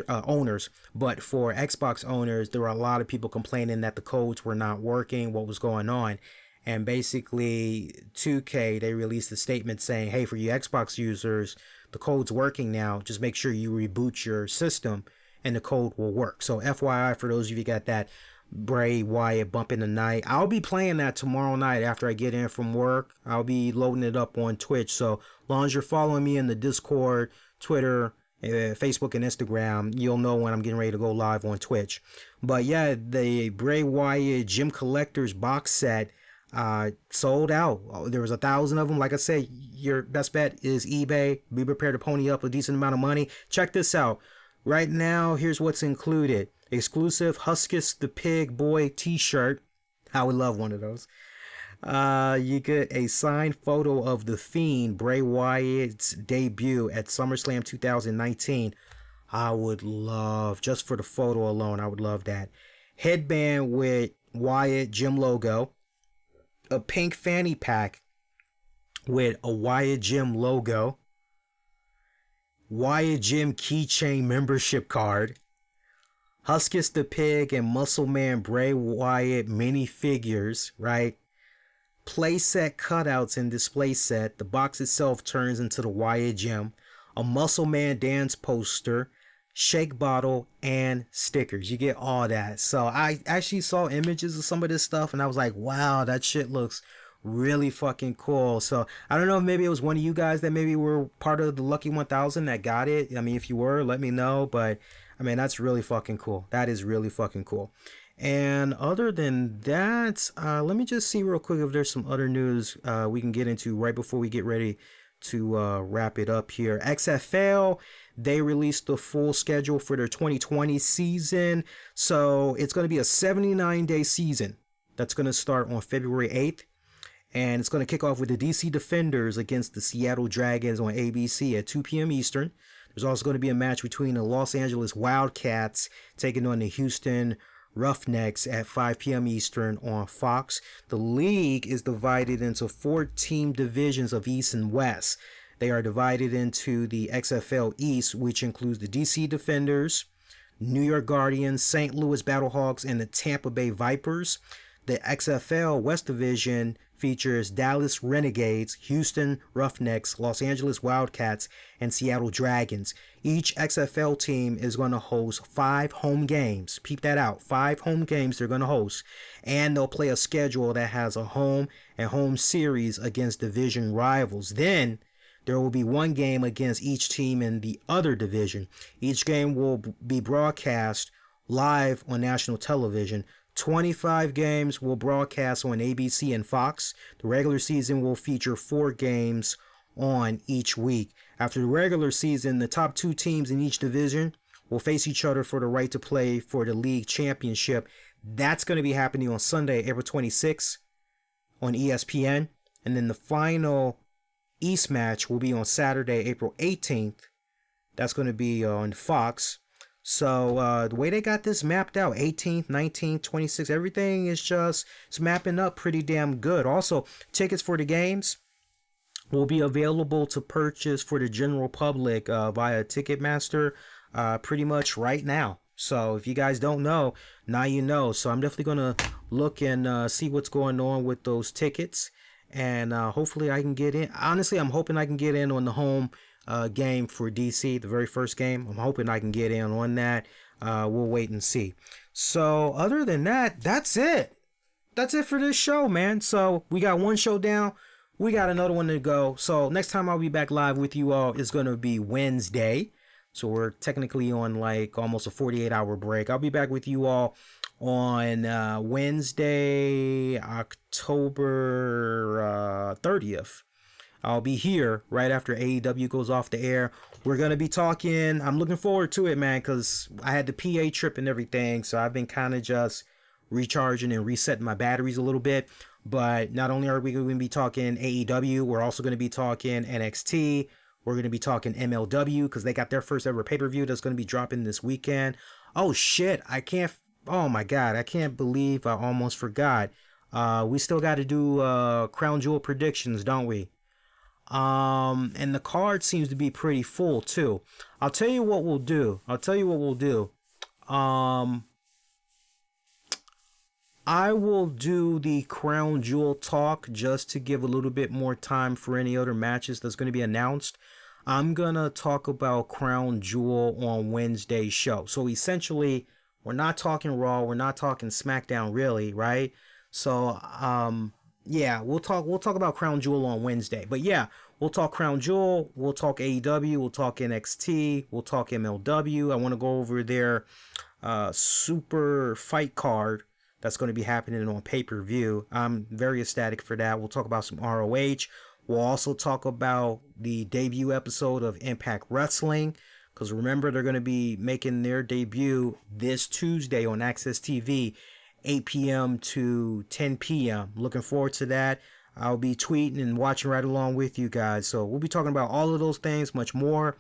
owners, but for Xbox owners, there were a lot of people complaining that the codes were not working, what was going on. And basically 2K, they released a statement saying, hey, for you Xbox users, the code's working now. Just make sure you reboot your system and the code will work. So FYI, for those of you who got that Bray Wyatt Bump in the Night, I'll be playing that tomorrow night after I get in from work. I'll be loading it up on Twitch. So as long as you're following me in the Discord, Twitter, Facebook and Instagram, you'll know when I'm getting ready to go live on Twitch. But yeah, the Bray Wyatt Gym Collector's box set sold out. There was 1,000 of them. Like I said, your best bet is eBay. Be prepared to pony up a decent amount of money. Check this out. Right now, here's what's included. Exclusive Huskus the Pig Boy t-shirt. I would love one of those. You get a signed photo of The Fiend, Bray Wyatt's debut at SummerSlam 2019. I would love, just for the photo alone, I would love that. Headband with Wyatt Gym logo. A pink fanny pack with a Wyatt Gym logo. Wyatt Gym keychain membership card. Huskus the Pig and Muscle Man Bray Wyatt minifigures, right? Playset cutouts and display set. The box itself turns into the Wyatt Gym. A Muscle Man dance poster, shake bottle, and stickers. You get all that. So I actually saw images of some of this stuff and I was like, wow, that shit looks really fucking cool. So I don't know if maybe it was one of you guys that maybe were part of the Lucky 1000 that got it. I mean, if you were, let me know. But I mean, that's really fucking cool. That is really fucking cool. And other than that, let me just see real quick if there's some other news we can get into right before we get ready to wrap it up here. XFL, they released the full schedule for their 2020 season. So it's going to be a 79-day season that's going to start on February 8th. And it's going to kick off with the DC Defenders against the Seattle Dragons on ABC at 2 p.m. Eastern. There's also going to be a match between the Los Angeles Wildcats taking on the Houston Roughnecks at 5 p.m. Eastern on Fox. The league is divided into 4 team divisions of East and West. They are divided into the XFL East, which includes the DC Defenders, New York Guardians, St. Louis Battlehawks, and the Tampa Bay Vipers. The XFL West Division features Dallas Renegades, Houston Roughnecks, Los Angeles Wildcats, and Seattle Dragons. Each XFL team is going to host 5 home games. Peep that out. 5 home games they're going to host. And they'll play a schedule that has a home and home series against division rivals. Then there will be 1 game against each team in the other division. Each game will be broadcast live on national television. 25 games will broadcast on ABC and Fox. The regular season will feature 4 games on each week. After the regular season, the top 2 teams in each division will face each other for the right to play for the league championship. That's going to be happening on Sunday, April 26th on ESPN. And then the final East match will be on Saturday, April 18th. That's going to be on Fox. So the way they got this mapped out, 18th, 19th, 26th, everything is just, it's mapping up pretty damn good. Also, tickets for the games will be available to purchase for the general public via Ticketmaster pretty much right now. So if you guys don't know, now you know. So I'm definitely going to look and see what's going on with those tickets. And hopefully I can get in. Honestly, I'm hoping I can get in on the home game for DC, the very first game. I'm hoping I can get in on that. We'll wait and see. So other than that, that's it. That's it for this show, man. So we got 1 show down. We got another one to go. So next time I'll be back live with you all is going to be Wednesday. So we're technically on like almost a 48-hour break. I'll be back with you all on Wednesday, October 30th. I'll be here right after AEW goes off the air. We're going to be talking. I'm looking forward to it, man, because I had the PA trip and everything. So I've been kind of just recharging and resetting my batteries a little bit. But not only are we going to be talking AEW, we're also going to be talking NXT. We're going to be talking MLW because they got their first ever pay-per-view that's going to be dropping this weekend. Oh, shit. Oh, my God. I can't believe I almost forgot. We still got to do Crown Jewel predictions, don't we? And the card seems to be pretty full too. I'll tell you what we'll do. I will do the Crown Jewel talk just to give a little bit more time for any other matches that's going to be announced. I'm going to talk about Crown Jewel on Wednesday's show. So essentially, we're not talking Raw, we're not talking SmackDown really, right? So, yeah, we'll talk about Crown Jewel on Wednesday. But yeah, we'll talk Crown Jewel, we'll talk AEW, we'll talk NXT, we'll talk MLW. I want to go over their super fight card that's going to be happening on pay-per-view. I'm very ecstatic for that. We'll talk about some ROH. We'll also talk about the debut episode of Impact Wrestling, because remember, they're going to be making their debut this Tuesday on Access TV, 8 p.m. to 10 p.m. Looking forward to that. I'll be tweeting and watching right along with you guys. So we'll be talking about all of those things, much more.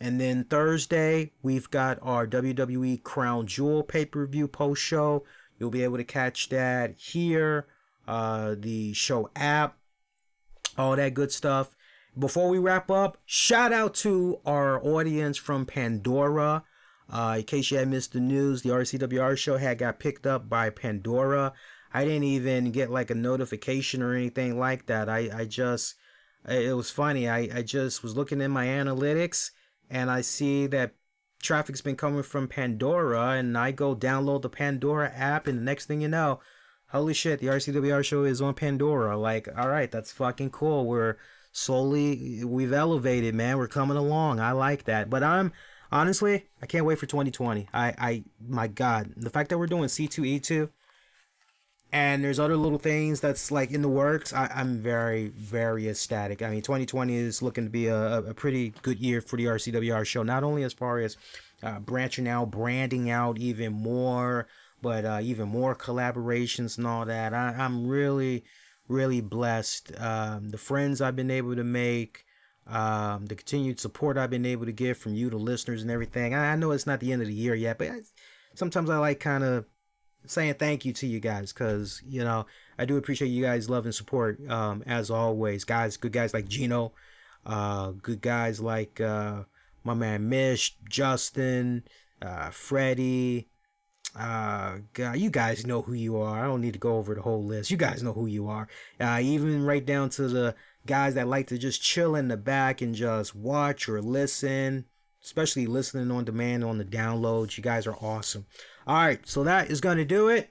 And then Thursday, we've got our WWE Crown Jewel pay-per-view post-show. You'll be able to catch that here, the show app, all that good stuff. Before we wrap up, shout out to our audience from Pandora. In case you had missed the news, the RCWR show had got picked up by Pandora. I didn't even get like a notification or anything like that. It was funny. I just was looking in my analytics and I see that traffic's been coming from Pandora, and I go download the Pandora app, and the next thing you know, holy shit, the RCWR show is on Pandora. Like, all right, that's fucking cool. We've elevated, man. We're coming along. I like that. But honestly, I can't wait for 2020. My God, the fact that we're doing C2E2 and there's other little things that's like in the works, I'm very, very ecstatic. I mean, 2020 is looking to be a pretty good year for the RCWR show, not only as far as branching out, branding out even more, but even more collaborations and all that. I'm really, really blessed. The friends I've been able to make, the continued support I've been able to get from you, the listeners, and everything. I know it's not the end of the year yet, but sometimes I like kind of saying thank you to you guys, because I do appreciate you guys' love and support, as always. Good guys like Gino, good guys like my man Mish, Justin, Freddie. God, you guys know who you are. I don't need to go over the whole list. You guys know who you are. Even right down to the guys that like to just chill in the back and just watch or listen, especially listening on demand on the downloads. You guys are awesome. All right, so that is going to do it.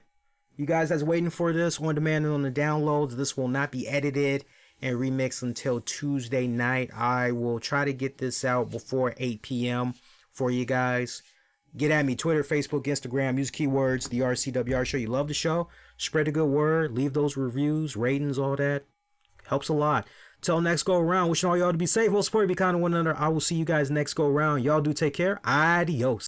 You guys that's waiting for this on demand and on the downloads, this will not be edited and remixed until Tuesday night. I will try to get this out before 8 p.m. for you guys. Get at me, Twitter, Facebook, Instagram. Use keywords, the RCWR Show. You love the show? Spread the good word. Leave those reviews, ratings, all that. Helps a lot. Till next go around, wishing all y'all to be safe. Well, support, be kind to one another. I will see you guys next go around. Y'all do take care. Adios.